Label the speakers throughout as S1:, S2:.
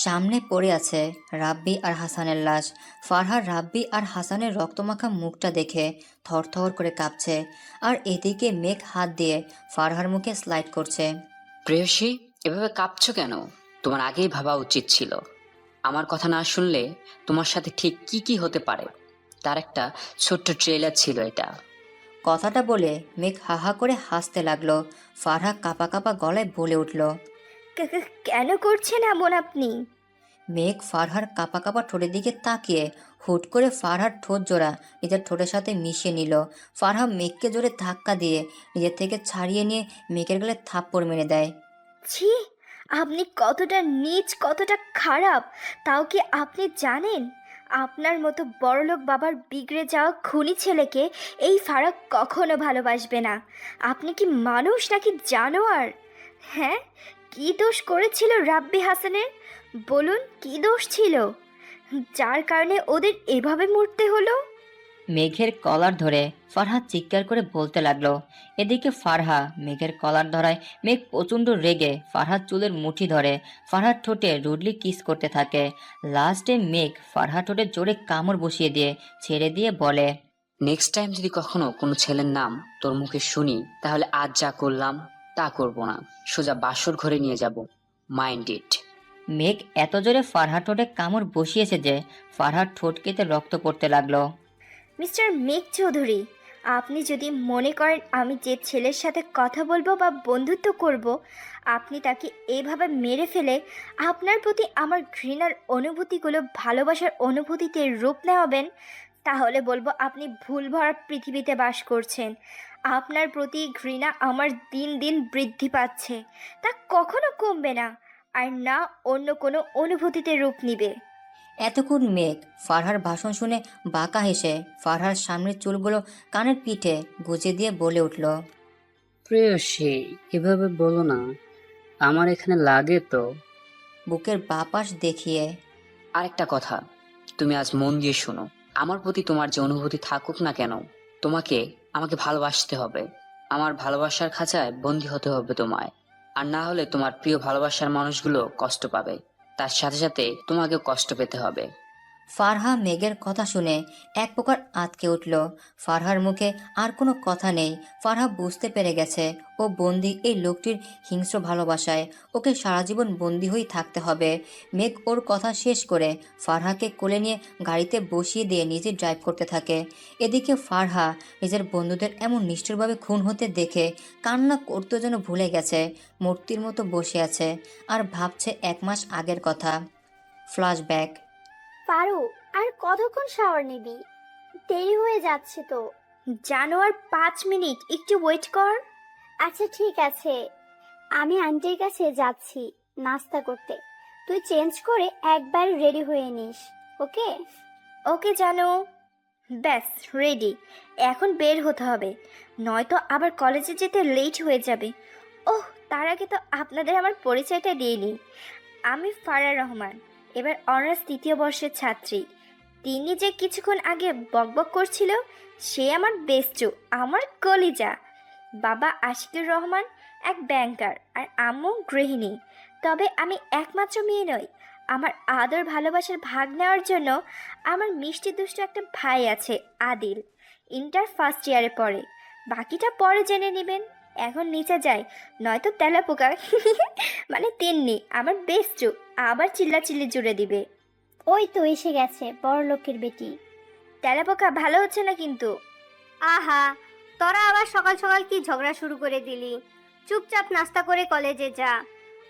S1: সামনে পড়ে আছে রাব্বি আর হাসানের লাশ। ফারহা রাব্বি আর হাসানের রক্তমাখা মুখটা দেখে থরথর করে কাঁপছে। আর এদিকে মেঘ হাত দিয়ে ফারহার মুখে স্লাইড করছে।
S2: প্রেয়সী, এভাবে কাঁপছো কেন? তোমার আগেই ভাবা উচিত ছিল। আমার কথা না শুনলে তোমার সাথে ঠিক কি কি হতে পারে তার একটা ছোট্ট ট্রেলার ছিল এটা।
S1: কথাটা বলে মেঘ হাহা করে হাসতে লাগলো। ফারহা কাঁপা কাঁপা গলায় বলে উঠল।
S3: কেন করছেন এমন আপনি?
S1: মেঘ ফারহার কাঁপা কাঁপা ঠোঁটের দিকে তাকিয়ে হুট করে ফারহার ঠোঁট জোড়া নিজের ঠোঁটের সাথে মিশিয়ে নিল। ফারহা মেঘকে জোরে ধাক্কা দিয়ে নিজের থেকে ছাড়িয়ে নিয়ে মেঘের গালে থাপ্পড় মেরে দেয়।
S3: ছি, আপনি কতটা নীচ, কতটা খারাপ তাও কি আপনি জানেন? আপনার মতো বড়লোক বাবার বিগড়ে যাওয়া খুনি ছেলেকে এই ফারাক কখনো ভালোবাসবে না। আপনি কি মানুষ নাকি জানোয়ার? হ্যাঁ, কি দোষ করেছিল রাব্বি হাসানের? বলুন, কি দোষ ছিল যার কারণে ওদের এভাবে মরতে হলো?
S1: মেঘের কলার ধরে ফারহা চিৎকার করে বলতে লাগলো। এদিকে ফারহা মেঘের কলার ধরায় মেঘ প্রচণ্ড রেগে ফারহার চুলের মুঠি ধরে ফারহার ঠোঁটে রুডলি কিস করতে থাকে। লাস্টে মেঘ ফারহা ঠোঁটে জোরে কামড় বসিয়ে দিয়ে ছেড়ে দিয়ে বলে,
S2: নেক্সট টাইম যদি কখনো কোনো ছেলের নাম তোর মুখে শুনি তাহলে আজ যা করলাম তা করব না, সোজা বাসর ঘরে নিয়ে যাব। Mind it.
S1: মেঘ এত জোরে ফারহার ঠোঁটে কামড় বসিয়েছে যে ফারহার ঠোঁট কেটে রক্ত পড়তে লাগলো।
S3: মিস্টার মেঘ চৌধুরী, আপনি যদি মনে করেন আমি যে ছেলের সাথে কথা বলবো বা বন্ধুত্ব করব, আপনি তাকে এভাবে মেরে ফেলে আপনার প্রতি আমার ঘৃণার অনুভূতিগুলো ভালোবাসার অনুভূতিতে রূপ নেওয়াবেন, তাহলে বলবো আপনি ভুল ভরা পৃথিবীতে বাস করছেন। আপনার প্রতি ঘৃণা আমার দিন দিন বৃদ্ধি পাচ্ছে, তা কখনো কমবে না, আর না অন্য কোনো অনুভূতিতে রূপ নিবে।
S1: এতক্ষণ মেঘ ফারহার ভাষণ শুনে বাঁকা হেসে ফারহার সামনের চুলগুলো কানের পিঠে গুজে দিয়ে বলে উঠল।
S4: প্রেয়সী, এভাবে বলো না, আমার এখানে লাগে তো।
S1: বুকের বাপাস দেখিয়ে।
S2: আরেকটা কথা, তুমি আজ মন দিয়ে শোনো। আমার প্রতি তোমার যে অনুভূতি থাকুক না কেন, তোমাকে আমাকে ভালোবাসতে হবে। আমার ভালোবাসার খাঁচায় বন্দি হতে হবে তোমায়। আর না হলে তোমার প্রিয় ভালোবাসার মানুষগুলো কষ্ট পাবে, তার সাথে সাথে তোমাকেও কষ্ট পেতে হবে।
S1: ফারহা মেঘের কথা শুনে এক প্রকার আঁতকে উঠল। ফারহার মুখে আর কোনো কথা নেই। ফারহা বুঝতে পেরে গেছে ও বন্দি এই লোকটির হিংস্র ভালোবাসায়। ওকে সারা জীবন বন্দি হয়েই থাকতে হবে। মেঘ ওর কথা শেষ করে ফারহাকে কোলে নিয়ে গাড়িতে বসিয়ে দিয়ে নিজে ড্রাইভ করতে থাকে। এদিকে ফারহা নিজের বন্ধুদের এমন নিষ্ঠুরভাবে খুন হতে দেখে কান্না করতে যেন ভুলে গেছে। মূর্তির মতো বসে আছে আর ভাবছে 1 মাস আগের কথা। ফ্ল্যাশব্যাক।
S5: পারো, আর কতক্ষণ শাওয়ার নিবি? দেরি হয়ে যাচ্ছে তো।
S3: জানো, আর 5 মিনিট একটু ওয়েট কর।
S5: আচ্ছা ঠিক আছে, আমি আন্টির কাছে যাচ্ছি নাস্তা করতে। তুই চেঞ্জ করে একবার রেডি হয়ে নিস, ওকে?
S3: ওকে জানো। ব্যাস রেডি, এখন বের হতে হবে, নয়তো আবার কলেজে যেতে লেট হয়ে যাবে। ওহ, তার আগে তো আপনাদের আমার পরিচয়টা দিয়ে নিই। আমি ফারাহ রহমান, এবার অনার্স 3য় বর্ষের ছাত্রী। তিনি যে কিছুক্ষণ আগে বকবক করছিল সে আমার বেস্টু, আমার কলিজা। বাবা আশিকুর রহমান এক ব্যাংকার আর আম্মু গৃহিণী। তবে আমি একমাত্র মেয়ে নই, আমার আদর ভালোবাসার ভাগ নেওয়ার জন্য আমার মিষ্টি দুষ্ট একটা ভাই আছে, আদিল। ইন্টার ফার্স্ট ইয়ারে পড়ে, বাকিটা পরে জেনে নেবেন। এখন নিচে যাই, নয়তো তেলাপোকা মানে তেমনি আমার বেস্টু আবার চিল্লাচিল্লি জুড়ে দিবে।
S5: ওই তো এসে গেছে বড় লোকের বেটি।
S3: তেলাপোকা ভালো হচ্ছে না কিন্তু।
S6: আহা, তোরা আবার সকাল সকাল কি ঝগড়া শুরু করে দিলি? চুপচাপ নাস্তা করে কলেজে যা,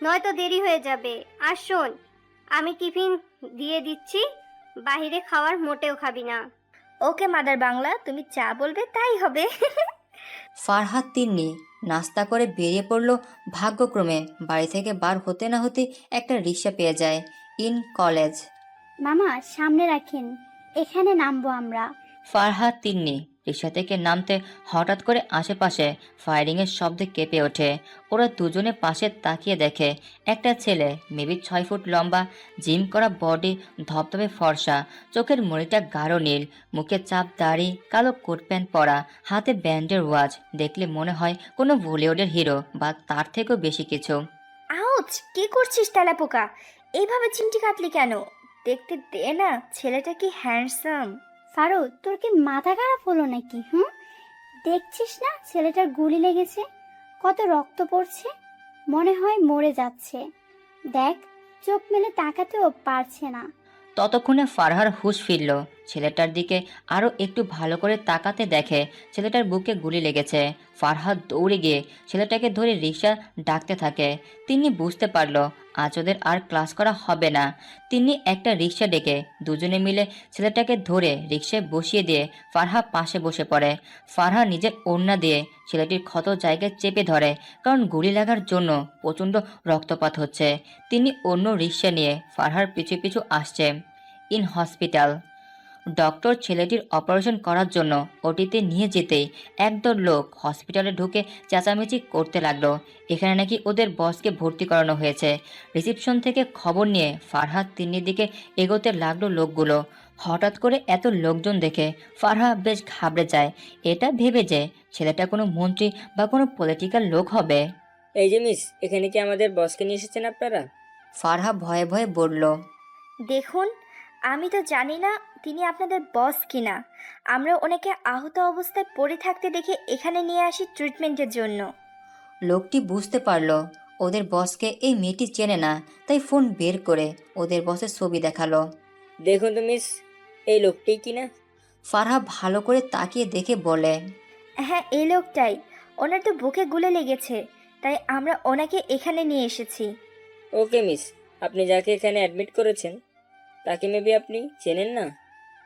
S6: নয়তো দেরি হয়ে যাবে। আর শোন, আমি টিফিন দিয়ে দিচ্ছি, বাইরে খাওয়ার মোটেও খাবি না।
S3: ওকে মাদার বাংলা, তুমি যা বলবে তাই হবে।
S1: ফারহাদ তিন্নি নাস্তা করে বেরিয়ে পড়ল। ভাগ্যক্রমে বাড়ি থেকে বার হতে না হতে একটা রিক্সা পেয়ে যায়। In college.
S5: মামা সামনে রাখেন, এখানে নামবো আমরা।
S1: ফারহাদ তিন্নি রিক্সা থেকে নামতে হঠাৎ করে আশেপাশে ফায়ারিংয়ের শব্দে কেঁপে ওঠে। ওরা দুজনে পাশে তাকিয়ে দেখে একটা ছেলে মেবি 6 ফুট লম্বা, জিম করা বডি, ধবধবে ফর্সা, চোখের মণিটা গাঢ় নীল, মুখে চাপ দাড়ি, কালো কোট প্যান্ট পরা, হাতে ব্যান্ডের ওয়াচ। দেখলে মনে হয় কোনো বলিউডের হিরো বা তার থেকেও বেশি কিছু।
S3: আউচ, কি করছিস তেলাপোকা? এইভাবে চিমটি কাটলি কেন? দেখতে দে না, ছেলেটা কি হ্যান্ডসাম।
S5: ফারু, তোর কি মাথা খারাপ হলো নাকি? দেখছিস না ছেলেটার গুলি লেগেছে, কত রক্ত পড়ছে, মনে হয় মরে যাচ্ছে। দেখ, চোখ মেলে তাকাতেও পারছে না।
S1: ততক্ষণে ফারহার হুঁশ ফিরল। ছেলেটার দিকে আরও একটু ভালো করে তাকাতে দেখে ছেলেটার বুকে গুলি লেগেছে। ফারহাদ দৌড়ে গিয়ে ছেলেটাকে ধরে রিক্সা ডাকতে থাকে। তিনি বুঝতে পারল আজ ওদের আর ক্লাস করা হবে না। তিনি একটা রিক্সা ডেকে দুজনে মিলে ছেলেটাকে ধরে রিক্সায় বসিয়ে দিয়ে ফারহা পাশে বসে পড়ে। ফারহা নিজের ওড়না দিয়ে ছেলেটির ক্ষত জায়গায় চেপে ধরে, কারণ গুলি লাগার জন্য প্রচণ্ড রক্তপাত হচ্ছে। তিনি অন্য রিক্সা নিয়ে ফারহার পিছু পিছু আসছে। In hospital. ডক্টর ছেলেটির অপারেশন করার জন্য ওটিতে নিয়ে যেতেই একদল লোক হসপিটালে ঢুকে চেঁচামেচি করতে লাগলো। এখানে নাকি ওদের বসকে ভর্তি করানো হয়েছে। রিসেপশন থেকে খবর নিয়ে ফারহাদ তিন্নির দিকে এগোতে লাগলো লোকগুলো। হঠাৎ করে এত লোকজন দেখে ফারহা বেশ ঘাবড়ে যায়। এটা ভেবে যে ছেলেটা কোনো মন্ত্রী বা কোনো পলিটিক্যাল লোক হবে।
S7: এই যে মিস, এখানে কি আমাদের বসকে নিয়ে এসেছেন আপনারা?
S1: ফারহা ভয়ে ভয়ে বলল,
S3: দেখুন, আমি তো জানি না তিনি আপনাদের বস কিনা। আমরা ওনাকে আহত অবস্থায় পড়ে থাকতে দেখে এখানে নিয়ে আসি ট্রিটমেন্টের জন্য।
S1: লোকটি বুঝতে পারল ওদের বসকে এই মেয়েটি চেনে না, তাই ফোন বের করে ওদের বসের ছবি দেখালো।
S7: দেখুন তো মিস, এই লোকটাই কিনা।
S1: ফারহা ভালো করে তাকিয়ে দেখে বলে,
S3: হ্যাঁ, এই লোকটাই। ওনার তো বুকে গুলে লেগেছে, তাই আমরা ওনাকে এখানে নিয়ে এসেছি।
S7: ওকে মিস, আপনি যাকে এখানে অ্যাডমিট করেছেন তাকে মেবি আপনি চেনেন না।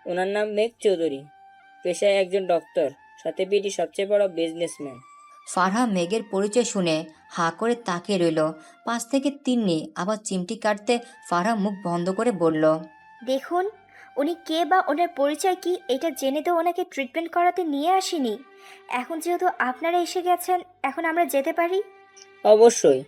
S7: ওনার নাম মেঘ চৌধুরী, পেশায় একজন ডক্টর, সাথে বিডি সবচেয়ে বড় বিজনেসম্যান।
S1: ফারহা মেঘের পরিচয় শুনে হাঁ করে তাকিয়ে রইল। পাশ থেকে তিন্নি আবার চিমটি কাটতে ফারহা মুখ বন্ধ করে বলল,
S3: দেখুন, উনি কে বা ওনার পরিচয় কি এটা জেনে তো ওনাকে ট্রিটমেন্ট করাতে নিয়ে আসিনি। এখন যেহেতু আপনারা এসে গেছেন, এখন আমরা যেতে পারি।
S7: অবশ্যই,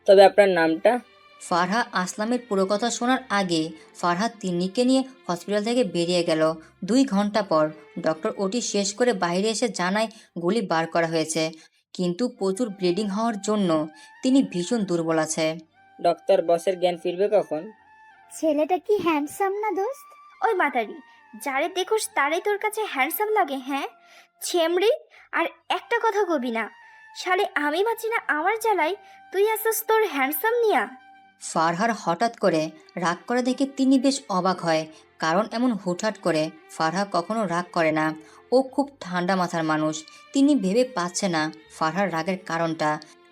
S7: তবে আপনার নামটা?
S1: ফারহা আসলামের পুরো কথা শোনার আগে ফারহা তিন্নিকে নিয়ে হসপিটাল থেকে বেরিয়ে গেল। 2 ঘন্টা পর ডক্টর ওটি শেষ করে বাইরে এসে জানায় গুলি বার করা হয়েছে, কিন্তু প্রচুর ব্লিডিং হওয়ার জন্য তিনি ভীষণ দুর্বল আছে।
S7: ডক্টর, বসের জ্ঞান ফিরবে কখন?
S5: ছেলেটা কি হ্যান্ডসাম না দোস্ত?
S3: ওই মাতারি, যারে দেখোস তারাই তোর কাছে হ্যান্ডসাম লাগে? হ্যাঁ ছেমড়ি, আর একটা কথা কবি না। শালে আমি বাঁচি না আমার জ্বালাই, তুই আসিস তোর হ্যান্ডসাম নিয়া।
S1: ফারহার হঠাৎ করে রাগ করে দেখে তিনি বেশ অবাক হয়, কারণ এমন হুটহাট করে ফারহা কখনো রাগ করে না। ও খুব ঠান্ডা মাথার মানুষ। তিনি ভেবে পাচ্ছে না ফারহার রাগের কারণটা,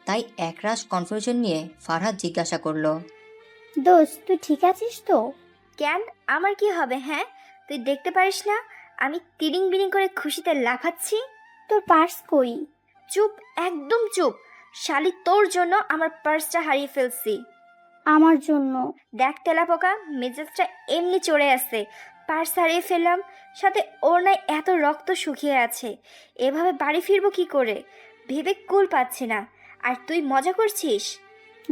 S1: তাই একরাশ কনফিউশন নিয়ে ফারহা জিজ্ঞাসা করলো,
S5: দোস্ত, তুই ঠিক আছিস তো?
S3: কেন, আমার কি হবে? হ্যাঁ, তুই দেখতে পারিস না আমি তিরিং বিরিং করে খুশিতে লাফাচ্ছি?
S5: তোর পার্স কই?
S3: চুপ, একদম চুপ। শালি, তোর জন্য আমার পার্সটা হারিয়ে ফেলছি।
S5: আমার জন্য?
S3: দেখ তেলাপোকা, মেজাজটা এমনি চড়ে আসছে। পার্স হারিয়ে ফেললাম, সাথে ওর নাই এত রক্ত শুকিয়ে আছে। এভাবে বাড়ি ফিরবো কি করে ভেবে কুল পাচ্ছি না। আর তুই মজা করছিস?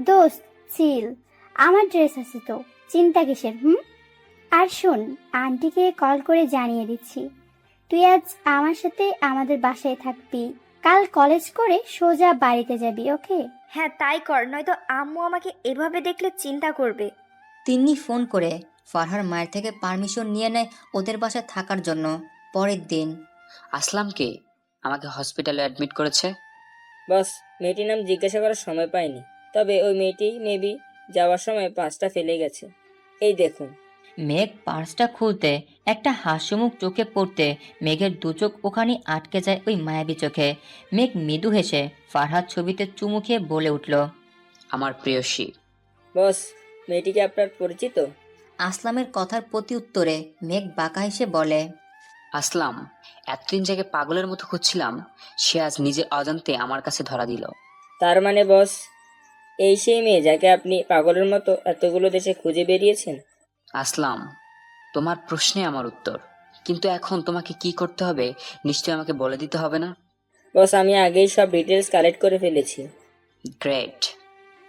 S5: দোস্ত চিল, আমার ড্রেস আছে তো, চিন্তা কিসের? আর শোন, আন্টিকে কল করে জানিয়ে দিচ্ছি তুই আজ আমার সাথে আমাদের বাসায় থাকবি। কাল কলেজ করে সোজা বাড়িতে যাবি, ওকে?
S3: হ্যাঁ তাই কর, নয়তো আম্মু আমাকে এভাবে দেখলে চিন্তা করবে।
S1: তিনি ফোন করে ফারহার মায়ের থেকে পারমিশন নিয়ে নেয় ওদের বাসায় থাকার জন্য। পরের দিন
S2: আসলামকে আমাকে হসপিটালে অ্যাডমিট করেছে।
S7: বস, মেয়েটির নাম জিজ্ঞাসা করার সময় পাইনি, তবে ওই মেয়েটি মেবি যাওয়ার সময় পাঁচটা ফেলে গেছে। এই দেখুন।
S1: মেঘ পার্সটা খুলতে একটা হাস্যমুখ চোখে পড়তে মেঘের 2 চোখ ওখানে আটকে যায় ওই মায়াবী চোখে। মেঘ মৃদু হেসে ফারহাদ ছবিতে চুমু খেয়ে বলে উঠল,
S2: আমার প্রেয়সী।
S7: বস, মেয়েটি কি আপনার পরিচিত?
S1: আসলামের কথার প্রতি উত্তরে মেঘ বাঁকা হেসে বলে,
S2: আসলাম, এতদিন যাকে পাগলের মতো খুঁজছিলাম, সে আজ নিজের অজান্তে আমার কাছে ধরা দিল।
S7: তার মানে বস, এই সেই মেয়ে যাকে আপনি পাগলের মতো এতগুলো দেশে খুঁজে বেরিয়েছেন?
S2: আসলাম, তোমার প্রশ্নে আমার উত্তর, কিন্তু এখন তোমাকে কি করতে হবে নিশ্চয়ই আমাকে বলে দিতে হবে না?
S7: বস, আমি আগেই সব ডিটেলস কালেক্ট করে ফেলেছি।
S2: গ্রেট।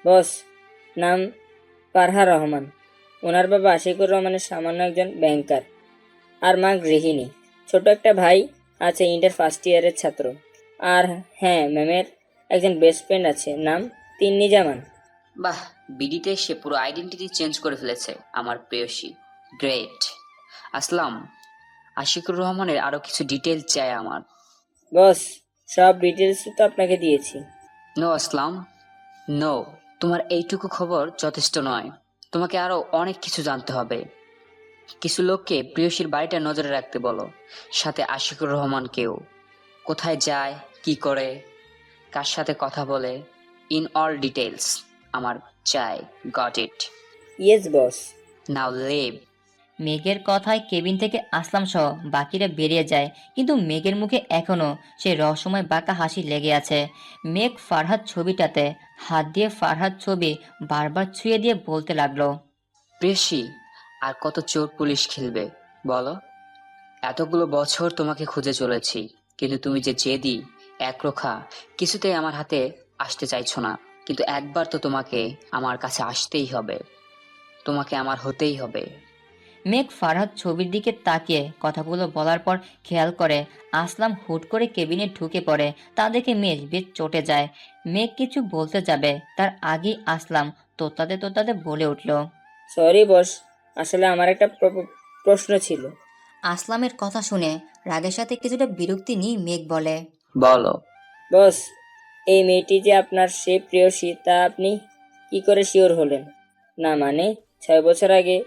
S7: বস, নাম ফারহা রহমান। ওনার বাবা আশিকুর রহমানের সামান্য একজন ব্যাংকার, আর মা গৃহিণী। ছোট একটা ভাই আছে, ইন্টার ফার্স্ট ইয়ারের ছাত্র। আর হ্যাঁ, ম্যামের একজন বেস্ট ফ্রেন্ড আছে, নাম তিন্নি জামান।
S2: বাহ, বিডিতে সে পুরো আইডেন্টিটি চেঞ্জ করে ফেলেছে আমার প্রেয়সী। গ্রেট। আসলাম, আশিকুর রহমানের আরো কিছু ডিটেল চাই আমার।
S7: বস, সব ডিটেলস তো আপনাকে দিয়েছি।
S2: নো আসলাম, নো। তোমার এইটুকু খবর যথেষ্ট নয়, তোমাকে আরো অনেক কিছু জানতে হবে। কিছু লোককে প্রেয়সীর বাড়িটা নজরে রাখতে বলো, সাথে আশিকুর রহমানকেও। কোথায় যায়, কি করে, কার সাথে কথা বলে, ইন অল ডিটেলস আমার চাই। Got it?
S7: Yes boss.
S2: Now leave.
S1: মেঘের কথায় কেবিন থেকে আসলাম সহ বাকিরা বেরিয়ে যায়, কিন্তু মেঘের মুখে এখনো সেই রহস্যময় বাঁকা হাসি লেগে আছে। মেঘ ফারহাদ ছবিটাতে হাত দিয়ে ফারহাদ ছবি বারবার ছুঁয়ে দিয়ে বলতে লাগলো,
S2: প্রেয়সী, আর কত চোর পুলিশ খেলবে বলো? এতগুলো বছর তোমাকে খুঁজে চলেছি, কিন্তু তুমি যে জেদি, একরোখা, কিছুতেই আমার হাতে আসতে চাইছো না। কিন্তু একবার তো তোমাকে আমার কাছে আসতেই হবে, তোমাকে আমার হতেই হবে।
S1: মেঘ ফারহাদ ছবির দিকে তাকিয়ে কথাগুলো বলার পর খেয়াল করে আসলাম হুট করে কেবিনে ঢুকে পড়ে। তা দেখে মেঘ বেশ চটে যায়। মেঘ কিছু বলতে যাবে, তার আগেই আসলাম তোতাতে তোতাতে বলে উঠল,
S7: সরি বস, আসলে আমার একটা প্রশ্ন ছিল।
S1: আসলামের কথা শুনে রাগের সাথে কিছুটা বিরক্তি নিয়ে মেঘ বলে,
S2: বলো।
S7: বস, এই মেয়েটি যে আপনার সে প্রেয়সী তা আপনি কি করে শিওর হলেন? না মানে 6 বছর আগে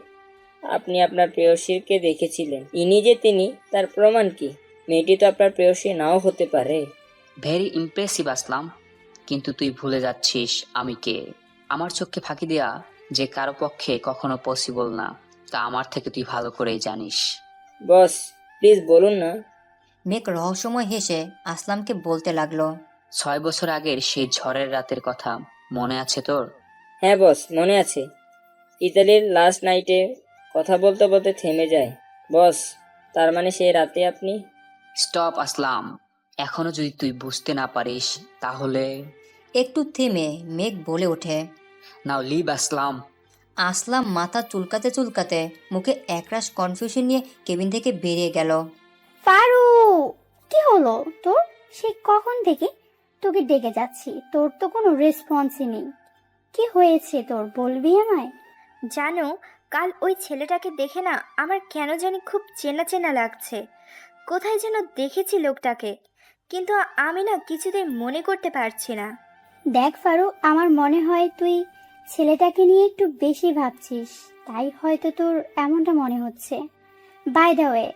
S7: আপনি আপনার প্রেয়সীকে দেখেছিলেন, ইনি যে তিনি তার প্রমাণ কি? মেয়েটি তো আপনার প্রেয়সী নাও হতে পারে।
S2: ভেরি ইমপ্রেসিভ আসলাম, কিন্তু তুই ভুলে যাচ্ছিস আমি কে। আমার চোখকে ফাঁকি দেয়া যে কারো পক্ষে কখনো পসিবল না, তা আমার থেকে তুই ভালো করেই জানিস।
S7: বস, প্লিজ বলুন না।
S1: মেঘ রহস্যময় হেসে আসলামকে বলতে লাগলো,
S2: 6 বছর আগের সেই ঝড়ের রাতের কথা মনে আছে তোর?
S7: হ্যাঁ বস, মনে আছে। ইতালির লাস্ট নাইটে কথা বলতে বলতে থেমে যায়। বস, তার মানে সেই রাতে আপনি...
S2: স্টপ আসলাম, এখনো যদি তুই বুঝতে না পারিস তাহলে
S1: একটু থেমে মেঘ বলে ওঠে।
S2: নাও লিভ আসলাম।
S1: আসলাম মাথা চুলকাতে চুলকাতে মুখে একরাশ কনফিউশন নিয়ে কেবিন থেকে বেরিয়ে গেল।
S5: পারু, কি হলো তোর? সে কখন থেকে তোকে ডেকে যাচ্ছি, তোর তো কোনো রেসপন্সই নেই। কি হয়েছে তোর, বলবি আমায়?
S3: জানো, কাল ওই ছেলেটাকে দেখে না আমার কেন জানি খুব চেনা চেনা লাগছে। কোথায় যেন দেখেছি লোকটাকে, কিন্তু আমি না কিছুতেই মনে করতে পারছি না।
S5: দেখ ফারু, আমার মনে হয় তুই ছেলেটাকে নিয়ে একটু বেশি ভাবছিস, তাই হয়তো তোর এমনটা মনে হচ্ছে। বাই দ্য ওয়ে,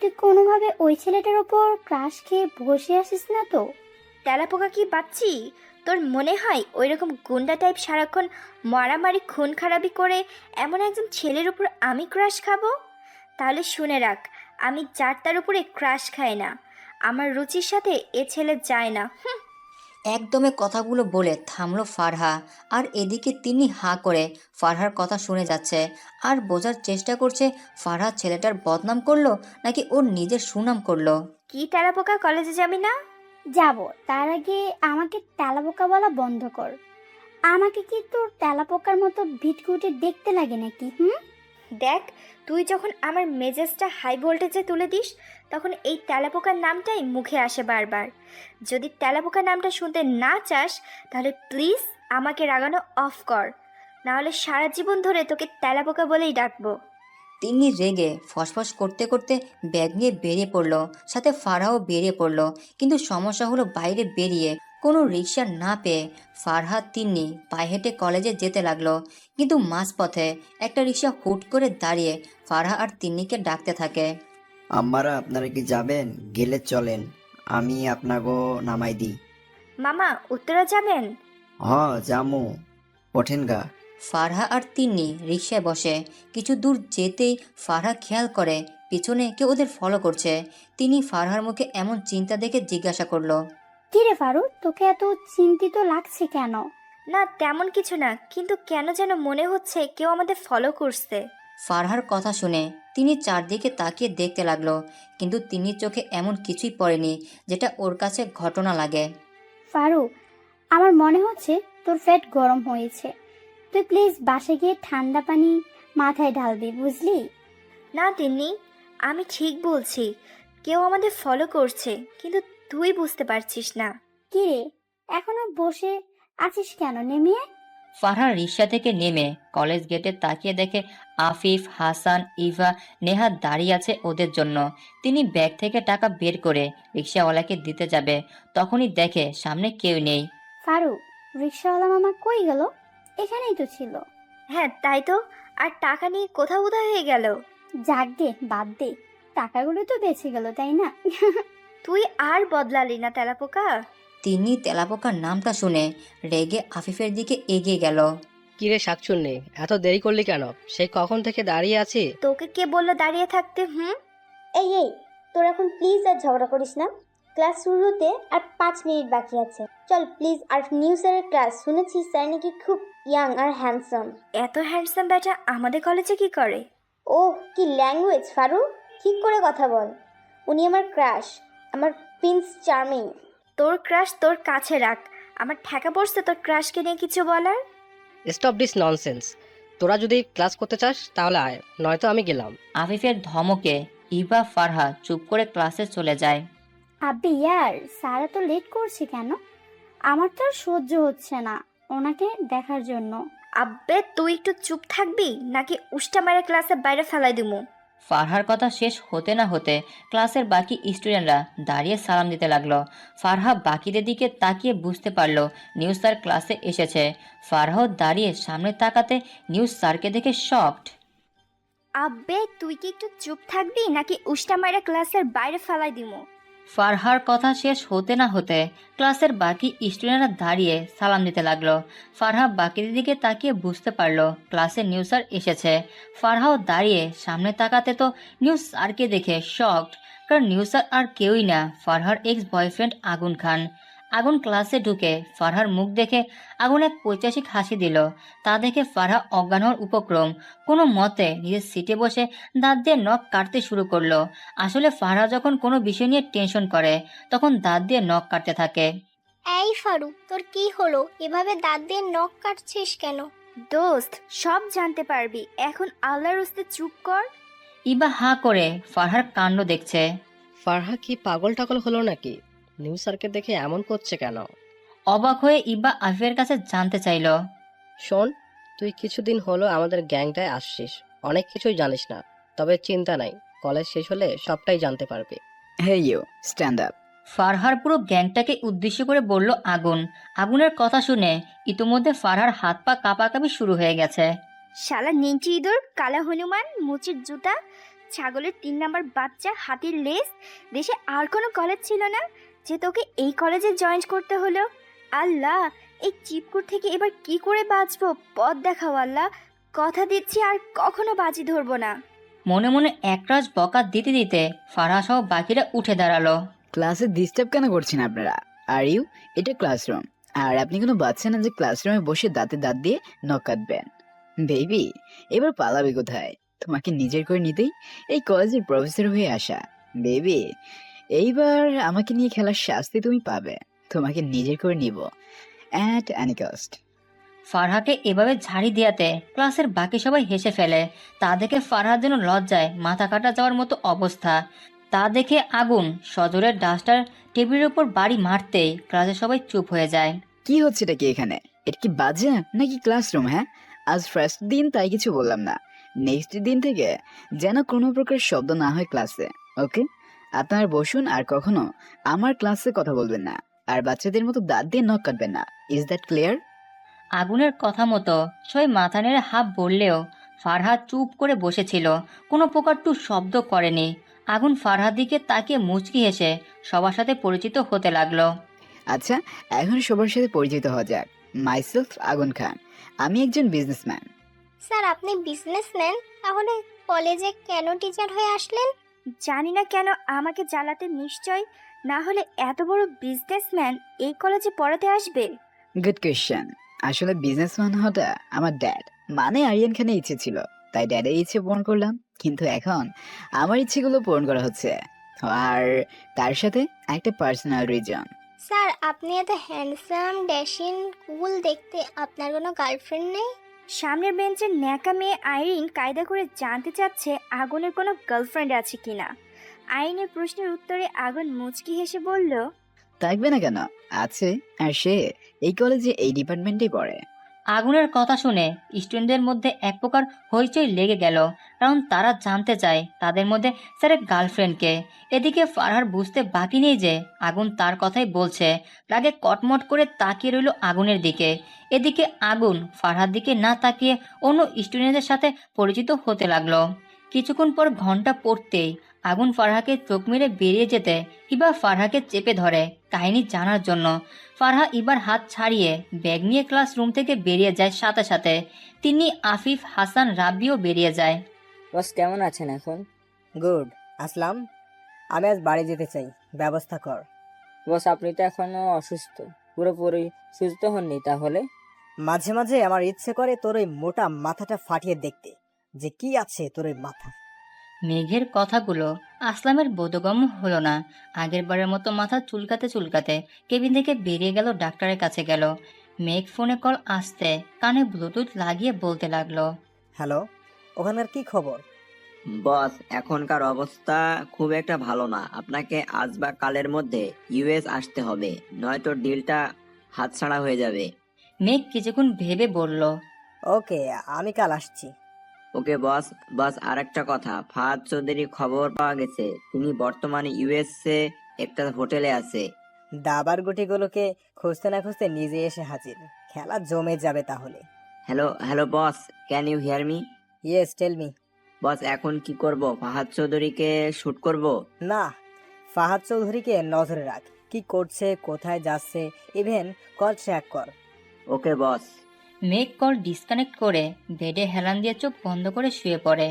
S5: তুই কোনোভাবে ওই ছেলেটার ওপর ক্রাশ খেয়ে বসে আসিস না তো?
S3: তেলাপোকা কি বাচ্চি? তোর মনে হয় ওইরকম গুন্ডা টাইপ সারাক্ষণ মারামারি খুন খারাপি করে এমন একজন ছেলের উপর আমি ক্রাশ খাবো? তাহলে শুনে রাখ, আমি যার তার উপরে ক্রাশ খাই না। আমার রুচির সাথে এ ছেলে যায় না।
S1: একদমে কথাগুলো বলে থামলো ফারহা, আর এদিকে তিনি হাঁ করে ফারহার কথা শুনে যাচ্ছে আর বোঝার চেষ্টা করছে ফারহা ছেলেটার বদনাম করলো নাকি ওর নিজের সুনাম করলো।
S3: কি তেলাপোকা, কলেজে যাবি না?
S5: যাব, তার আগে আমাকে তেলাপোকা বলা বন্ধ কর। আমাকে কি তোর তেলাপোকার মতো ভিটকুটে দেখতে লাগে নাকি?
S3: দেখ, তুই যখন আমার মেজাজটা হাই ভোল্টেজে তুলে দিস তখন এই তেলাপোকার নামটাই মুখে আসে বারবার। যদি তেলাপোকা নামটা শুনতে না চাস তাহলে প্লিজ আমাকে রাগানো অফ কর, নাহলে সারা জীবন ধরে তোকে তেলাপোকা বলেই ডাকবো।
S1: তিনি রেগে ফসফস করতে করতে ব্যাগ নিয়ে বেরিয়ে পড়লো, সাথে ফারহাও বেরিয়ে পড়লো। কিন্তু সমস্যা হলো বাইরে বেরিয়ে কোনো রিক্সা না পেয়ে ফারহাদ তিন্নি পায়ে হেঁটে কলেজে যেতে লাগলো। কিন্তু মাঝপথে একটা রিক্সা হুট করে দাঁড়িয়ে ফারহা আর তিন্নিকে ডাকতে থাকে।
S8: আম্মারা, আপনারা কি যাবেন? গেলে চলেন, আমি আপনাকে নামাই দিই।
S3: মামা, উত্তরা যাবেন?
S8: হ, জামু, ওঠেন গা।
S1: ফারহা আর তিন্নি রিক্সায় বসে। কিছু দূর যেতেই ফারহা খেয়াল করে পিছনে কেউ ওদের ফলো করছে। তিনি ফারহার মুখে এমন চিন্তা দেখে জিজ্ঞাসা করলো,
S5: কি রে ফারু, তোকে এত চিন্তিত লাগছে কেন?
S3: না তেমন কিছু না, কিন্তু কেন যেন মনে হচ্ছে কেউ আমাদের ফলো করছে।
S1: ফারহার কথা শুনে তিনি চারদিকে তাকিয়ে দেখতে লাগলো, কিন্তু তিনি চোখে এমন কিছুই পড়েনি যেটা ওর কাছে ঘটনা লাগে।
S5: ফারু, আমার মনে হচ্ছে তোর পেট গরম হয়েছে। তুই প্লিজ বাসে গিয়ে ঠান্ডা পানি মাথায় ঢালবি, বুঝলি?
S3: না তিন্নি, আমি ঠিক বলছি, কেউ আমাদের ফলো করছে, কিন্তু তুই বুঝতে পারছিস না।
S5: কি রে, এখনো বসে আছিস কেন? নেমে আয়,
S1: ফারহা রিক্সা থেকে নেমে কলেজ গেটে তাকিয়ে দেখে আফিফ, হাসান, ইভা, নেহা দাঁড়িয়ে আছে ওদের জন্য। তিনি ব্যাগ থেকে টাকা বের করে রিক্সাওয়ালাকে দিতে যাবে, তখনই দেখে সামনে কেউ নেই।
S5: ফারুক, রিক্সাওয়ালা মামা কই গেল? এখানেই তো ছিল।
S3: হ্যাঁ তাই তো, আর টাকা নিয়ে কোথাও হয়ে গেল।
S5: যাক গে, বাদ দে, টাকাগুলো তো বেঁচে গেল, তাই না?
S3: তুই আর বদলালি না তেলাপোকা।
S1: তিনি তেলাপোকার নামটা শুনে রেগে আফিফের দিকে এগিয়ে গেল।
S9: কিরে শাকচুন্নি, এত দেরি করলি কেন? সেই কখন থেকে দাঁড়িয়ে আছি।
S3: তোকে কে বললো দাঁড়িয়ে থাকতে?
S10: এই এই, তোর এখন প্লিজ আর ঝগড়া করিস না। ক্লাস শুরু হতে আর 5 মিনিট বাকি আছে, চল প্লিজ। আর নিউ স্যারের ক্লাস শুনেছি, স্যার নাকি খুব ইয়াং আর হ্যান্ডসাম।
S3: এত হ্যান্ডসাম বেটা আমাদের কলেজে কি করে?
S10: ওহ, কি ল্যাঙ্গুয়েজ ফারুক, ঠিক করে কথা বল। উনি আমার ক্রাশ, আমার প্রিন্স চার্মিং।
S3: তোর ক্রাশ তোর কাছে রাখ, আমার ঠেকা পড়ছে তোর ক্রাশকে নিয়ে কিছু বলার।
S9: Stop this nonsense. তোরা যদি ক্লাস করতে চাস তাহলে আয়, নয়তো আমি গেলাম।
S1: আফিফের ধমকে ইভা, ফারহা চুপ করে ক্লাসে চলে যায়।
S5: আব্বি ইয়ার, স্যার তো লেট করছে কেন? আমার তো আর সহ্য হচ্ছে না ওনাকে দেখার জন্য।
S3: আব্বে তুই একটু চুপ থাকবি নাকি উষ্টা মারে ক্লাসের বাইরে ফেলাই দিমু?
S1: ফারহার কথা শেষ হতে না হতে ক্লাসের বাকি স্টুডেন্টরা দাঁড়িয়ে সালাম দিতে লাগলো। ফারহা বাকিদের দিকে তাকিয়ে বুঝতে পারলো নিউজ স্যার ক্লাসে এসেছে। ফারহাও দাঁড়িয়ে সামনে তাকাতে নিউজ স্যারকে দেখে শকড।
S3: আব্বে তুই কি একটু চুপ থাকবি নাকি উষ্টা মারে ক্লাসের বাইরে ফেলাই দিমু?
S1: ফারহার কথা শেষ হতে না হতে ক্লাসের বাকি স্টুডেন্টরা দাঁড়িয়ে সালাম দিতে লাগলো। ফারহা বাকিদের দিকে তাকিয়ে বুঝতে পারলো ক্লাসে নিউজ স্যার এসেছে। ফারহাও দাঁড়িয়ে সামনে তাকাতে তো নিউজ স্যারকে দেখে শকড, কারণ নিউজ স্যার আর কেউই না, ফারহার এক্স বয়ফ্রেন্ড আগুন খান। আগুন ক্লাসে ঢুকে ফারহার মুখ দেখে আগুন এক পৈশাচিক হাসি দিল। তা দেখে ফারহা অজ্ঞান হওয়ার উপক্রম। কোনো মতে নিজের সিটে বসে দাঁত দিয়ে নখ কাটতে শুরু করলো। আসলে ফারহা যখন কোনো বিষয় নিয়ে টেনশন করে তখন দাঁত দিয়ে নখ কাটতে থাকে।
S10: এই ফারুক, তোর কি হলো? এভাবে দাঁত দিয়ে নখ কাটছিস কেন?
S3: দোস্ত সব জানতে পারবি, এখন আল্লাহর হস্তে চুপ কর।
S1: ইবা হাঁ করে ফারহার কাণ্ড দেখছে।
S9: ফারহা কি পাগল টাগল হলো নাকি? নিউজ স্যারকে দেখে এমন করছে কেন?
S1: অবাক হয়ে ইবা আফিফের কাছে জানতে চাইলো।
S9: শোন, তুই কিছুদিন হলো আমাদের গ্যাংটায় আসছিস, অনেক কিছুই জানিস না, তবে চিন্তা নাই, কলেজ শেষ হলে সবটাই জানতে পারবি।
S11: Hey you, stand up.
S1: ফারহার পুরো গ্যাংটাকে উদ্দেশ্য করে বলল আগুন। আগুনের কথা শুনে ইতিমধ্যে ফারহার হাত পা কাঁপাকাঁপি শুরু হয়ে গেছে।
S3: শালা নিঞ্চি ইঁদুর, কালা হনুমান, মুচির জুতা, ছাগলের 3 নাম্বার বাচ্চা, হাতির লেজ, দেশে আর কোনো কলেজ ছিল না যে তোকে এই কলেজে জয়েন করতে হলো। আল্লাহ, এই চিপকুর থেকে এবার কি করে বাঁচবো? পথ দেখাও আল্লাহ, কথা দিচ্ছি আর কখনো বাজি ধরবো না।
S1: মনে মনে একরাশ বকা দিতে দিতে ফারহা সহ বাকিরা উঠে দাঁড়ালো।
S11: ক্লাসে ডিস্টার্ব কেন করছেন আপনারা? আর ইউ, এটা ক্লাসরুম, আর আপনি কোনো বাচ্চা না যে ক্লাসরুমে বসে দাঁতে দাঁত দিয়ে নখ কাটবেন। বেবি, এবার পালাবে কোথায়? তোমাকে নিজের করে নিতেই এই কলেজের প্রফেসর হয়ে আসা। বেবি, এইবার আমাকে নিয়ে খেলার শাস্তি তুমি পাবে। তোমাকে নিজের করে নিব অ্যাট এনি কস্ট।
S1: ফারহাকে এভাবে ঝাড়ি দিয়াতে ক্লাসের বাকি সবাই হেসে ফেলে। তা দেখে ফারহার যেন লজ্জায় মাথা কাটা যাওয়ার মতো অবস্থা। তা দেখে আগুন সজোরের ডাস্টার টেবিলের উপর বাড়ি মারতেই ক্লাসে সবাই চুপ হয়ে যায়।
S11: কি হচ্ছে এটা কি এখানে? এটা কি বাজে নাকি ক্লাসরুম? হ্যাঁ, আজ ফার্স্ট দিন তাই কিছু বললাম না। নেক্সট দিন থেকে যেন কোনো প্রকার শব্দ না হয় ক্লাসে, ওকে? আপনারা বসুন আর কখনো আমার ক্লাসে কথা বলবেন না, আর বাচ্চাদের মতো দাঁত দিয়ে নখ কাটবেন না। Is that clear?
S1: আগুনের কথা মতো সবাই মাথা নেড়ে হাফ বললেও ফারহা চুপ করে বসেছিল, কোনো প্রকার টু শব্দ করেনি। আগুন ফারহার দিকে তাকিয়ে মুচকি হেসে সবার সাথে পরিচিত হতে লাগলো।
S11: আচ্ছা, এখন সবার সাথে পরিচিত হওয়া যাক। মাইসেলফ আগুন খান, আমি একজন বিজনেসম্যান।
S10: স্যার, আপনি বিজনেসম্যান, তাহলে কলেজে কেন টিচার হয়ে আসলেন?
S3: জানি না কেন আমাকে জ্বালাতে নিশ্চয়, না হলে এত বড় বিজনেসম্যান এই কলেজে পড়াতে আসবে?
S11: Good question. আসলে বিজনেসম্যান হওয়াটা আমার ড্যাড মানে আরিয়ান খানের ইচ্ছে ছিল, তাই ড্যাডের ইচ্ছে পূরণ করলাম। কিন্তু এখন আমার ইচ্ছেগুলো পূরণ করা হচ্ছে, আর তার সাথে একটা পার্সোনাল রিজন।
S10: স্যার, আপনি এত হ্যান্ডসাম, ড্যাশিং, কুল দেখতে, আপনার কোনো গার্লফ্রেন্ড নেই?
S3: সামনের বেঞ্চের ন্যাকা মেয়ে আইরিন কায়দা করে জানতে চাচ্ছে আগুনের কোনো গার্লফ্রেন্ড আছে কিনা। আইরিনের প্রশ্নের উত্তরে আগুন মুচকি হেসে বলল,
S11: থাকবে না কেন, আছে। আর সে এই কলেজে এই ডিপার্টমেন্টেই পড়ে।
S1: আগুনের কথা শুনে স্টুডেন্টদের মধ্যে এক প্রকার হইচই লেগে গেল, কারণ তারা জানতে চায় তাদের মধ্যে স্যারের গার্লফ্রেন্ডকে। এদিকে ফারহার বুঝতে বাকি নেই যে আগুন তার কথাই বলছে। রাগে কটমট করে তাকিয়ে রইল আগুনের দিকে। এদিকে আগুন ফারহার দিকে না তাকিয়ে অন্য স্টুডেন্টদের সাথে পরিচিত হতে লাগলো। কিছুক্ষণ পর ঘন্টা পড়তেই আগুন ফারহাকে চোখ মেরে বেরিয়ে যেতে ইবা ফারহাকে চেপে ধরে কাহিনী জানার জন্য। ফারহা ইবার হাত ছাড়িয়ে ব্যাগ নিয়ে ক্লাসরুম থেকে বেরিয়ে যায়। সাথে সাথে তিনি, আফিফ, হাসান, রাব্বিও বেরিয়ে যায়।
S7: বস কেমন আছেন এখন?
S12: গুড। আসলাম, আমি আজ বাড়ি যেতে চাই, ব্যবস্থা কর।
S7: বস আপনি তো এখনো অসুস্থ, পুরোপুরি সুস্থ হননি তাহলে?
S12: মাঝে মাঝে আমার ইচ্ছে করে তোর ওই মোটা মাথাটা ফাটিয়ে দেখতে, যে কি আছে তোর ওই মাথা।
S1: মেঘের কথাগুলো আসলামের বোধগম্য হলো না। আগের বারের মতো মাথা চুলকাতে চুলকাতে কেবিন থেকে বেরিয়ে গেল, ডাক্তারের কাছে গেল। মেঘ ফোনে কল আসতে কানে ব্লুটুথ লাগিয়ে বলতে লাগলো,
S12: হ্যালো, ওখানকার কি খবর?
S13: বস এখনকার অবস্থা খুব একটা ভালো না, আপনাকে আজ বা কালের মধ্যে ইউএস আসতে হবে, নয়তো ডিলটা হাতছাড়া হয়ে যাবে।
S1: মেঘ কিছুক্ষণ ভেবে বলল,
S12: ওকে, আমি কাল আসছি।
S13: ওকে বস। বস আর একটা কথা, ফাহাদ চৌধুরী খবর পাওয়া গেছে তিনি বর্তমানে ইউএসএ একটা হোটেলে আছে।
S12: দাবার গুটিগুলোকে খুঁজতে না খুঁজতে নিজে এসে হাজির, খেলা জমে যাবে তাহলে।
S13: Hello hello boss, can you hear me?
S12: Yes, tell me.
S13: Boss এখন কি করব, ফাহাদ চৌধুরীকে শুট করব?
S12: না, ফাহাদ চৌধুরীকে নজরে রাখ, কি করছে, কোথায় যাচ্ছে, ইভেন কল ট্র্যাক কর।
S13: ওকে বস।
S1: মেঘ কল ডিসকানেক্ট করে বেডে হেলান দিয়ে চোখ বন্ধ করে শুয়ে পড়ে।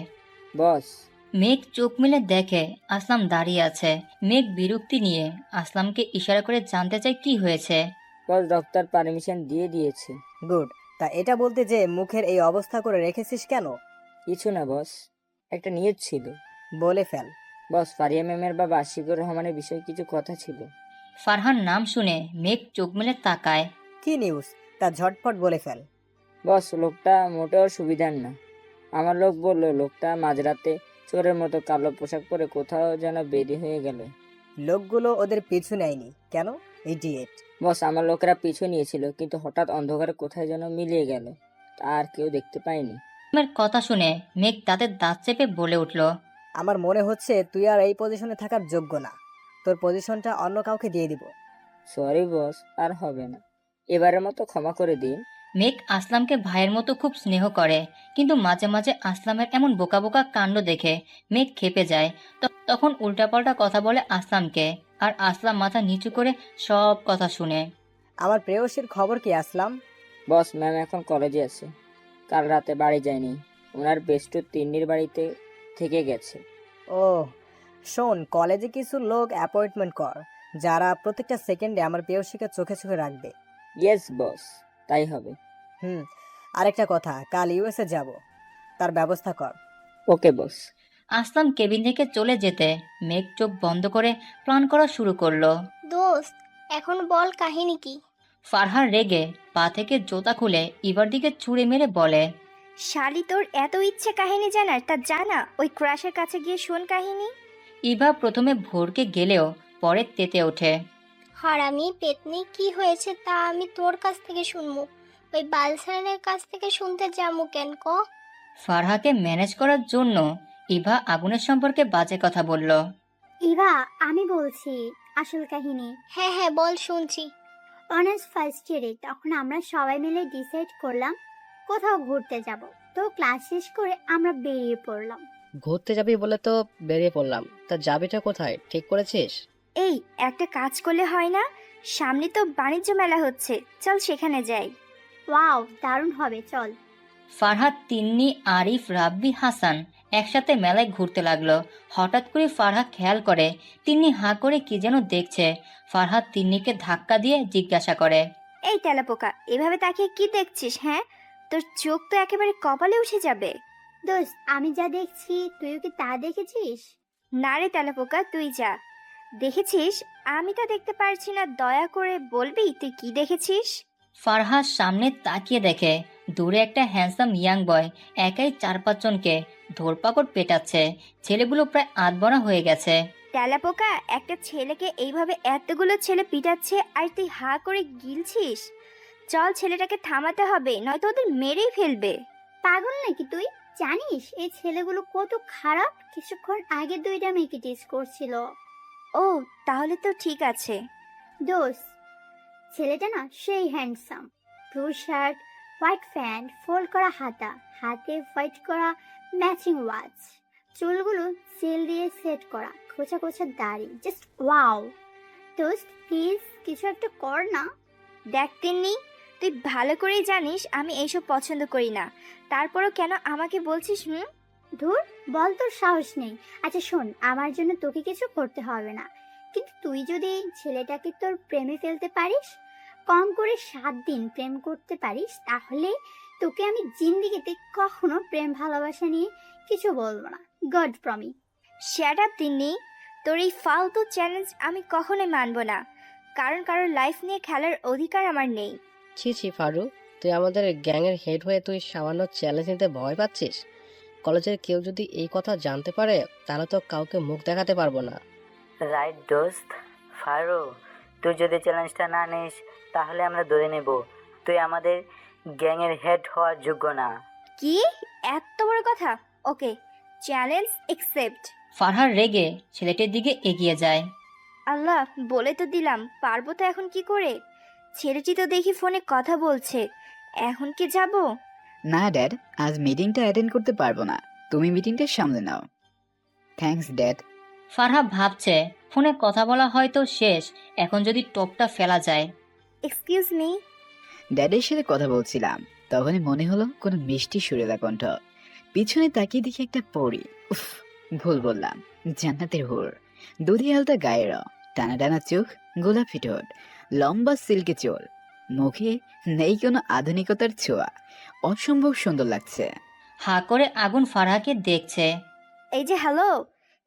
S7: বস
S1: মেঘ চোখ মেলে দেখে আসলাম দাঁড়িয়ে আছে। মেঘ বিরক্তি নিয়ে আসলামকে ইশারা করে জানতে চায় কি হয়েছে।
S7: বস ডক্টর পারমিশন দিয়ে দিয়েছে।
S12: গুড। তা এটা বলতে যে মুখের এই অবস্থা করে রেখেছিস কেন?
S7: কিছু না বস, একটা নিয়ত ছিল।
S12: বলে ফেল।
S7: বস ফারিয়া ম্যামের বাবা আশিকুর রহমানের বিষয়ে কিছু কথা ছিল।
S1: ফারহান নাম শুনে মেঘ চোখ মেলে তাকায়।
S12: কি নিউজ, তা ঝটপট বলে ফেল।
S7: বস লোকটা মোটেও সুবিধার না। আমার লোক বলল লোকটা মাঝরাতে চোরের মতো কালো পোশাক পরে কোথাও যেন বেরিয়ে হয়ে গেল।
S12: লোকগুলো ওদের পিছু নেয়নি কেন? ইডিয়েট।
S7: বস আমার লোকেরা পিছু নিয়েছিল, কিন্তু হঠাৎ অন্ধকারে কোথায় যেন মিলিয়ে গেল, আর কেউ দেখতে পায়নি।
S1: মেঘের কথা শুনে মেঘ তাদের দাঁত চেপে বলে উঠল,
S12: আমার মনে হচ্ছে তুই আর এই পজিশনে থাকার যোগ্য না, তোর পজিশনটা অন্য কাউকে দিয়ে দিব।
S7: সরি বস, আর হবে না, এবারের মতো ক্ষমা করে দিন।
S1: মেঘ আসলামকে ভাইয়ের মতো খুব স্নেহ করে, কিন্তু মাঝে মাঝে আসলামের এমন বোকা বোকা কাণ্ড দেখে মেঘ ক্ষেপে যায়। তখন উল্টাপাল্টা কথা বলে আসলামকে, আর আসলাম মাথা নিচু করে সব কথা শুনে।
S12: আমার প্রেয়সীর খবর কি আসলাম?
S7: বস ম্যাম এখন কলেজে আছে, কাল রাতে বাড়ি যায়নি, ওনার বেস্টু তিন্নির বাড়িতে থেকে গেছে।
S12: ও শোন, কলেজে কিছু লোক অ্যাপয়েন্টমেন্ট কর, যারা প্রত্যেকটা সেকেন্ডে আমার প্রেয়সীকে চোখে চোখে রাখবে।
S7: ইয়েস বস, তাই হবে।
S12: আরেকটা কথা, কাল ইউএসএ যাব, তার ব্যবস্থা কর।
S7: ওকে বস।
S1: আসলাম কেবিন থেকে চলে যেতে মেঘ চোখ বন্ধ করে প্ল্যান করা শুরু করলো।
S10: দোস্ত, এখন বল কাহিনী কি?
S1: ফারহার রেগে পা থেকে জুতা খুলে ইভার দিকে ছুঁড়ে মেরে বলে,
S3: শালি তোর এত ইচ্ছে কাহিনী জানার, তা জানা ওই ক্রাশের কাছে গিয়ে শোন কাহিনী।
S1: ইভা প্রথমে ভোরকে গেলেও পরে তেতে ওঠে।
S10: হারামি পেতনি, কি হয়েছে তা আমি তোর কাছ থেকে শুনবো, ওই বালসানের কাছ থেকে শুনতে যাবো কেন ক?
S1: ফারহাকে ম্যানেজ করার জন্য ইভা আগুনের সম্পর্কে বাজে কথা বলল।
S5: ইভা, আমি বলছি আসল কাহিনী।
S10: হ্যাঁ হ্যাঁ বল, শুনছি।
S5: অনার্স ফার্স্ট ইয়ারে তখন আমরা সবাই মিলে ডিসাইড করলাম কোথাও ঘুরতে যাব। তো ক্লাস শেষ করে আমরা বেরিয়ে পড়লাম।
S9: ঘুরতে যাবি বলে তো বেরিয়ে পড়লাম, তা যাবিটা কোথায় ঠিক করেছিস?
S3: এই একটা কাজ করলে হয় না? সামনে তো বাণিজ্য মেলা হচ্ছে, চল সেখানে যাই।
S5: ওয়াও, দারুণ হবে, চল।
S1: ফারহাদ, তিন্নি, আরিফ, রাব্বি, হাসান একসাথে মেলায় ঘুরতে লাগলো। হঠাৎ করে ফারহাদ খেয়াল করে তিন্নি হাঁ করে কি যেন দেখছে। ফারহাদ তিন্নিকে ধাক্কা দিয়ে জিজ্ঞাসা করে,
S3: এই তেলাপোকা, এভাবে তাকিয়ে কি দেখছিস? হ্যাঁ, তোর চোখ তো একেবারে কপালে উঠে যাবে।
S5: দোস্ত, আমি যা দেখছি তুইও কি তা দেখেছিস?
S3: না রে তেলাপোকা, তুই যা দেখেছিস আমি তা দেখতে পারছি না, দয়া করে বলবি তুই কি দেখেছিস?
S1: ফারহাদ সামনে তাকিয়ে দেখে দূরে একটা হ্যান্ডসাম ইয়াং বয় একাই 4-5 জনকে ধরপাকড় পেটাচ্ছে। ছেলেগুলো প্রায় আধবনা হয়ে গেছে।
S3: তেলাপোকা, একটা ছেলেকে এইভাবে এতগুলো ছেলে পিটাচ্ছে আর তুই হা করে গিলছিস? চল, ছেলেটাকে থামাতে হবে, নয়তো ওদের মেরেই ফেলবে।
S5: পাগল নাকি তুই? জানিস এই ছেলেগুলো কত খারাপ? কিছুক্ষণ আগে 2টা মেয়েকে টিজ করছিল।
S3: ও, তাহলে তো ঠিক আছে।
S5: দোস্ত, ছেলেটা না সেই handsome. Blue shirt, white pant, fold করা হাতা, হাতে হোয়াইট করা ম্যাচিং ওয়াচ, চুলগুলো জেল দিয়ে সেট করা, খোঁচা খোঁচা দাড়ি, জাস্ট ওয়াও। দোস্ত প্লিজ কিছু একটা কর না।
S3: দেখ তিন্নি, তুই ভালো করেই জানিস আমি এইসব পছন্দ করি না, তারপরও কেন আমাকে বলছিস?
S5: ধুর, বল তোর সাহস নেই। আচ্ছা শোন, আমার জন্য তোকে কিছু করতে হবে না, কিন্তু তুই যদি ছেলেটাকে তোর প্রেমে ফেলতে পারিস, কম করে 7 দিন প্রেম করতে পারিস, তাহলে তোকে আমি জিন্দিগিতে কখনো প্রেম ভালোবাসা নিয়ে কিছু বলবো না। God promise.
S3: Shut up Tinni, তোর এই ফালতু চ্যালেঞ্জ আমি কখনোই মানব না, কারণ কারোর লাইফ নিয়ে খেলার অধিকার আমার নেই।
S9: ছি ছি ফারু, তুই আমাদের গ্যাংয়ের হেড হয়ে তুই সামান্য চ্যালেঞ্জ নিতে ভয় পাচ্ছিস? কলেজের কেউ যদি এই কথা জানতে পারে তাহলে তো কাউকে মুখ দেখাতে পারবো না।
S2: রাইট দোস্ত। ফারু, তুই যদি চ্যালেঞ্জটা না নিস তাহলে আমরা ধরে নেব তুই আমাদের গ্যাংয়ের হেড হওয়ার যোগ্য না।
S3: কি এত বড় কথা? ওকে, চ্যালেঞ্জ একসেপ্ট।
S1: ফারহার রেগে ছেলেটির দিকে এগিয়ে যায়।
S3: আল্লাহ, বলে তো দিলাম, পারবো তো এখন কি করে? ছেলেটি তো দেখি ফোনে কথা বলছে, এখন কি যাব?
S11: না ড্যাড, আজ মিটিংটা অ্যাটেন্ড করতে পারবো না, তুমি মিটিংটা সামলে নাও। Thanks dad.
S1: ফারহা ভাবছে ফোনে কথা বলা হয়তো শেষ, এখন যদি টপটা ফেলা যায়।
S3: Excuse me.
S11: ড্যাডের সাথে কথা বলছিলাম, তখনই মনে হলো কোনো মিষ্টি সুরেলা কণ্ঠ। পিছনে তাকিয়ে দেখি একটা পরী। উফ, ভুল বললাম, জান্নাতের হুর। দুধি হালতা গায়ের, টানা টানা চোখ, গোলাপি ঠোঁট, লম্বা সিল্কে চুল, মুখে নেই কোনো আধুনিকতার ছোঁয়া। অসম্ভব সুন্দর লাগছে।
S1: হা করে আগুন ফারহাকে দেখছে।
S3: এই যে হ্যালো,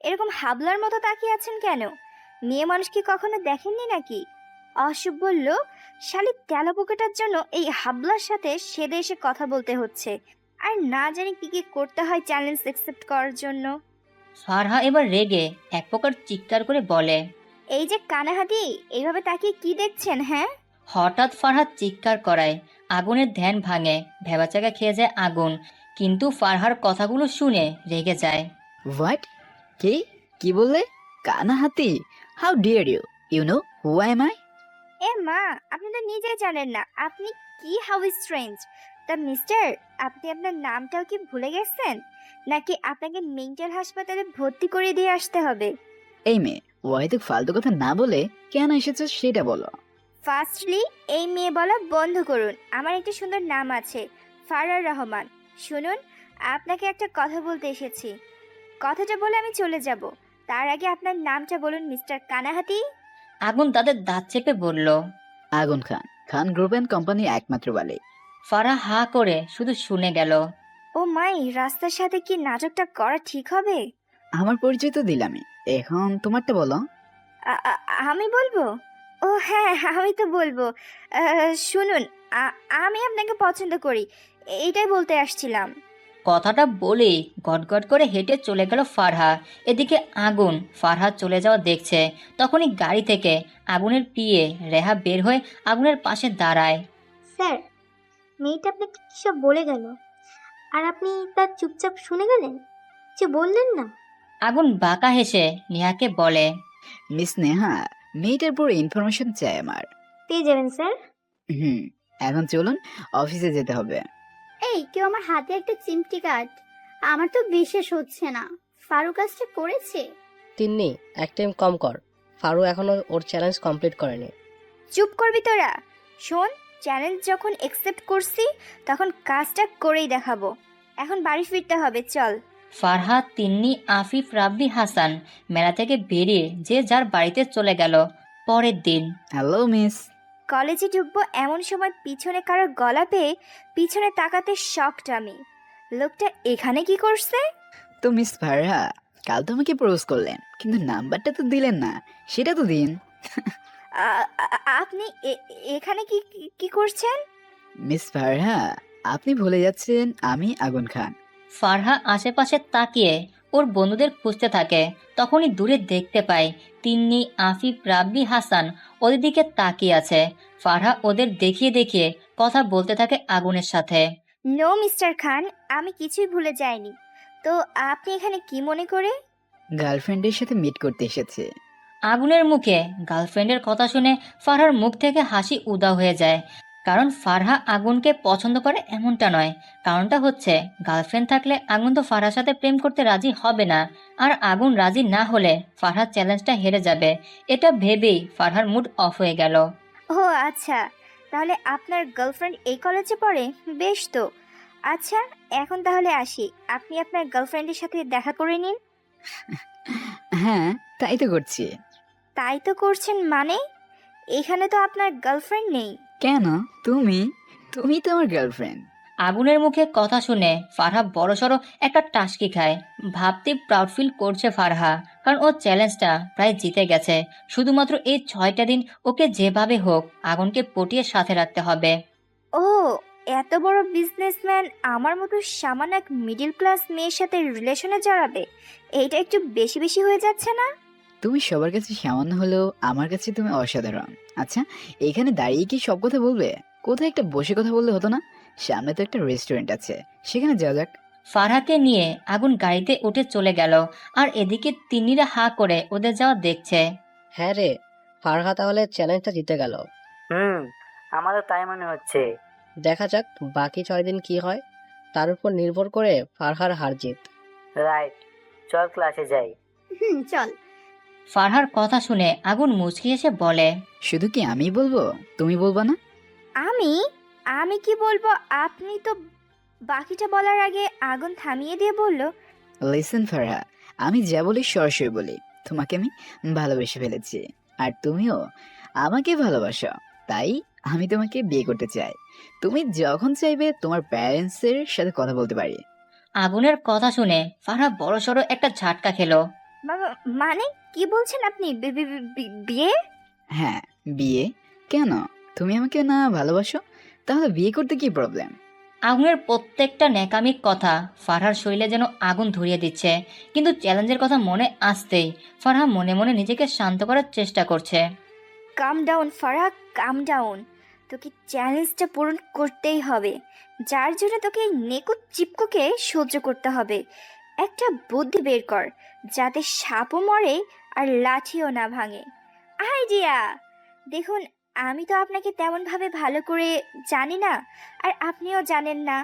S3: এরকম হাবলার মতো তাকিয়ে আছেন কেন? মেয়ে মানুষ কি কখনো দেখেননি নাকি? অসভ্য লোক, শালি তেলাপোকাটার জন্য এই হাবলার সাথে সেদে এসে কথা বলতে হচ্ছে, আর না জানি কি কি করতে হয় চ্যালেঞ্জ অ্যাকসেপ্ট করার জন্য।
S1: ফারহা এবার রেগে এক প্রকার চিৎকার করে বলে,
S3: এই যে কানাহাতি, এইভাবে তাকিয়ে কি দেখছেন? হ্যাঁ,
S1: হঠাৎ ফারহা চিৎকার করায় আগুনের ধ্যান ভাঙে, ভেবাচাকা খেয়ে যায় আগুন, কিন্তু ফারহার কথাগুলো শুনে রেগে যায়।
S11: হোয়াট? কি বললে? কানা হাতি? How dare you? You know who I am I?
S3: এ মা, আপনি তো নিজেই জানেন না আপনি কি। How strange. তা মিস্টার, আপনি আপনার নামটাও কি ভুলে গেছেন, নাকি আপনাকে মেন্টাল হাসপাতালে ভর্তি করে দিয়ে আসতে হবে?
S11: এই মেয়ে, ওয়াইতে ফালতু কথা না বলে কেন এসেছো সেটা বলো।
S3: ফার্স্টলি এই মেয়ে বলা বন্ধ করুন। আমার একটা সুন্দর নাম আছে, ফারহার রহমান। শুনুন, আপনাকে একটা কথা বলতে এসেছি। কথাটা বলে আমি চলে যাব, তার আগে আপনার নামটা বলুন মিস্টার কানাহাতি।
S1: আগুন তাদের দাঁত চেপে বলল,
S11: আগুন খান, খান গ্রুপ অ্যান্ড কোম্পানি একমাত্র বলে।
S1: ফারহা হা করে শুধু শুনে গেল।
S3: ও মাই, রাস্তার সাথে কি নাটকটা করা ঠিক হবে?
S11: আমার পরিচয় তো দিলামই, এখন তোমারটা বলো।
S3: আমি বলবো? ও হ্যাঁ, আমি তো বলবো। শুনুন, আমি আপনাকে পছন্দ করি, এইটাই বলতে আসছিলাম।
S1: কথাটা বলেই গটগট করে হেঁটে চলে গেল ফারহা। এদিকে আগুন ফারহা চলে যাওয়া দেখছে। তখনই গাড়ি থেকে আগুনের পিয়ে রেহা বের হয়ে আগুনের পাশে দাঁড়ায়।
S10: স্যার, মেয়েটা আপনাকে কী সব বলে গেল, আর আপনি তার চুপচাপ শুনে গেলেন, যে বললেন না?
S1: আগুন বাঁকা হেসে নেহাকে বলে,
S11: মিস নেহা, মেয়েটার পুরো ইনফরমেশন চাই আমার।
S10: পেয়ে যাবেন স্যার।
S11: এখন চলুন, অফিসে যেতে হবে।
S5: এই কেউ আমার হাতে একটা চিমটি কাট, আমার তো বিশেষ হচ্ছে না। ফারুক কাজটা করেছে।
S9: তিন্নি, এক টাইম কম কর, ফারু এখনো ওর চ্যালেঞ্জ কমপ্লিট করেনি।
S3: চুপ করবি তোরা? শোন, চ্যালেঞ্জ যখন অ্যাকসেপ্ট করছি তখন কাজটা করেই দেখাবো। এখন বাড়ি ফিরতে হবে, চল।
S1: ফারহা, তিন্নি, আফিফ, রাব্বি, হাসান মেলা থেকে বেরিয়ে যে যার বাড়িতে চলে গেল। পরের দিন।
S11: Hello miss.
S3: কলেজে ঢুকবো এমন সময় পিছনে কারোর গলা পেয়ে পিছনে তাকাতে শকড আমি। লোকটা এখানে কি করছে?
S11: তো মিস ফারহা, কাল তো আমাকে প্রপোজ করলেন, কিন্তু নাম্বারটা তো দিলেন না, সেটা তো দিন।
S3: আপনি এখানে কি কি করছেন?
S11: মিস ফারহা, আপনি ভুলে যাচ্ছেন আমি আগুন খান।
S1: ফারহা আশেপাশে তাকিয়ে ওর বন্ধুদের খুঁজতে থাকে। তখনই দূরে দেখতে পায় তিন্নি, আফিফ, রাব্বি, হাসান ওদের দিকে তাকিয়ে আছে। ফারহা ওদের দেখিয়ে দেখিয়ে কথা বলতে থাকে আগুনের সাথে।
S3: নো মিস্টার খান, আমি কিছুই ভুলে যাইনি। তো আপনি এখানে কি মনে করে?
S11: গার্লফ্রেন্ডের সাথে মিট করতে এসেছে।
S1: আগুনের মুখে গার্লফ্রেন্ডের কথা শুনে ফারহার মুখ থেকে হাসি উধাও হয়ে যায়। কারণ ফারহা আগুনকে পছন্দ করে এমনটা নয়, কারণটা হচ্ছে গার্লফ্রেন্ড থাকলে আগুন তো ফারহার সাথে প্রেম করতে রাজি হবে না, আর আগুন রাজি না হলে ফারহার চ্যালেঞ্জটা হেরে যাবে। এটা ভেবেই ফারহার মুড অফ হয়ে গেল।
S3: ও আচ্ছা, তাহলে আপনার গার্লফ্রেন্ড এই কলেজে পড়ে? বেশ তো। আচ্ছা, এখন তাহলে আসি, আপনি আপনার গার্লফ্রেন্ডের সাথে দেখা করে নিন।
S11: হ্যাঁ, তাই তো করছি।
S3: তাই তো করছেন মানে? এখানে তো আপনার গার্লফ্রেন্ড নেই।
S11: কেন? তুমি তুমি তো আমার গার্লফ্রেন্ড।
S1: আগুনের মুখে কথা শুনে ফারহা বড়সড় একটা টাসকি খায়। ভাবতে প্রাউড ফিল করছে ফারহা, কারণ ও চ্যালেঞ্জটা প্রায় জিতে গেছে। শুধুমাত্র এই 6টা দিন ওকে যেভাবে হোক আগুনকে পটিয়ে সাথে রাখতে হবে।
S3: ও, এত বড় বিজনেসম্যান আমার মতো সামান্য এক মিডল ক্লাস মেয়ের সাথে রিলেশনে জড়াবে? এইটা একটু বেশি বেশি হয়ে যাচ্ছে না?
S11: তুমি সবার কাছে সামান্য হলেও আমার কাছে তুমি অসাধারণ। আচ্ছা, এখানে দাঁড়িয়ে কি সব কথা বলবে? কোথায় একটা বসে কথা বললে হতো না? সামনে তো একটা রেস্টুরেন্ট আছে, সেখানে যাওয়া যাক।
S1: ফারহাকে নিয়ে আগুন গাড়িতে উঠে চলে গেল, আর এদিকে তিন্নিরা হা করে ওদের যাওয়া দেখছে।
S9: হ্যাঁ রে, ফারহা তাহলে চ্যালেঞ্জটা জিতে গেল।
S12: আমারও তাই মনে হচ্ছে।
S9: দেখা যাক বাকি 6 দিন কি হয়, তার উপর নির্ভর করে ফারহার হার জিত।
S12: রাইট, চল ক্লাসে যাই।
S10: চল।
S1: ফারহার কথা শুনে আগুন মুচকি এসে বলে,
S11: শুধু কি আমি বলবো, তুমি বলবা না?
S3: আমি আমি কি বলবো? আপনি তো বাকিটা বলার আগে আগুন থামিয়ে দিয়ে বলল,
S11: লিসেন ফারহা, আমি যা বলি সরাসরি বলি। তোমাকে আমি ভালোবেসে ফেলেছি, আর তুমিও আমাকে ভালোবাসো। তাই আমি তোমাকে বিয়ে করতে চাই। তুমি যখন চাইবে তোমার প্যারেন্টসের সাথে কথা বলতে পারি।
S1: আগুনের কথা শুনে ফারহা বড়সড় একটা ঝাটকা খেলো।
S3: বাবা, মানে কি বলছেন আপনি? বিয়ে?
S11: হ্যাঁ, বিয়ে। কেন? তুমি আমাকে না ভালোবাসো? তাহলে বিয়ে করতে কি প্রবলেম?
S1: আগুনের প্রত্যেকটা ন্যাকামিক কথা ফারহার শরীরে যেন আগুন ধরিয়ে দিচ্ছে। কিন্তু চ্যালেঞ্জের কথা মনে আসতেই ফারহা মনে মনে নিজেকে শান্ত করার চেষ্টা করছে।
S3: কাম ডাউন ফারহা, কাম ডাউন। তোকে চ্যালেঞ্জটা পূরণ করতেই হবে, যার জন্য তোকে এই নেকু চিপকুকে সহ্য করতে হবে। একটা বুদ্ধি বের কর, যাতে সাপও মরে আর লাঠিও না ভাঙে। আইডিয়া! দেখুন, আমি তো আপনাকে তেমনভাবে ভালো করে জানি না, আর আপনিও জানেন না।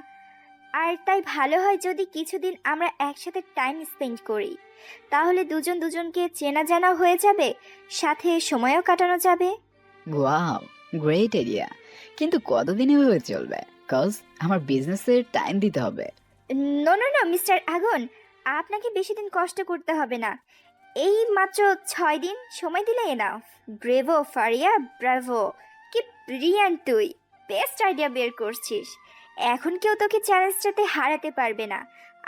S3: আর তাই ভালো হয় যদি কিছুদিন আমরা একসাথে টাইম স্পেন্ড করি। তাহলে দুজন দুজনকে চেনা জানা হয়ে যাবে, সাথে সময়ও কাটানো যাবে।
S11: Wow, great idea. কিন্তু কতদিন এভাবে চলবে? কজ আমার বিজনেসের টাইম দিতে হবে।
S3: নো নো নো মিস্টার আগুন, আপনাকে বেশি দিন কষ্ট করতে হবে না। এই মাত্র 6 দিন সময় দিলে এনাফ। Bravo Faria, Bravo! কি ব্রিলিয়ান্ট তুই! বেস্ট আইডিয়া বের করছিস। এখন কেউ তোকে চ্যালেঞ্জটাতে হারাতে পারবে না।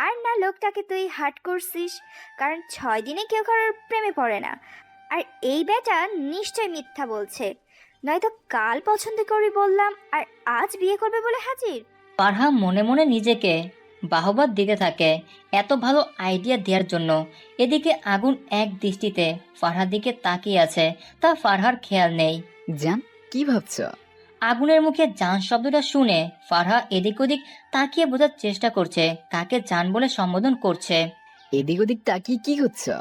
S3: আর না লোকটাকে তুই হার্ট করছিস, কারণ 6 দিনে কেউ কারোর প্রেমে পড়ে না। আর এই বেটা নিশ্চয় মিথ্যা বলছে, নয়তো কাল পছন্দ করি বললাম আর আজ বিয়ে করবে বলে হাজির।
S1: ফারহা মনে মনে নিজেকে বাহবাদ দিতে থাকে এত ভালো আইডিয়া দেওয়ার জন্য। এদিকে আগুন এক দৃষ্টিতে ফারহার দিকে তাকিয়ে আছে, তা ফারহার খেয়াল নেই।
S11: জান, কি ভাবছো?
S1: আগুনের মুখে জান শব্দটা শুনে ফারহা এদিক ওদিক তাকিয়ে বোঝার চেষ্টা করছে কাকে জান বলে সম্বোধন করছে।
S11: এদিক ওদিক তাকিয়ে কি করছো?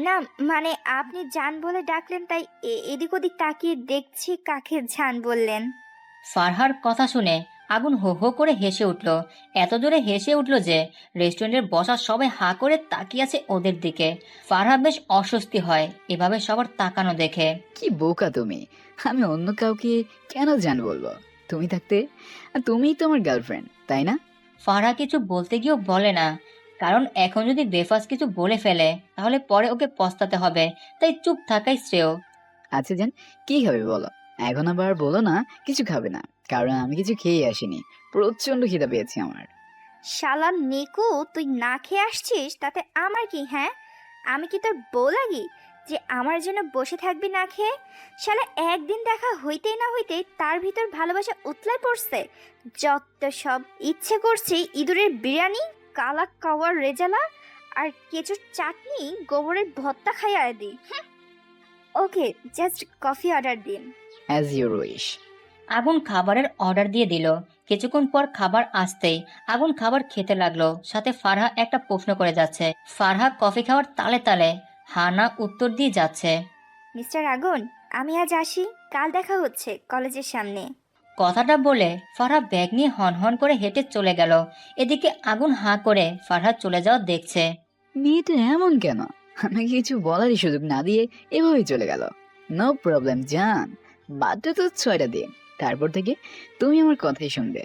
S3: না মানে আপনি জান বলে ডাকলেন, তাই এদিক ওদিক তাকিয়ে দেখছি কাকে জান বললেন।
S1: ফারহার কথা শুনে আগুন হো হো করে হেসে উঠল। এত জোরে হেসে উঠল যে রেস্টুরেন্টের বসা সবাই হা করে তাকিয়ে আছে ওদের দিকে। ফারহা বেশ অস্বস্তি হয় এভাবে সবার তাকানো দেখে।
S11: কি বোকা তুমি! আমি অন্য কাউকে কেন জান বলবো? তুমি থাকতে তুমিই তো আমার গার্লফ্রেন্ড, তাই না?
S1: ফারহা কিছু বলতে গিয়েও বলে না, কারণ এখন যদি বেফাস কিছু বলে ফেলে তাহলে পরে ওকে পস্তাতে হবে, তাই চুপ থাকাই শ্রেয়।
S11: আচ্ছা জান, কি খাবে বলো? এখন আবার বলো না কিছু খাবে না, কারণ আমি কিছু খেয়ে আসিনি। প্রচন্ড খিদা পেয়েছে আমার।
S3: শালা নেকু, তুই না খেয়ে আসছিস তাতে আমার কি? হ্যাঁ, আমি কি তোর বউ লাগি যে আমার জন্য বসে থাকবি না খেয়ে? শালা একদিন দেখা হইতেই না হইতেই তার ভিতর ভালোবাসা উতলায় পড়ছে। যত সব ইচ্ছে করছে ইঁদুরের বিরিয়ানি, কালা কাওয়ার রেজালা আর কেঁচোর চাটনি গোবরের ভর্তা খাইয়ে দিই। ওকে, জাস্ট কফি অর্ডার দিন।
S11: As your wish.
S1: আগুন খাবারের অর্ডার দিয়ে দিল। কিছুক্ষণ পর খাবার আসতেই আগুন খাবার খেতে লাগলো। সাথে ফারহা একটা প্রশ্ন করে যাচ্ছে। ফারহা কফি খাওয়ার তালে তালে হানা উত্তর দিয়ে যাচ্ছে।
S3: মিস্টার আগুন, আমি আজ আসি, কাল দেখা হচ্ছে কলেজের সামনে।
S1: কথাটা বলে ফারহা ব্যাগ নিয়ে হনহন করে হেঁটে চলে গেল। এদিকে আগুন হাঁ করে ফারহা চলে যাওয়া দেখছে।
S11: মেয়েটা এমন কেন? আমাকে কিছু বলারই সুযোগ না দিয়ে এভাবেই চলে গেল। নো প্রবলেম জান, বাধ্য তো 6টা দিন, তারপর থেকে তুমি আমার কথাই শুনবে।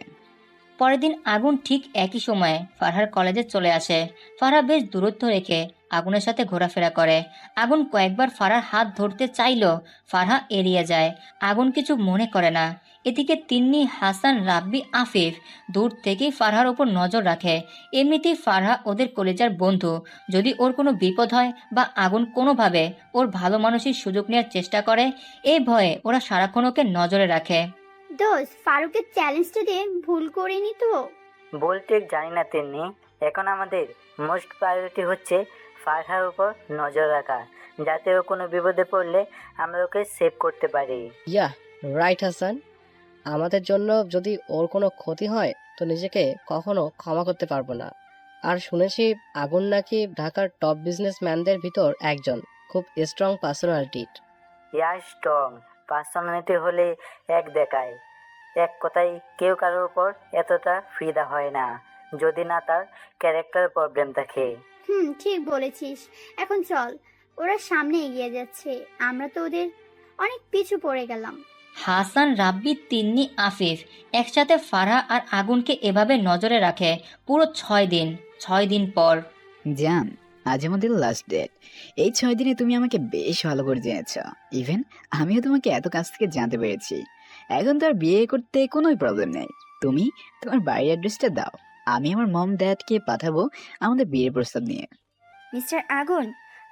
S1: পরের দিন আগুন ঠিক একই সময়ে ফারহার কলেজে চলে আসে। ফারহা বেশ দূরত্ব রেখে আগুনের সাথে ঘোরাফেরা করে। আগুন কয়েকবার ফারহার হাত ধরতে চাইল, ফারহা এড়িয়ে যায়। আগুন কিছু মনে করে না। এদিকে তিন্নি, হাসান, রাব্বি, আফিফ দূর থেকেই ফারহার ওপর নজর রাখে। এমনিতেই ফারহা ওদের কলেজার বন্ধু। যদি ওর কোনো বিপদ হয় বা আগুন কোনোভাবে ওর ভালো মানুষের সুযোগ নেওয়ার চেষ্টা করে, এই ভয়ে ওরা সারাক্ষণ ওকে নজরে রাখে।
S5: দোস্ত, ফারুকের চ্যালেঞ্জটা দিয়ে ভুল করিনি তো?
S14: বলতে জানি না তিন্নি, এখন আমাদের মোস্ট প্রায়োরিটি হচ্ছে ফারহার উপর নজর রাখা, যাতে ও কোনো বিপদে পড়লে আমরা ওকে সেভ করতে পারি।
S9: ইয়া রাইট হাসান, আমাদের জন্য যদি ওর কোনো ক্ষতি হয় তো নিজেকে কখনো ক্ষমা করতে পারবো না। আর শুনেছি আগুন নাকি ঢাকার টপ বিজনেসম্যানদের ভিতর একজন, খুব স্ট্রং পার্সোনালিটি।
S14: ইয়ার স্ট্রং পার্সোনালিটি হলে এক দেখায়, এক কথায় কেউ কারোর উপর এতটা ফিদা হয় না যদি না তার ক্যারেক্টার প্রবলেম থাকে।
S5: ঠিক বলেছিস। এখন চল, ওরা সামনে এগিয়ে যাচ্ছে, আমরা তো ওদের অনেক পিছু পড়ে গেলাম।
S1: হাসান, রাব্বি, তিন্নি, আফিফ একসাথে ফারহা আর আগুনকে এভাবে নজরে রাখে পুরো 6 দিন। 6 দিন পর
S11: জান, আজ আমাদের লাস্ট ডেট। এই 6 দিনে তুমি আমাকে বেশ ভালো করে জেনেছ। ইভেন আমিও তোমাকে এত কাছ থেকে জানতে পেরেছি। এখন তো আর বিয়ে করতে কোনোই প্রবলেম নেই। তুমি তোমার বাড়ির অ্যাড্রেসটা দাও, আমি আমার মম ড্যাডকে পাঠাবো আমাদের বিয়ের প্রস্তাব নিয়ে।
S3: মিস্টার আগুন,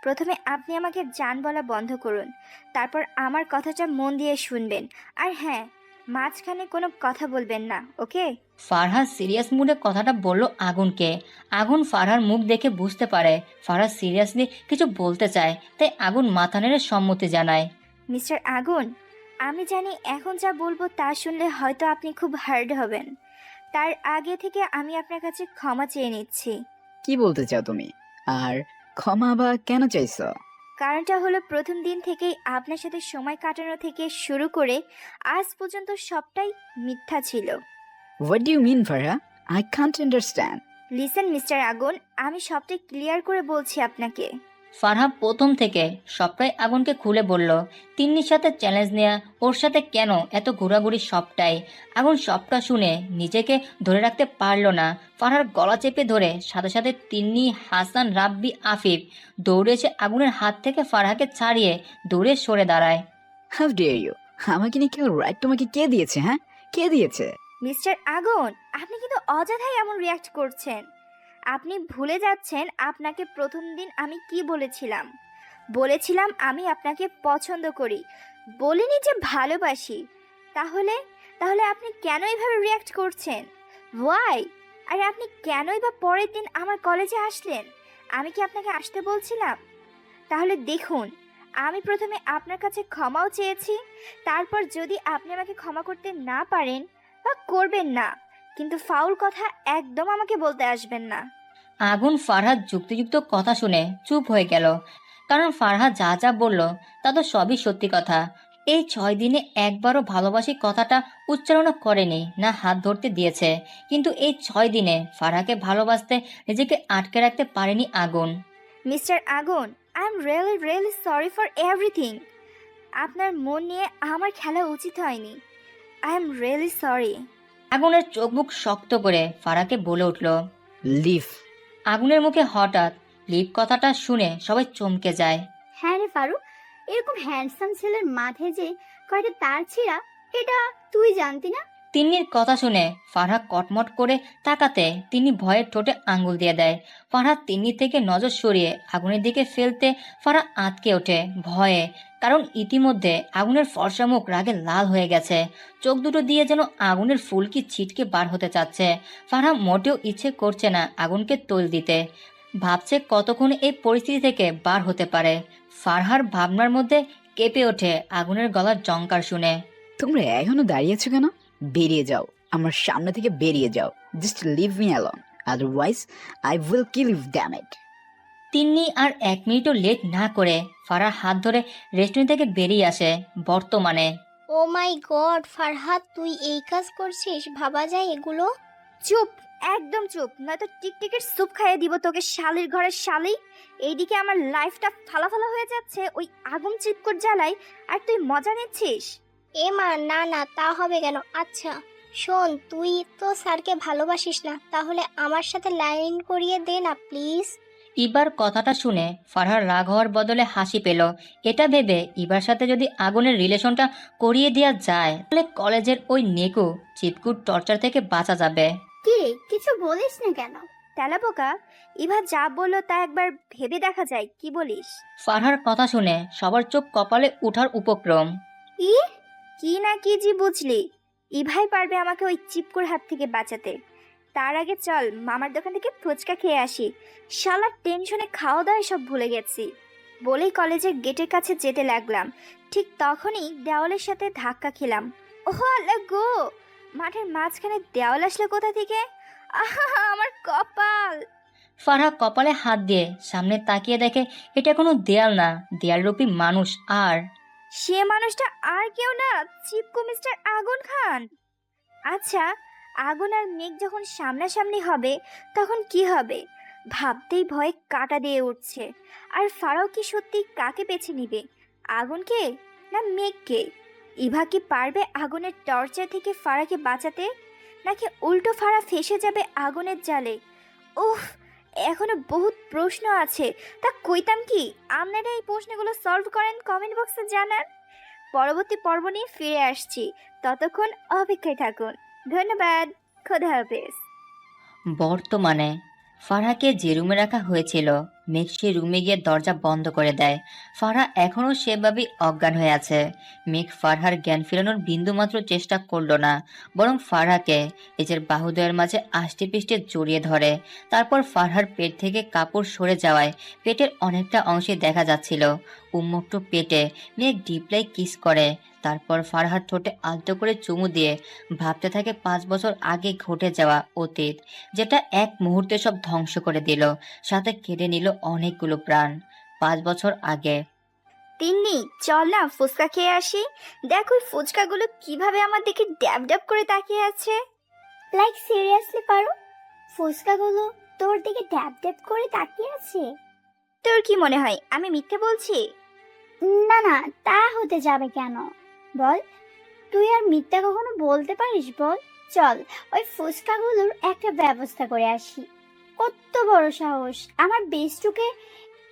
S3: প্রথমে আপনি আমাকে জান বলা বন্ধ করুন, তারপর আমার কথাটা মন দিয়ে শুনবেন। আর হ্যাঁ, মাঝখানে কোনো কথা বলবেন না, ওকে?
S1: ফারহা সিরিয়াস মুডে কথাটা বলল আগুনকে। আগুন ফারহার মুখ দেখে বুঝতে পারে ফারহা সিরিয়াসলি কিছু বলতে চায়, তাই আগুন মাথা নেড়ে সম্মতি জানায়।
S3: মিস্টার আগুন, আমি জানি এখন যা বলবো তা শুনলে হয়তো আপনি খুব হার্ড হবেন। তার আগে থেকে আমি আপনার কাছে ক্ষমা চেয়ে নিচ্ছি।
S11: কি বলতে চাও তুমি? আর ক্ষমা বা কেন চাইছো?
S3: কারণটা হলো প্রথম দিন থেকেই আপনার সাথে সময় কাটানো থেকে শুরু করে আজ পর্যন্ত সবটাই মিথ্যা ছিল।
S11: What do you mean Farha? I can't understand.
S3: Listen mister Agun, আমি সবটাই ক্লিয়ার করে বলছি আপনাকে।
S1: ফারহা প্রথম থেকে সবটাই আগুনকে খুলে বলল। তিন্নির সাথে চ্যালেঞ্জ নেয়া, ওর সাথে কেন এত ঘোরাঘুরি, সবটাই। আগুন সবটা শুনে নিজেকে ধরে রাখতে পারল না। ফারহার গলা চেপে ধরে সাথে সাথে তিন্নি, হাসান, রাব্বি, আফিফ দৌড়ে এসে আগুনের হাত থেকে ফারহাকে ছাড়িয়ে দূরে সরে দাঁড়ায়।
S11: How dare you? আমাকে নিয়ে কেউ রাইট তোমাকে কে দিয়েছে? হ্যাঁ, কে দিয়েছে?
S3: মিস্টার আগুন, আপনি কিন্তু অযথাই এমন রিয়াক্ট করছেন। আপনি ভুলে যাচ্ছেন আপনাকে প্রথম দিন আমি কি বলেছিলাম। বলেছিলাম আমি আপনাকে পছন্দ করি, বলিনি যে ভালোবাসি। তাহলে তাহলে আপনি কেন এভাবে রিয়াক্ট করছেন? ওয়াই? আর আপনি কেনই বা পরের দিন আমার কলেজে আসলেন? আমি কি আপনাকে আসতে বলছিলাম? তাহলে দেখুন, আমি প্রথমে আপনার কাছে ক্ষমাও চেয়েছি। তারপর যদি আপনি আমাকে ক্ষমা করতে না পারেন বা করবেন না, কিন্তু ফাউল কথা একদম আমাকে বলতে আসবেন না।
S1: আগুন ফারহার যুক্তিযুক্ত কথা শুনে চুপ হয়ে গেল, কারণ ফারহা যা যা বলল তা তো সবই সত্যি কথা। এই 6 দিনে একবারও ভালোবাসি কথাটা উচ্চারণ করেনি, না হাত ধরতে দিয়েছে। কিন্তু এই 6 দিনে ফারহাকে ভালোবাসতে নিজেকে আটকে রাখতে পারেনি আগুন।
S3: মিস্টার আগুন, I am really really sorry for everything. আপনার মন নিয়ে আমার খেলা উচিত হয়নি। I am really sorry.
S1: আগুনের চোখ মুখ শক্ত করে ফারহাকে বলে উঠল,
S11: লিভ।
S1: আগুনের মুখে হঠাৎ লিভ কথাটা শুনে সবাই চমকে যায়।
S5: হ্যাঁ রে ফারুক, এরকম হ্যান্ডসাম ছেলের মাথায় যে কয়টা তার ছিঁড়া, এটা তুই জানতি না?
S1: তিন্নির কথা শুনে ফারহা কটমট করে তাকাতে তিনি ভয়ের ঠোঁটে আঙ্গুল দিয়ে দেয়। ফারহা তিন্নি থেকে নজর সরিয়ে আগুনের দিকে ফেলতে ফারহা আঁতকে ওঠে ভয়ে, কারণ ইতিমধ্যে আগুনের ফর্সা মুখ রাগে লাল হয়ে গেছে। চোখ দুটো দিয়ে যেন আগুনের ফুলকি ছিটকে বার হতে চাচ্ছে। ফারহা মোটেও ইচ্ছে করছে না আগুনকে তোল দিতে। ভাবছে কতক্ষণ এই পরিস্থিতি থেকে বার হতে পারে। ফারহার ভাবনার মধ্যে কেঁপে ওঠে আগুনের গলার জঙ্কার শুনে।
S11: তোমরা এখনো দাঁড়িয়ে আছো কেন? বেরিয়ে যাও, আমার সামনে থেকে বেরিয়ে যাও। Just leave me alone, otherwise I will kill you, damn it.
S1: তিন্নি আর 1 মিনিটও লেট না করে ফারহার হাত ধরে রেস্টুরেন্ট থেকে বেরিয়ে আসে। বর্তমানে
S10: ও মাই গড ফারহাদ, তুই এই কাজ করছিস? ভাবা যায় এগুলো?
S3: চুপ, একদম চুপ, নয়তো টিকটিকের স্যুপ খাইয়ে দিব তোকে, শালির ঘরের শালি। এইদিকে আমার লাইফটা ফালাফালা হয়ে যাচ্ছে ওই আগুন চিৎকর জ্বালাই, আর তুই মজা নিচ্ছিস।
S10: এ মা, না না, তা হবে কেন? আচ্ছা শোন, তুই তো স্যারকে ভালোবাসিস না, তাহলে আমার সাথে লাইন করিয়ে দে না প্লিজ।
S1: ইবার কথাটা শুনে ফারহার রাগ হওয়ার বদলে হাসি পেল। এটা ভেবে ইবার সাথে যদি আগুনের রিলেশনটা করিয়ে দেওয়া যায় তাহলে কলেজের ওই নেকু চিৎকুর টর্চার থেকে বাঁচা যাবে।
S5: কি রে, কিছু বলিস না কেন?
S3: তেলাপোকা, ইভা যা বললো তা একবার ভেবে দেখা যায়, কি বলিস?
S1: ফারহার কথা শুনে সবার চোখ কপালে উঠার উপক্রম।
S3: কি না কি জি বুঝলি? ইভাই পারবে আমাকে ওই চিপকুর হাত থেকে বাঁচাতে। তার আগে চল মামার দোকান থেকে ফুচকা খেয়ে আসি। শালার টেনশনে খাওয়া দাওয়া সব ভুলে গেছি। বলেই কলেজের গেটের কাছে যেতে লাগলাম, ঠিক তখনই দেওয়ালের সাথে ধাক্কা খেলাম। ও আল্লাহ গো, মাঠের মাঝখানে দেওয়াল আসলে কোথা থেকে? আহা, আমার কপাল!
S1: ফারহা কপালে হাত দিয়ে সামনে তাকিয়ে দেখে এটা কোনো দেয়াল না, দেয়ালরূপী মানুষ। আর
S3: সে মানুষটা আর কেউ না, চিপকু মিস্টার আগুন খান। আচ্ছা, আগুন আর মেঘ যখন সামনাসামনি হবে তখন কি হবে ভাবতেই ভয়ে কাঁটা দিয়ে উঠছে। আর ফারাও কি সত্যি কাকে বেছে নিবে, আগুনকে না মেঘকে? ইভা কি পারবে আগুনের টর্চার থেকে ফারাকে বাঁচাতে, নাকি উল্টো ফারা ফেসে যাবে আগুনের জালে? উফ, এখনো বহুত প্রশ্ন আছে, তা কইতাম কি, আপনারা এই প্রশ্নগুলো সলভ করেন কমেন্ট বক্সে জানান। পরবর্তী পর্ব নিয়ে ফিরে আসছি, ততক্ষণ অপেক্ষায় থাকুন। ধন্যবাদ, খোদা হাফেজ।
S1: বর্তমানে ফারহাকে যে রুমে রাখা হয়েছিল মেঘ সে রুমে গিয়ে দরজা বন্ধ করে দেয়। ফারহা এখনও সেভাবেই অজ্ঞান হয়ে আছে। মেঘ ফারহার জ্ঞান ফেরানোর বিন্দুমাত্র চেষ্টা করলো না, বরং ফারহাকে নিজের বাহুদয়ের মাঝে আষ্টে পিষ্টে জড়িয়ে ধরে। তারপর ফারহার পেট থেকে কাপড় সরে যাওয়ায় পেটের অনেকটা অংশে দেখা যাচ্ছিল। উন্মুক্ত পেটে মেঘ ডিপলাই কিস করে। তারপর ফারহার ঠোঁটে আলতো করে চুমু দিয়ে ভাবতে থাকে 5 বছর আগে ঘটে যাওয়া অতীত, যেটা এক মুহূর্তে সব ধ্বংস করে দিল, সাথে কেড়ে নিল অনেকগুলো প্রাণ। 5 বছর আগে।
S3: তিন্নি, চল না ফুচকা খেয়ে আসি। দেখ ওই ফুচকাগুলো কিভাবে আমার দিকে ড্যাব ড্যাব করে তাকিয়ে আছে।
S5: লাইক সিরিয়াসলি পারো? ফুচকাগুলো তোর দিকে ড্যাব ড্যাব করে তাকিয়ে আছে?
S3: তোর কি মনে হয় আমি মিথ্যে বলছি?
S5: না না, তা হতে যাবে কেন? বল, তুই আর মিথ্যা কখনো বলতে পারিস? বল, চল ওই ফুচকাগুলোর একটা ব্যবস্থা করে আসি। কত বড় সাহস, আমার বেস্টুকে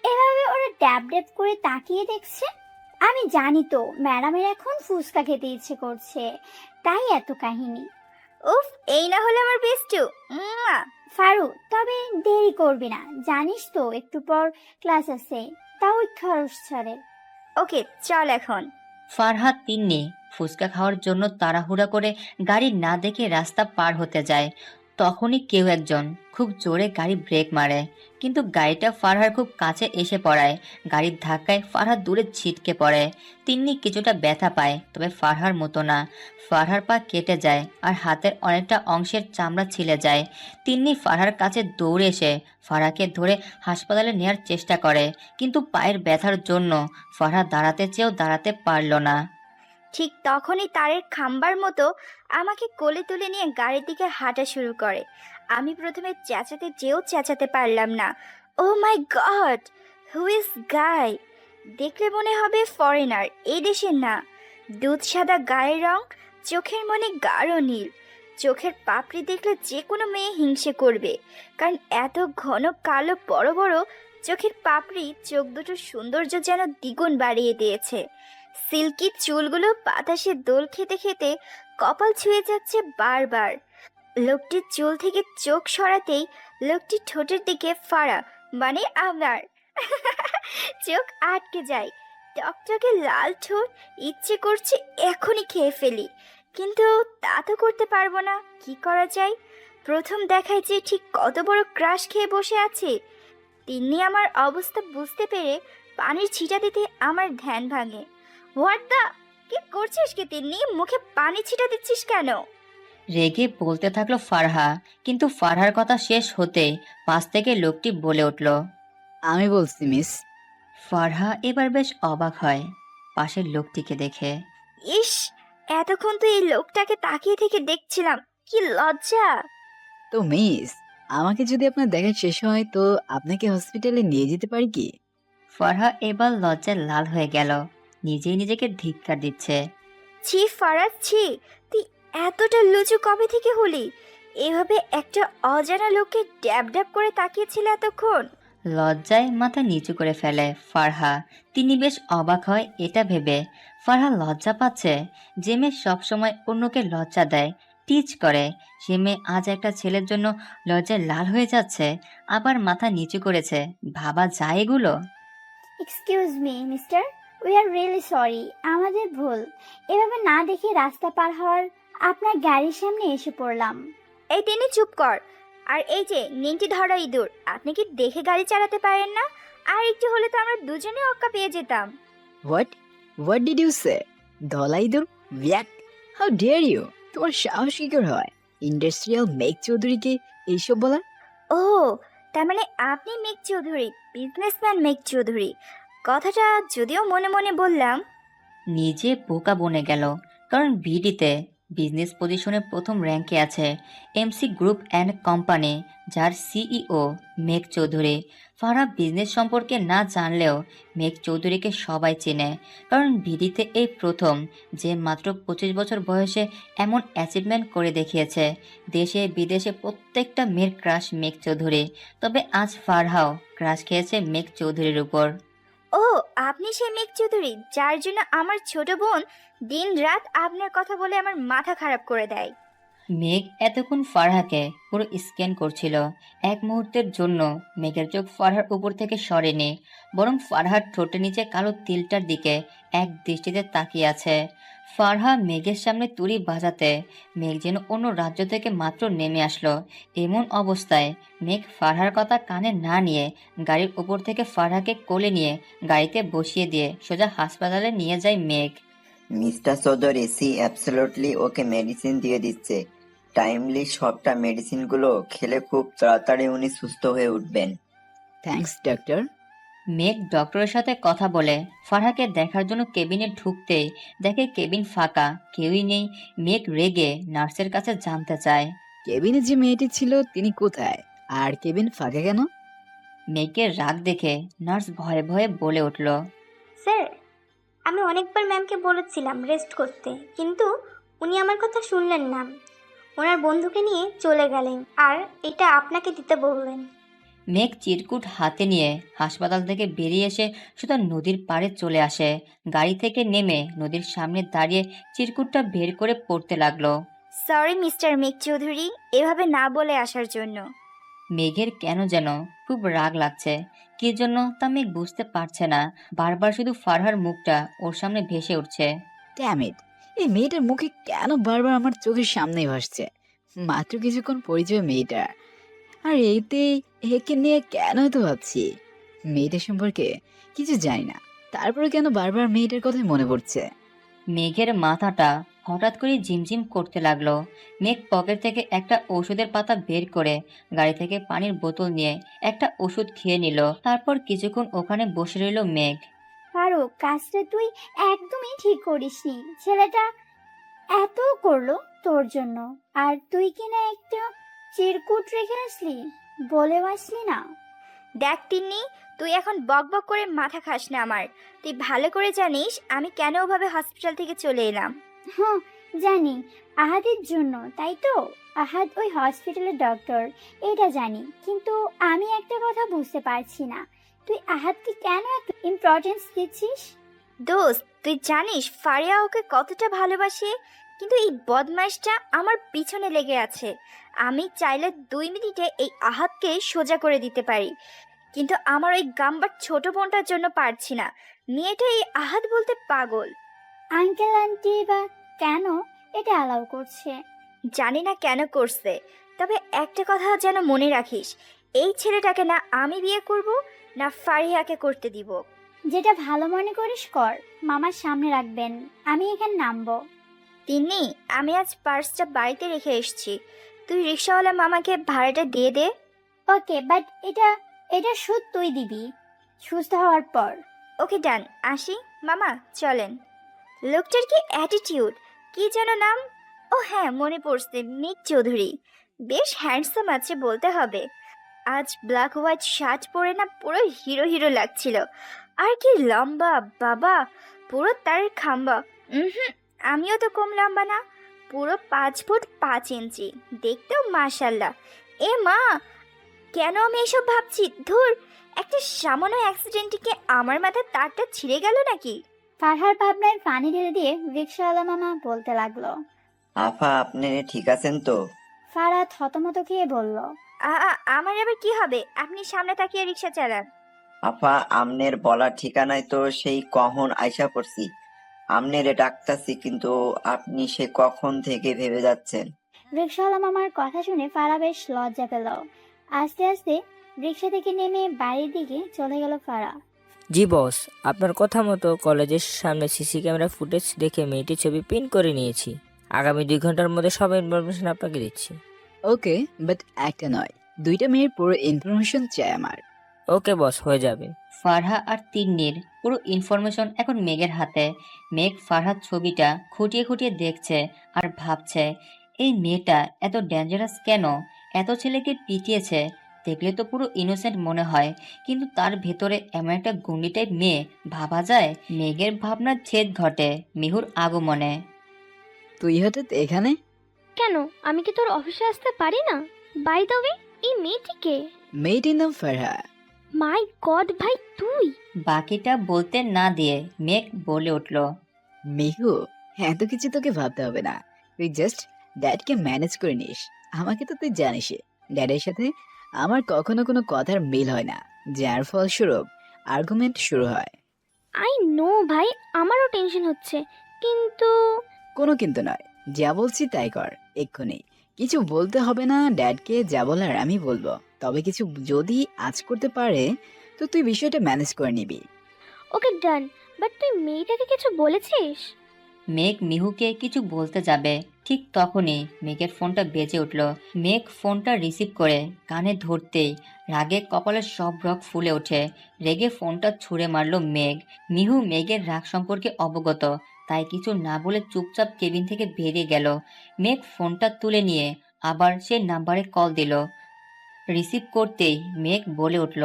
S5: এভাবে ওরা ড্যাব ড্যাব করে তাকিয়ে দেখছে। আমি জানি তো ম্যাডামের এখন ফুচকা খেতে ইচ্ছে করছে, তাই এত কাহিনী।
S3: উফ, এই না হলে আমার বেস্টু।
S5: ফারু, তবে দেরি করবি না, জানিস তো একটু পর ক্লাস আছে, তাও খরচ ছাড়ে।
S3: ওকে, চল এখন।
S1: ফারহা তিন্নি ফুচকা খাওয়ার জন্য তাড়াহুড়া করে গাড়ি না দেখে রাস্তা পার হতে যায়। তখনই কেউ একজন খুব জোরে গাড়ি ব্রেক মারে, কিন্তু গাড়িটা ফারহার খুব কাছে এসে পড়ায়। গাড়ির ধাক্কায় ফারহা দূরে ছিটকে পড়ে। তিন্নি কিছুটা ব্যথা পায়, তবে ফারহার মতো না। ফারহার পা কেটে যায় আর হাতের অনেকটা অংশের চামড়া ছিলে যায়। তিন্নি ফারহার কাছে দৌড়ে এসে ফারহাকে ধরে হাসপাতালে নেওয়ার চেষ্টা করে, কিন্তু পায়ের ব্যথার জন্য ফারহা দাঁড়াতে চেয়েও দাঁড়াতে পারল না।
S3: ঠিক তখনই তারের খাম্বার মতো আমাকে কোলে তুলে নিয়ে গাড়ির দিকে হাঁটা শুরু করে। আমি প্রথমে চেঁচাতে যেও চেঁচাতে পারলাম না। ও মাই গড, হু ইজ গাই? দেখলে মনে হবে ফরেনার, এই দেশের না। দুধ সাদা গায়ের রং, চোখের মনে গাঢ় নীল। চোখের পাপড়ি দেখলে যে কোনো মেয়ে হিংসে করবে, কারণ এত ঘন কালো বড় বড় চোখের পাপড়ি চোখ দুটোর সৌন্দর্য যেন দ্বিগুণ বাড়িয়ে দিয়েছে। সিল্কি চুলগুলো বাতাসে দোল খেতে খেতে কপাল ছুঁয়ে যাচ্ছে বারবার। লোকটির চুল থেকে চোখ সরাতেই লোকটির ঠোঁটের দিকে ফাড়া, মানে আমার চোখ আটকে যায়। টকটকে লাল ঠোঁট, ইচ্ছে করছে এখনই খেয়ে ফেলি, কিন্তু তা তো করতে পারবো না। কি করা যায়? প্রথম দেখায় যে ঠিক কত বড় ক্রাশ খেয়ে বসে আছে। তিন্নি আমার অবস্থা বুঝতে পেরে পানির ছিটা দিতে আমার ধ্যান ভাঙে। হোয়াট দা, কি করছিস কি তিন্নি? মুখে পানি ছিটা দিচ্ছিস কেন?
S1: রেগে বলতে থাকলো ফারহা, কিন্তু ফারহার কথা শেষ হতেই পাশ থেকে লোকটি বলে উঠল।
S11: আমি বলছি মিস।
S1: ফারহা এবার বেশ অবাক হয় পাশের লোকটিকে দেখে।
S3: ইস, এতক্ষণ তো এই লোকটাকে তাকিয়ে থেকে দেখছিলাম, কি লজ্জা।
S11: তো মিস, আমাকে যদি আপনার দেখা শেষ হয় তো আপনাকে হসপিটালে নিয়ে যেতে পারি কি?
S1: ফারহা এবার লজ্জায় লাল হয়ে গেল, নিজেই নিজেকে ধিক্কার দিচ্ছে।
S3: ছি ফারাজ, ছি, তুই এতটা লুচু কবে থেকে হলি? এভাবে একটা অজানা লোককে ড্যাব ড্যাব করে তাকিয়েছিল এতক্ষণ?
S1: লজ্জায় মাথা নিচু করে ফেলে ফারহা। তিনি বেশ অবাক হয় এটা ভেবে, ফারহা লজ্জা পাচ্ছে। যে মেয়ে সবসময় অন্যকে লজ্জা দেয়, টিচ করে, সে মেয়ে আজ একটা ছেলের জন্য লজ্জায় লাল হয়ে যাচ্ছে, আবার মাথা নিচু করেছে। ভাবা যায় এগুলো?
S5: Excuse me mister, we are really sorry, আমাদের ভুল। এভাবে না দেখে রাস্তা পার হওয়ার আপনার গাড়ির সামনে এসে পড়লাম।
S3: এই তিনি চুপ কর। আর এই যে নিনটি ধরা ইঁদুর, আপনি কি দেখে গাড়ি চালাতে পারেন না? আর একটু হলে তো আমরা দুজনে অক্কা পেয়ে যেতাম।
S11: What did you say? ধলাইদুর, ব্যাক, হাউ ডেয়ার ইউ! তোমার সাহস কি করে হয় ইন্ডাস্ট্রিয়াল মেঘ চৌধুরীকে এইসব বলার?
S3: ও, তার মানে আপনি মেঘ চৌধুরী, বিজনেসম্যান মেঘ চৌধুরী। কথাটা যদিও মনে মনে বললাম।
S1: নিজে বোকা বনে গেল, কারণ বিডিতে বিজনেস পজিশনে প্রথম র্যাঙ্কে আছে এমসি গ্রুপ অ্যান্ড কোম্পানি, যার সিইও মেঘ চৌধুরী। ফারহা বিজনেস সম্পর্কে না জানলেও মেঘ চৌধুরীকে সবাই চেনে, কারণ বিডিতে এই প্রথম যে মাত্র 25 বছর বয়সে এমন অ্যাচিভমেন্ট করে দেখিয়েছে। দেশে বিদেশে প্রত্যেকটা মেয়ের ক্রাশ মেঘ চৌধুরী। তবে আজ ফারহাও ক্রাশ খেয়েছে মেঘ চৌধুরীর উপর।
S3: ও, আপনি সেই মেঘ চৌধুরী যার জন্য আমার ছোট বোন দিন রাত আপনার কথা বলে আমার মাথা খারাপ করে দেয়।
S1: মেঘ এতক্ষণ ফারহাকে পুরো স্ক্যান করছিল। এক মুহূর্তের জন্য মেঘের চোখ ফারহার উপর থেকে সরেনি, বরং ফারহার ঠোঁটের নিচে কালো তিলটার দিকে এক দৃষ্টিতে তাকিয়ে আছে। ফারহা মেঘের সামনে তুড়ি বাজাতে মেঘ যেন অন্য রাজ্য থেকে মাত্র নেমে আসলো। এমন অবস্থায় মেঘ ফারহার কথা কানে না নিয়ে গাড়ির উপর থেকে ফারহাকে কোলে নিয়ে গাড়িতে বসিয়ে দিয়ে সোজা হাসপাতালে নিয়ে যায় মেঘ।
S13: Mister Chowdhury, she absolutely okay medicine দিয়ে দিচ্ছে। টাইমলি সবটা মেডিসিনগুলো খেলে খুব তাড়াতাড়ি উনি সুস্থ হয়ে উঠবেন।
S11: Thanks doctor.
S1: মেঘ ডক্টরের সাথে কথা বলে ফারহাকে দেখার জন্য কেবিনে ঢুকতেই দেখে কেবিন ফাঁকা, কেউই নেই। মেঘ রেগে নার্সের কাছে জানতে চায়,
S11: কেবিনে যে মেয়েটি ছিল তিনি কোথায়, আর কেবিন ফাঁকা কেন?
S1: মেঘের রাগ দেখে নার্স ভয়ে ভয়ে বলে উঠল,
S10: স্যার, আমি অনেকবার ম্যামকে বলেছিলাম রেস্ট করতে, কিন্তু উনি আমার কথা শুনলেন না। ওনার বন্ধুকে নিয়ে চলে গেলেন, আর এটা আপনাকে দিতে বললেন।
S1: মেঘ চিরকুট হাতে নিয়ে হাসপাতাল থেকে বেরিয়ে এসে সোজা নদীর পাড়ে চলে আসে। গাড়ি থেকে নেমে নদীর সামনে দাঁড়িয়ে চিরকুটটা বের করে পড়তে লাগলো।
S3: সরি মিস্টার মেঘ চৌধুরী, এভাবে না বলে আসার জন্য।
S1: মেঘের কেন যেন খুব রাগ লাগছে, কি জন্য তা মেঘ বুঝতে পারছে না। বারবার শুধু ফারহার মুখটা ওর সামনে ভেসে উঠছে।
S11: ড্যাম ইট, এই মেয়েটার মুখে কেন বারবার আমার চোখের সামনেই ভাসছে? মাত্র কিছুক্ষণ পরিচয় মেয়েটা, আর এইতে একে নিয়ে কেন তো ভাবছি? মেয়েটার সম্পর্কে কিছু জানি না, তারপরে কেন বারবার মেয়েটার কথাই মনে পড়ছে?
S1: মেঘের মাথাটা হঠাৎ করে ঝিমঝিম করতে লাগলো। মেঘ পকেট থেকে একটা ওষুধের পাতা বের করে গাড়ি থেকে পানির বোতল নিয়ে একটা ওষুধ খেয়ে নিল। তারপর কিছুক্ষণ ওখানে বসে রইল মেঘ।
S5: ফারুক, কাজটা তুই একদমই ঠিক করিসনি। ছেলেটা এত করলো তোর জন্য, আর তুই কিনা একটা চিরকুট রেখে আসলি, বলেও আসলি না।
S3: দেখ তিন্নি, তুই এখন বক বক করে মাথা খাস না আমার। তুই ভালো করে জানিস আমি কেন ওভাবে হসপিটাল থেকে চলে এলাম।
S5: হ্যাঁ জানি, আহাদের জন্য, তাই তো? আহাদ ওই হসপিটালের ডক্টর, এটা জানি, কিন্তু আমি একটা কথা বুঝতে পারছি না, তুই আহাদকে কেন এত ইম্পর্টেন্স দিচ্ছিস?
S3: দোস্ত, তুই জানিস ফারিয়া ওকে কতটা ভালোবাসে, কিন্তু এই বদমাইশটা আমার পিছনে লেগে আছে। আমি চাইলে 2 মিনিটে এই আহাদকে সোজা করে দিতে পারি, কিন্তু আমার ওই গাম্বার ছোট বোনটার জন্য পারছি না। মেয়েটা এই আহাদ বলতে পাগল।
S5: আঙ্কেল আন্টি বা কেন এটা অ্যালাউ করছে?
S3: জানি না কেন করছে, তবে একটা কথা যেন মনে রাখিস, এই ছেলেটাকে না আমি বিয়ে করব, না ফারিহাকে করতে দিব।
S5: যেটা ভালো মনে করিস কর, মামার সামনে রাখবেন, আমি এখানে নামবো।
S3: তিন্নি, আমি আজ পার্সটা বাড়িতে রেখে এসেছি, তুই রিক্সাওয়ালা মামাকে ভাড়াটা দিয়ে দে।
S5: ওকে, বাট এটা সুদ তুই দিবি সুস্থ হওয়ার পর।
S3: ওকে ডান, আসি। মামা চলেন। লোকটার কি অ্যাটিটিউড, কি যেন নাম? ও হ্যাঁ, মনে পড়ছে, মিক চৌধুরী। বেশ হ্যান্ডসাম আছে বলতে হবে। আজ ব্ল্যাক হোয়াইট শার্ট পরে না পুরো হিরো হিরো লাগছিল। আর কি লম্বা বাবা, পুরো তার খাম্বা। আমিও তো কম লম্বা না, পুরো 5 ফুট 5 ইঞ্চি, দেখতেও মাশাল্লাহ। এ মা, কেন আমি এসব ভাবছি? ধুর, একটা সামান্য অ্যাক্সিডেন্টে কি আমার মাথার তারটা ছিঁড়ে গেল নাকি?
S5: ফারহার ভাবনায় পানি ঢেলে দিয়ে রিক্সাওয়ালা মামা বলতে লাগলো।
S13: আফা, আপনি ঠিক আছেন তো?
S5: ফারহা থতমত খেয়ে বলল,
S3: আমার আবার কি হবে? আপনি সামনে তাকিয়ে রিক্সা চালান।
S13: আফা, আমনের বলা ঠিকানায় তো সেই কখন আইসা পড়ছি। আমনেরে ডাকতাছি, কিন্তু আপনি সে কখন থেকে ভেবে যাচ্ছেন।
S5: রিক্সাওয়ালা মামার কথা শুনে ফারহা বেশ লজ্জা পেল। আস্তে আস্তে রিক্সা থেকে নেমে বাড়ির দিকে চলে গেল ফারহা।
S7: জি বস, আপনার কথা মতো কলেজের সামনে সিসি ক্যামেরা ফুটেজ দেখে মেয়েটির ছবি প্রিন্ট করে নিয়েছি। আগামী 2 ঘন্টার মধ্যে সব ইনফরমেশন আপনাকে দিচ্ছি।
S11: ওকে, বাট একটা নয়, 2টা মেয়ের পুরো ইনফরমেশন চাই আমার।
S7: ওকে বস, হয়ে যাবে।
S1: ফারহা আর তিন্নির পুরো ইনফরমেশন এখন মেঘের হাতে। মেঘ ফারহার ছবিটা খুঁটিয়ে খুঁটিয়ে দেখছে আর ভাবছে, এই মেয়েটা এত ডেঞ্জারাস কেন? এত ছেলেকে পিটিয়েছে, দেখলে তো পুরো ইনোসেন্ট মনে হয়, কিন্তু তার ভেতরে এমন একটা গুন্ডি টাইপ মেয়ে ভাবা যায়। মেঘের ভাবনার ছেদ ঘটে মিহুর আগমনে।
S11: তুই হঠাৎ এখানে?
S10: কেন, আমি কি তোর অফিসে আসতে পারি না? বাই দ্য ওয়ে, এই মেয়েটিকে।
S11: মেয়েটির নাম ফারহা।
S10: মাই গড ভাই, তুই?
S1: বাকিটা বলতে না দিয়ে মেঘ বলে উঠল,
S11: মিহু, এত কিছু তোকে ভাবতে হবে না, তুই জাস্ট ড্যাডকে ম্যানেজ করে নিস। আমাকে তো তুই জানিসই, ড্যাডের সাথে আমার কখনো কোনো কথার মিল হয় না, যার ফলস্বরূপ আর্গুমেন্ট শুরু হয়।
S10: আই নো ভাই, আমারও টেনশন হচ্ছে, কিন্তু
S11: কোনো কিন্তু নয়, যা বলছি তাই কর এক্ষুনি। কিছু বলতে হবে না ড্যাডকে, যা বলার আমি বলবো। তবে কিছু যদি আজ করতে পারে তো তুই বিষয়টা ম্যানেজ করে নিবি।
S10: ওকে ডান, বাট তুই মেয়েটাকে কিছু বলেছিস?
S1: মেঘ মিহুকে কিছু বলতে যাবে, ঠিক তখনই মেঘের ফোনটা বেজে উঠল। মেঘ ফোনটা রিসিভ করে কানে ধরতেই রাগে কপালের সব রগ ফুলে ওঠে। রেগে ফোনটা ছুঁড়ে মারল মেঘ। মিহু মেঘের রাগ সম্পর্কে অবগত, তাই কিছু না বলে চুপচাপ কেবিন থেকে বেরিয়ে গেল। মেঘ ফোনটা তুলে নিয়ে আবার সে নাম্বারে কল দিল। রিসিভ করতেই মেঘ বলে উঠল,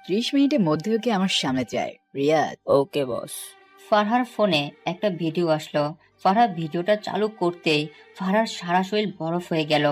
S11: 30 মিনিটের মধ্যে ওকে আমার সামনে চাই, রিয়াদ।
S7: ওকে বস।
S1: ফারহার ফোনে একটা ভিডিও আসলো। ফারহা ভিডিওটা চালু করতেই ফারহার সারা শরীর বরফ হয়ে গেল।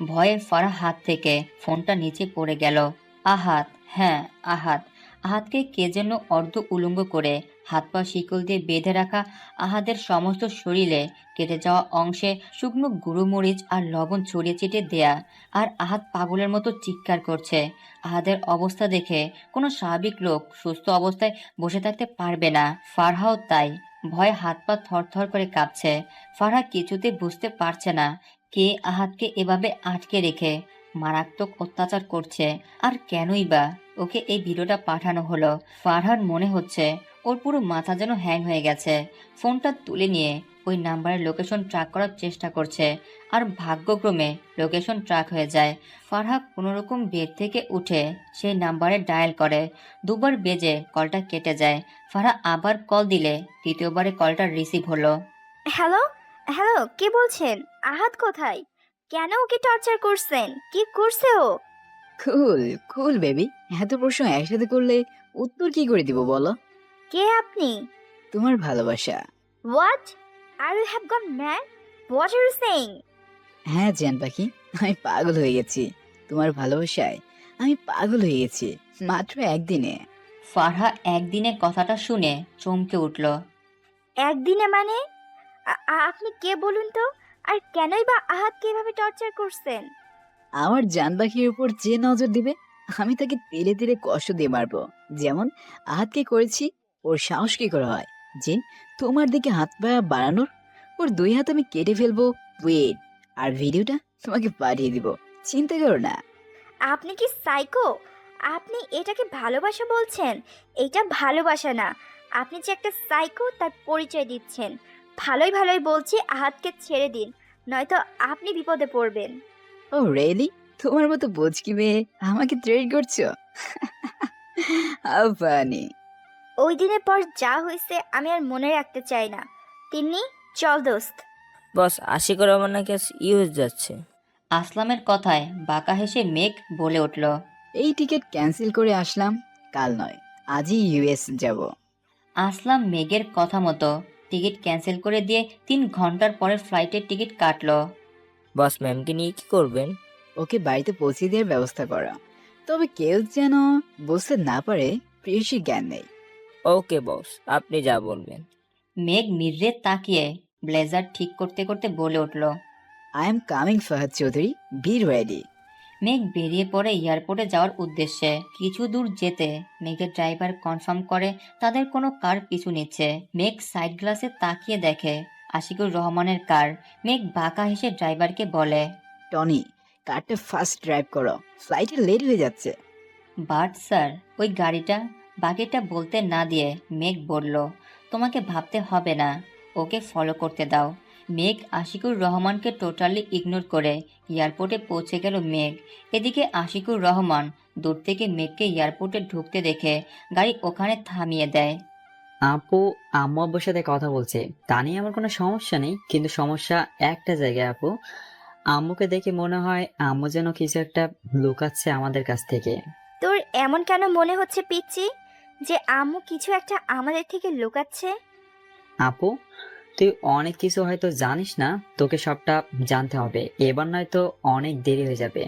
S1: ভয়ে ফারহা হাত থেকে ফোনটা নিচে পড়ে গেল। আহাত, হ্যাঁ আহাত। আহাতকে কে যেন অর্ধ উলঙ্গ করে হাত পা শিকল দিয়ে বেঁধে রাখা। আহাদের সমস্ত শরীরে কেটে যাওয়া অংশে শুকনো গুঁড়োমরিচ আর লবণ ছড়িয়ে ছিটিয়ে দেয়া। আর আহাত পাগলের মতো চিৎকার করছে। আহাদের অবস্থা দেখে কোনো স্বাভাবিক লোক সুস্থ অবস্থায় বসে থাকতে পারবে না। ফারহাও তাই, ভয়ে হাত পা থরথর করে কাঁপছে। ফারহা কিছুতে বুঝতে পারছে না কে আহাতকে এভাবে আটকে রেখে মারাত্মক অত্যাচার করছে, আর কেনই বা ওকে এই ভিডিওটা পাঠানো হলো। ফারহার মনে হচ্ছে ওর পুরো মাথা যেন হ্যাং হয়ে গেছে। ফোনটা তুলে নিয়ে ওই নাম্বারের লোকেশন ট্র্যাক করার চেষ্টা করছে, আর ভাগ্যক্রমে লোকেশন ট্র্যাক হয়ে যায়। ফারহা কোনোরকম বেড থেকে উঠে সেই নাম্বারে ডায়াল করে। 2বার বেজে কলটা কেটে যায়। ফারহা আবার কল দিলে 3য়বারে কলটা রিসিভ হলো।
S3: হ্যালো হ্যালো, কে বলছেন? আহাত কোথায়? কেন ওকে টর্চার করছেন? কি করছে ও?
S11: কুল কুল বেবি, এত প্রশ্ন একসাথে করলে উত্তর কি করে দিব বলো?
S3: কে আপনি?
S11: তোমার ভালোবাসা।
S3: What? Are you have gone mad? What are you saying?
S11: হ্যাঁ জান পাখি, আমি পাগল হয়ে গেছি তোমার ভালোবাসায়। আমি পাগল হয়ে গেছি মাত্র একদিনে।
S1: ফারহা একদিনে কথাটা শুনে চমকে উঠল।
S3: একদিনে মানে? আপনি কে বলুন তো? আর কেনই বা আহাতকে এভাবে টর্চার করছেন?
S11: আমার জান পাখির উপর যে নজর দিবে আমি তাকে তেলে তেলে কষ্ট দিয়ে মারবো, যেমন আহাতকে করেছি। ওর সাহস কি করে হয় যে তোমার দিকে হাত পা বাড়ানোর? ওর 2 হাত আমি কেটে ফেলবো। ওয়েট, আর ভিডিওটা তোমাকে পাঠিয়ে দিব, চিন্তা করো না।
S3: আপনি কি সাইকো? আপনি এটাকে ভালোবাসা বলছেন? এটা ভালোবাসা না। আপনি যে একটা সাইকো তার পরিচয় দিচ্ছেন। ভালোই ভালোই বলছি, আহাতকে ছেড়ে দিন, নয়তো আপনি বিপদে পড়বেন।
S11: ও রিয়েলি? তোমার মতো বুঝকি মেয়ে আমাকে থ্রেট করছো? How funny.
S3: ওই দিনের পর যা হয়েছে আমি আর মনে রাখতে চাই না। তিন্নি, চল দোস্ত।
S7: বস, আশিকুর রহমান নাকি ইউএস যাচ্ছে।
S1: আসলামের কথায় বাঁকা হেসে মেঘ বলে উঠল,
S11: এই টিকিট ক্যান্সেল করে আসলাম, কাল নয় আজই ইউএস যাব।
S1: আসলাম মেঘের কথা মতো টিকিট ক্যান্সেল করে দিয়ে 3 ঘন্টার পরের ফ্লাইটের টিকিট কাটলো।
S7: বস, ম্যামকে নিয়ে কি করবেন?
S11: ওকে বাড়িতে পৌঁছে দেওয়ার ব্যবস্থা করা, তবে কেউ যেন বুঝতে না পারে প্রিয়সীর জ্ঞান নেই।
S7: ওকে বস, আপনি যা বলবেন।
S1: মেঘ মির্রে তাকিয়ে ব্লেজার ঠিক করতে করতে বলে উঠল,
S11: I am coming Fahad Chowdhury, be ready.
S1: Megh বেরিয়ে পড়ে এয়ারপোর্টে যাওয়ার উদ্দেশ্যে। কিছু দূর যেতে মেঘের ড্রাইভার কনফার্ম করে তাদের কোনো কার পিছু নিচ্ছে। মেঘ সাইড গ্লাসে তাকিয়ে দেখে আশিকুর রহমানের কার। মেঘ বাঁকা হেসে ড্রাইভারকে বলে,
S11: টনি, কারটা ফাস্ট ড্রাইভ করো, ফ্লাইটে লেট হয়ে যাচ্ছে।
S1: বাট স্যার, ওই গাড়িটা। বাকিটা বলতে না দিয়ে মেঘ বলল, তোমাকে ভাবতে হবে না, ওকে ফলো করতে দাও। মেঘ আশিকুর রহমানকে টোটালি ইগনোর করে এয়ারপোর্টে পৌঁছে গেল মেঘ। এদিকে আশিকুর রহমান দূর থেকে মেঘকে এয়ারপোর্টে ঢুকতে দেখে গাড়ি ওখানে থামিয়ে দেয়।
S2: আপু, আম্মু আব্বুর সাথে কথা বলছে, তা নিয়ে আমার কোনো সমস্যা নেই, কিন্তু সমস্যা একটা জায়গায় আপু। আম্মুকে দেখে মনে হয় আম্মু যেন কিছু একটা লুকাচ্ছে আমাদের কাছ থেকে।
S3: তোর এমন কেন মনে হচ্ছে পিচ্চি, যে আম্মু কিছু একটা আমাদের থেকে লুকাচ্ছে?
S2: আপু, তুই অনেক কিছু হয়তো জানিস না, তোকে সবটা জানতে হবে, এবার নয়তো অনেক দেরি হয়ে যাবে।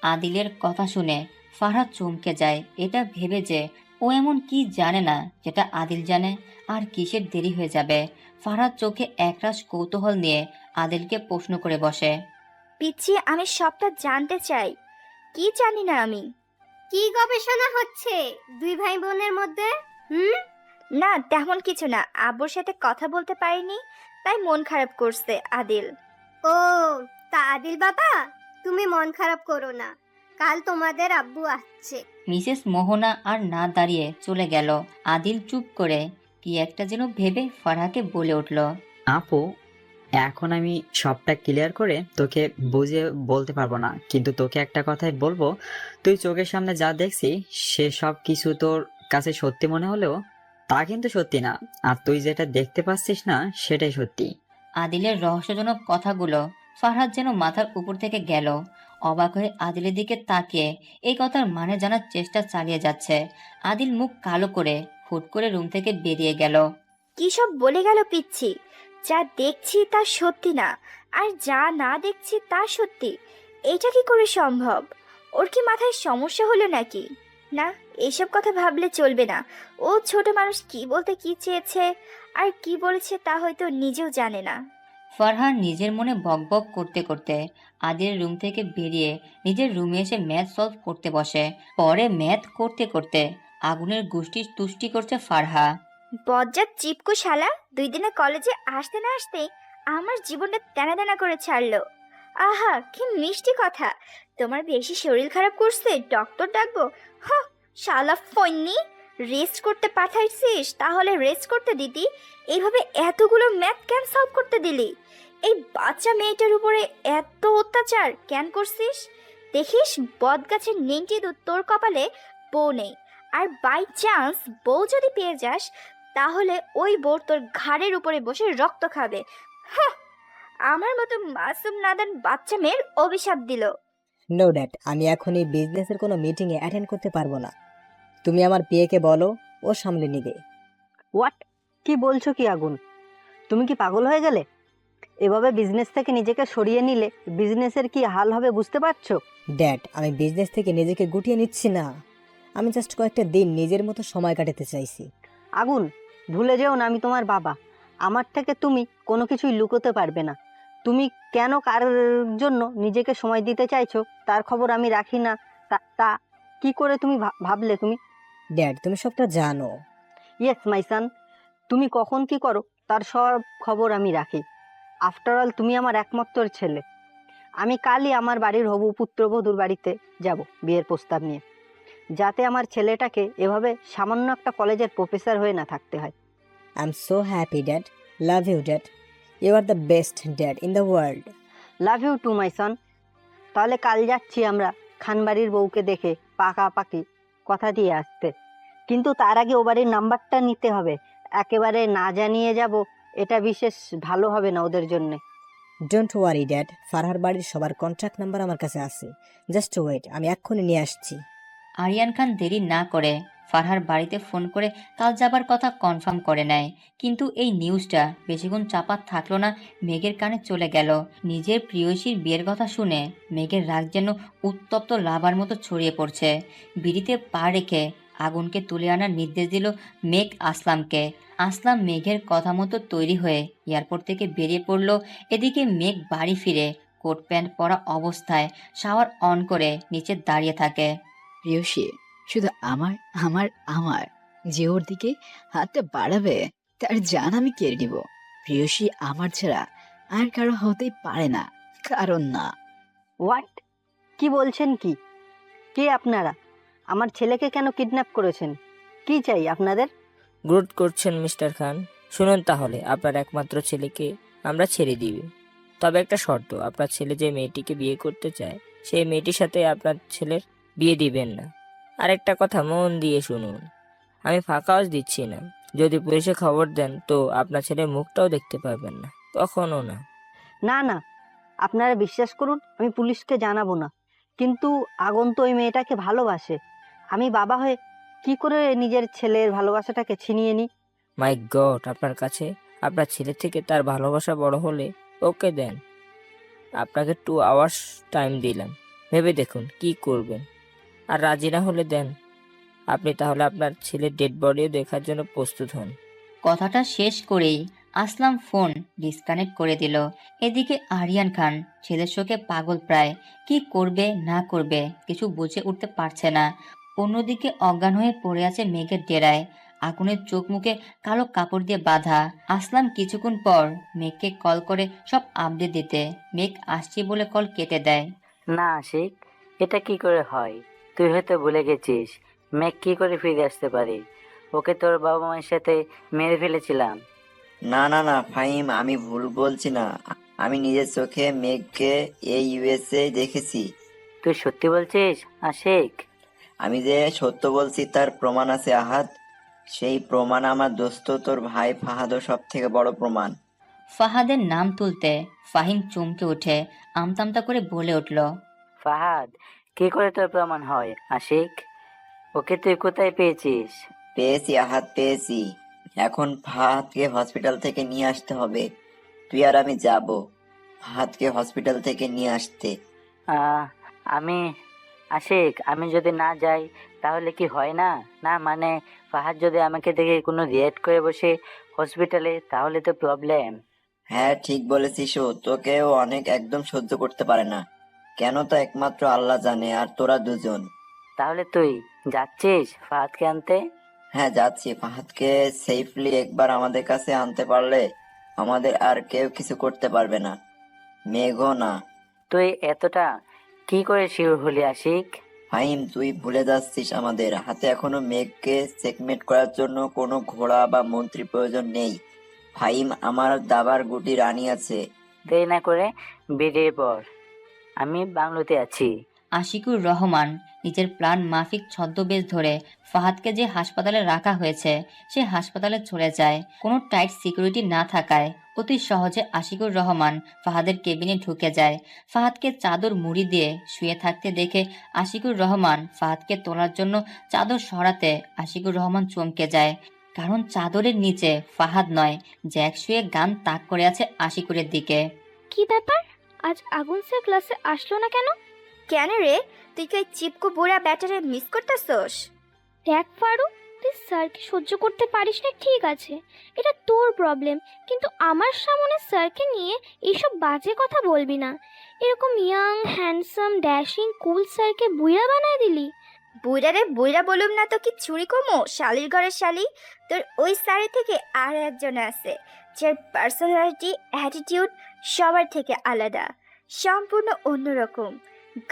S1: আদিলের কথা শুনে ফারহাদ চমকে যায়। এটা ভেবে যে ও এমন কি জানে না যেটা আদিল জানে, আর কিসের দেরি হয়ে যাবে। ফারহাদ চোখে একরাশ কৌতূহল নিয়ে আদিলকে প্রশ্ন করে বসে,
S3: পিচ্চি, আমি সবটা জানতে চাই। কি জানি না আমি?
S6: কি গবেষণা হচ্ছে 2 ভাই বোনের মধ্যে?
S3: না, তেমন কিছু না। আব্বুর সাথে কথা বলতে পারিনি, তাই মন খারাপ করছে আদিল।
S6: ও, তা আদিল বাবা, তুমি মন খারাপ করো না, কাল তোমাদের আব্বু আসছে।
S1: মিসেস মোহনা আর না দাঁড়িয়ে চলে গেল। আদিল চুপ করে কি একটা যেন ভেবে ফারহাকে বলে উঠল,
S2: আপু, এখন আমি সবটা ক্লিয়ার করে তোকে বুঝিয়ে বলতে পারবো না, কিন্তু তোকে একটা কথাই বলবো, তুই চোখের সামনে যা দেখছিস সে সব কিছু তোর কাছে সত্যি মনে হলেও তা কিন্তু সত্যি না, আর তুই যেটা দেখতে পাচ্ছিস না সেটাই সত্যি।
S1: আদিলের রহস্যজনক কথাগুলো ফারহাদ যেন মাথার উপর থেকে গেল। অবাক হয়ে আদিলের দিকে তাকিয়ে এই কথার মানে জানার চেষ্টা চালিয়ে যাচ্ছে। আদিল মুখ কালো করে হুট করে রুম থেকে বেরিয়ে গেল।
S3: কি সব বলে গেল পিচ্ছি? যা দেখছি তা সত্যি না, আর যা না দেখছি তা সত্যি। এটা কি করে সম্ভব? ওর কি মাথায় সমস্যা হলো নাকি? না, এসব কথা ভাবলে চলবে না। ও ছোট মানুষ, কি বলতে কি চেয়েছে আর কি বলেছে তা হয়তো নিজেও জানে না।
S1: ফারহান নিজের মনে বকবক করতে করতে আদিলের রুম থেকে বেরিয়ে নিজের রুমে এসে ম্যাথ সলভ করতে বসে। পরে ম্যাথ করতে করতে আগুনের গুষ্টি তুষ্টি করছে ফারহা।
S3: বজ্জাত চিপকু শালা 2 দিনে কলেজে আসতে না আসতেই আমার জীবনটা তেনা তেনা করে ছাড়লো। আহা, কি মিষ্টি কথা! তোমার বেশি শরীর খারাপ করছে, ডক্টর ডাকবো? হ, শালা ফন্নি, রেস্ট করতে পাঠাইছিস, তাহলে রেস্ট করতে দিতি। এইভাবে এতগুলো ম্যাথ কেন সলভ করতে দিলি? এই বাচ্চা মেয়েটার উপরে এত অত্যাচার কেন করছিস? দেখিস, বট গাছের নেংটি দুধ তোর কপালে বউ নেই, আর বাই চান্স বউ যদি পেয়ে যাস, তাহলে ওই বউ তোর ঘাড়ের উপরে বসে রক্ত খাবে। হাহ, আমার মতো মাসুম নাদান বাচ্চা মেয়ের অভিশাপ দিল।
S12: নো ড্যাড, আমি এখন এই বিজনেসের কোনো মিটিংয়ে অ্যাটেন্ড করতে পারবো না। তুমি আমার পিএকে বলো, ও সামলে নিবে।
S14: হোয়াট? কি বলছো কি আগুন? তুমি কি পাগল হয়ে গেলে? এভাবে বিজনেস থেকে নিজেকে সরিয়ে নিলে বিজনেসের কি হাল হবে বুঝতে পারছো?
S12: ড্যাড, আমি বিজনেস থেকে নিজেকে গুটিয়ে নিচ্ছি না, আমি জাস্ট কয়েকটা দিন নিজের মতো সময় কাটাতে চাইছি।
S14: আগুন, ভুলে যেও না আমি তোমার বাবা। আমার থেকে তুমি কোনো কিছুই লুকোতে পারবে না। তুমি কেন কার জন্য নিজেকে সময় দিতে চাইছো তার খবর আমি রাখি না, তা কি করে তুমি ভাবলে তুমি?
S12: ড্যাড, তুমি সবটা জানো।
S14: ইয়েস মাই সান, তুমি কখন কি করো তার সব খবর আমি রাখি। আফটার অল তুমি আমার একমাত্র ছেলে। আমি কালই আমার বাড়ির হবু পুত্রবধূর বাড়িতে যাব বিয়ের প্রস্তাব নিয়ে, যাতে আমার ছেলেটাকে এভাবে সামান্য একটা কলেজের প্রফেসর হয়ে না থাকতে হয়।
S12: I am so happy dad, love you dad, you are the best dad in the world.
S14: Love you too my son. তাহলে কাল যাচ্ছি আমরা খানবাড়ির বউকে দেখে পাকাপাকি কথা দিয়ে আসতে, কিন্তু তার আগে ও বাড়ির নাম্বারটা নিতে হবে। একেবারে না জানিয়ে যাব, এটা বিশেষ ভালো হবে না ওদের জন্যে।
S12: ডোন্ট ওয়ারি ড্যাড, ফারহার বাড়ির সবার কন্ট্যাক্ট নাম্বার আমার কাছে আছে। জাস্ট ওয়েট, আমি এক্ষুনি নিয়ে আসছি।
S1: আরিয়ান খান দেরি না করে ফারহার বাড়িতে ফোন করে কাল যাবার কথা কনফার্ম করে নেয়। কিন্তু এই নিউজটা বেশিক্ষণ চাপা থাকলো না, মেঘের কানে চলে গেল। নিজের প্রিয়সীর বিয়ের কথা শুনে মেঘের রাগ যেন উত্তপ্ত লাভার মতো ছড়িয়ে পড়ছে। বিড়িতে পা রেখে আগুনকে তুলে আনার নির্দেশ দিল মেঘ আসলামকে। আসলাম মেঘের কথা মতো তৈরি হয়ে এয়ারপোর্ট থেকে বেরিয়ে পড়ল। এদিকে মেঘ বাড়ি ফিরে কোট প্যান্ট পরা অবস্থায় শাওয়ার অন করে নিচে দাঁড়িয়ে থাকে।
S11: প্রিয়সী, শুধু আমার আমার আমার যে ওর দিকে হাতটা বাড়াবে তার জান আমি কেড়ে নিব। প্রিয়সী আমার ছাড়া আর কারো হতেই পারে না, কারণ না।
S14: হোয়াট? কি বলছেন? কি কে আপনারা? আমার ছেলেকে কেন কিডন্যাপ করেছেন? কি চাই আপনাদের?
S7: গ্রুট করছেন মিস্টার খান। শুনুন, তাহলে আপনার একমাত্র ছেলেকে আমরা ছেড়ে দিবি, তবে একটা শর্ত, আপনার ছেলে যে মেয়েটিকে বিয়ে করতে চায় সেই মেয়েটির সাথে আপনার ছেলের বিয়ে দিবেন না। আরেকটা কথা মন দিয়ে শুনুন, আমি ফাঁকাও দিচ্ছি না। যদি পুলিশে খবর দেন তো আপনার ছেলের মুখটাও দেখতে পাবেন না, কখনো না।
S14: না না, আপনারা বিশ্বাস করুন, আমি পুলিশকে জানাবো না। কিন্তু আগুন তো ওই মেয়েটাকে ভালোবাসে। আমি বাবা হয়ে কি করে নিজের ছেলের ভালোবাসাটাকে ছিনিয়ে নিই?
S7: মাই গড, আপনার কাছে আপনার ছেলে থেকে তার ভালোবাসা বড় হলে ওকে দেন। আপনাকে 2 আওয়ার্স টাইম দিলাম, ভেবে দেখুন কি করবেন। আর রাজি না হলে দেন, আপনি তাহলে আপনার ছেলের ডেড বডিও দেখার জন্য প্রস্তুত হন।
S1: কথাটা শেষ করেই আসলাম ফোন ডিসকানেক্ট করে দিল। এদিকে আরিয়ান খান ছেলের শোকে পাগল প্রায়। কি করবে না করবে কিছু বুঝে উঠতে পারছে না। অন্যদিকে অজ্ঞান হয়ে পড়ে আছে মেঘের ডেরায়, আগুনের চোখ মুখে কালো কাপড় দিয়ে বাঁধা। আসলাম কিছুক্ষণ পর মেঘকে কল করে সব আপডেট দিতে। মেঘ আসছি বলে কল কেটে দেয়।
S14: না আশিক, এটা কি করে হয়? তুই হয়তো ভুলে গেছিস মেঘ কি করে ফিরে আসতে পারে। ওকে তোর বাবা মায়ের সাথে মেরে ফেলেছিলাম।
S8: না না না ফাহিম, আমি ভুল বলছি না। আমি নিজের চোখে মেঘকে এই ইউএসএ দেখেছি।
S14: তুই সত্যি বলছিস আশিক?
S8: আমি যে সত্য বলছি তার প্রমাণ আছে আহাদ। সেই প্রমাণ আমার দোস্ত তোর ভাই ফাহাদও সব থেকে বড় প্রমাণ।
S1: ফাহাদের নাম তুলতে ফাহিম চমকে উঠে আমতামতা করে বলে উঠল,
S14: ফাহাদ? কি করে তোর প্রমাণ হয় আশিক? ওকে তুই কোথায় পেয়েছিস?
S8: পেয়েছি আহাদ, পেয়েছি। এখন ফাহাদকে হসপিটাল থেকে নিয়ে আসতে হবে। তুই আর আমি যাব ফাহাদকে হসপিটাল থেকে নিয়ে আসতে।
S14: আমি আশিক, আমি যদি না যাই তাহলে কি হয় না? না মানে ফাহাদ যদি আমাকে দেখে কোনো রিয়েক্ট করে বসে হসপিটালে, তাহলে তো প্রবলেম।
S8: হ্যাঁ ঠিক বলেছিস, ও তোকেও অনেক একদম সহ্য করতে পারে না। কেন তা একমাত্র আল্লাহ জানে, আর তোরা দুজন।
S14: তাহলে তুই যাচ্ছিস ফাহাদকে আনতে?
S8: হ্যাঁ যাচ্ছি। ফাহাদকে সেফলি একবার আমাদের কাছে আনতে পারলে আমাদের আর কেউ কিছু করতে পারবে না, মেঘও না।
S14: তুই এতটা কি করে শিওর হলি আশিক?
S8: ফাহিম, তুই ভুলে যাচ্ছিস আমাদের হাতে এখনো মেঘকে চেকমেট করার জন্য কোনো ঘোড়া বা মন্ত্রী প্রয়োজন নেই। ফাহিম, আমার দাবার গুটি রানী আছে।
S14: দেরি না করে বেরিয়ে পড়, আমি বাংলোতে আছি।
S1: আশিকুর রহমান নিজের প্ল্যান মাফিক ছদ্মবেশ ধরে ফাহাদকে যে হাসপাতালে রাখা হয়েছে সে হাসপাতালে চলে যায়। কোনো টাইট সিকিউরিটি না থাকায় অতি সহজে আশিকুর রহমান ফাহাদের কেবিনে ঢুকে যায়। ফাহাদকে চাদর মুড়ি দিয়ে শুয়ে থাকতে দেখে আশিকুর রহমান ফাহাদকে তোলার জন্য চাদর সরাতে আশিকুর রহমান চমকে যায়, কারণ চাদরের নিচে ফাহাদ নয়, জ্যাক শুয়ে গান তাক করে আছে আশিকুরের দিকে।
S3: কি ব্যাপার, আজ আগুন স্যার ক্লাসে আসলো না কেন? কেন রে, তুই কি চিপকো বুড়া ব্যাটারে মিস করতেছস? দেখ ফারুক, তুই স্যারকে সহ্য করতে পারিস না ঠিক আছে, এটা তোর প্রবলেম, কিন্তু আমার সামনে স্যারকে নিয়ে এইসব বাজে কথা বলবি না। এরকম ইয়াং হ্যান্ডসাম ড্যাশিং কুল স্যারকে বুইড়া বানায় দিলি। বুইড়ারে বুইড়া বলুম না তো কি চুরি কমো, শালির ঘরের শালি। তোর ওই স্যারের থেকে আর একজন আছে যার পার্সোনালিটি অ্যাটিটিউড সবার থেকে আলাদা। সম্পূর্ণ অন্যরকম।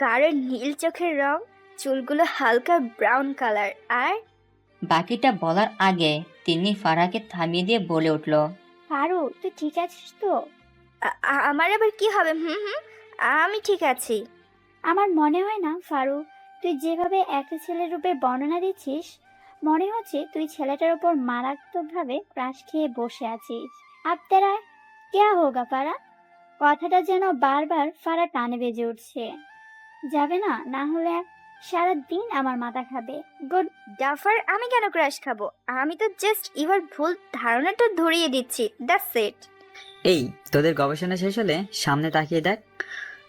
S3: গাঢ় নীল চোখের রং, চুলগুলো হালকা ব্রাউন কালার, আর
S1: বাকিটা বলার আগে তিনি ফারহাকে থামিয়ে দিয়ে বলে উঠল,
S5: ফারু, তুই ঠিক আছিস তো?
S3: আমার আবার কি হবে? হুম হুম, আমি ঠিক আছি।
S5: আমার মনে হয় না ফারু, তুই যেভাবে একটা ছেলের রূপের বর্ণনা দিচ্ছিস, মনে হচ্ছে তুই ছেলেটার উপর মারাত্মকভাবে ক্রাশ খেয়ে বসে আছিস। আব তেরা ক্যা হোগা ফারা? কথাটা যেন বারবার ফারা টানে বেজে উঠছে। যাবে না, না হলে সারা দিন আমার মাথা খাবে।
S3: গুড ডাফার, আমি কেন ক্রাশ খাবো? আমি তো জাস্ট এবার ভুল ধারণাটা ধরিয়ে দিচ্ছি, দ্যাটস ইট।
S2: এই তোদের গবেষণা শেষ হলে সামনে তাকিয়ে দেখ,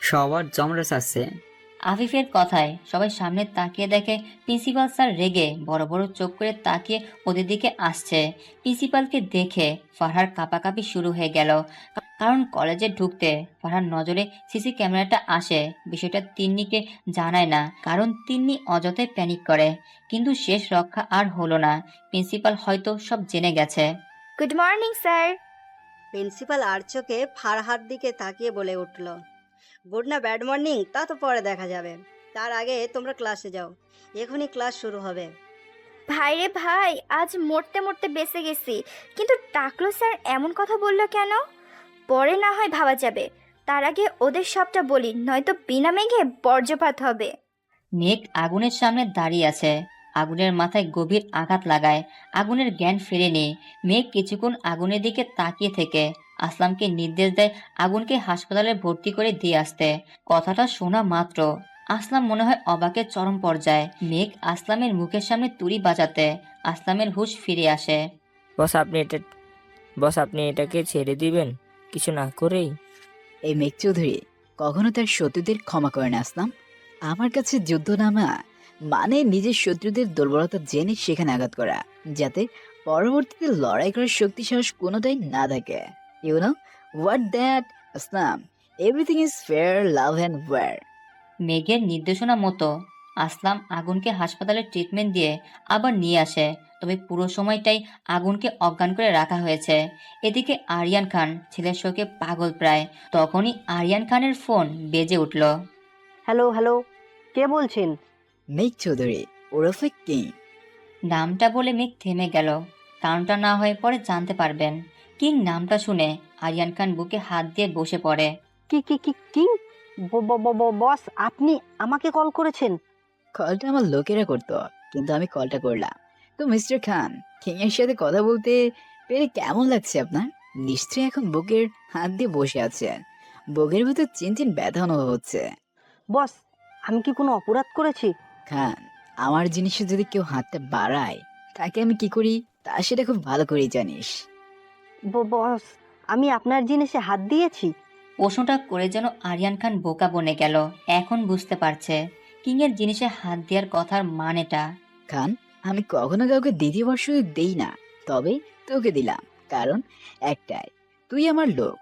S2: সবার জমরেস আছে।
S1: আফিফের কথায় সবাই সামনে তাকিয়ে দেখে প্রিন্সিপাল স্যার রেগে বড় বড় চোখ করে তাকিয়ে ওদের দিকে আসছে। প্রিন্সিপালকে দেখে ফারহার কাঁপাকাঁপি শুরু হয়ে গেল, কারণ কলেজে ঢুকতে ফারহার নজরে সিসি ক্যামেরাটা আসে। বিষয়টা তিন্নিকে জানায় না, কারণ তিন্নি অযথাই প্যানিক করে। কিন্তু শেষ রক্ষা আর হলো না, প্রিন্সিপাল হয়তো সব জেনে গেছে।
S3: Good morning sir.
S14: প্রিন্সিপাল আর চোখে ফারহার দিকে তাকিয়ে বলে উঠল, গুড না ব্যাড মর্নিং তা তো পরে দেখা যাবে, তার আগে তোমরা ক্লাসে যাও, এখনই ক্লাস শুরু হবে।
S3: ভাই রে ভাই, আজ মরতে মরতে বেঁচে গেছি, কিন্তু টাকলু স্যার এমন কথা বললো কেন? পরে না হয় ভাবা যাবে, তার আগে ওদের সবটা বলি, নয়তো বিনা মেঘে বর্জ্যপাত হবে।
S1: মেঘ আগুনের সামনে দাঁড়িয়ে আছে, আগুনের মাথায় গভীর আঘাত লাগায়। আগুনের জ্ঞান ফেরেনি। মেঘ কিছুক্ষণ আগুনের দিকে তাকিয়ে থেকে আসলামকে নির্দেশ দেয় আগুনকে হাসপাতালে ভর্তি করে দিয়ে আসতে। কথাটা শোনা মাত্র আসলাম মনে হয় অবাকের চরম পর্যায়ে। মেঘ আসলামের মুখের সামনে তুড়ি বাজাতে আসলামের হুঁশ ফিরে আসে।
S7: বস আপনি এটাকে ছেড়ে দিবেন কিছু না করেই?
S11: এই মেঘ চৌধুরী কখনো তার শত্রুদের ক্ষমা করে না আসলাম। আমার কাছে যুদ্ধ নামা মানে নিজের শত্রুদের দুর্বলতা জেনে সেখানে আঘাত করা, যাতে পরবর্তীতে লড়াই করার শক্তি সাহস কোনোটাই না থাকে। You know what that Aslam, everything is fair, love and war.
S1: মেঘের নির্দেশনা মতো আসলাম আগুনকে হাসপাতালে ট্রিটমেন্ট দিয়ে আবার নিয়ে আসে, তবে পুরো সময়টাই আগুনকে অজ্ঞান করে রাখা হয়েছে। এদিকে আরিয়ান খান ছেলের শোকে পাগল প্রায়। তখনই আরিয়ান খানের ফোন বেজে উঠল।
S14: হ্যালো হ্যালো, কে বলছেন?
S11: মেঘ চৌধুরী ওরফে কিং।
S1: নামটা বলে মেঘ থেমে গেল, কারণটা না হয় পরে জানতে পারবেন। কিং নামটা শুনে আরিয়ান খান বুকে হাত দিয়ে বসে পড়ে।
S14: কি কি কি কি বস, আপনি আমাকে কল করেছেন?
S11: কলটা আমার লোকেরা করতো, কিন্তু আমি কলটা করলাম। তো মিস্টার খান, কিং এর সাথে কথা বলতে পেরে কেমন লাগছে আপনার? নিশ্চয়ই এখন বুকের হাত দিয়ে বসে আছেন, বুকের ভিতর চিনচিন ব্যথা অনুভব হচ্ছে।
S14: বস, আমি কি কোনো অপরাধ করেছি?
S11: খান, আমার জিনিসে যদি কেউ হাতটা বাড়ায় তাকে আমি কি করি তা সেটা খুব ভালো করেই জানিস।
S14: বস, আমি আপনার জিনিসে হাত দিয়েছি?
S1: প্রশ্নটা করে যেন আরিয়ান খান বোকা বনে গেল। এখন বুঝতে পারছে কিং এর জিনিসে হাত দেওয়ার কথার মানেটা।
S11: খান, আমি কখনো কাউকে দ্বিতীয়বার সুযোগ দেই না, তবে তোকে দিলাম, কারণ একটাই, তুই আমার লোক।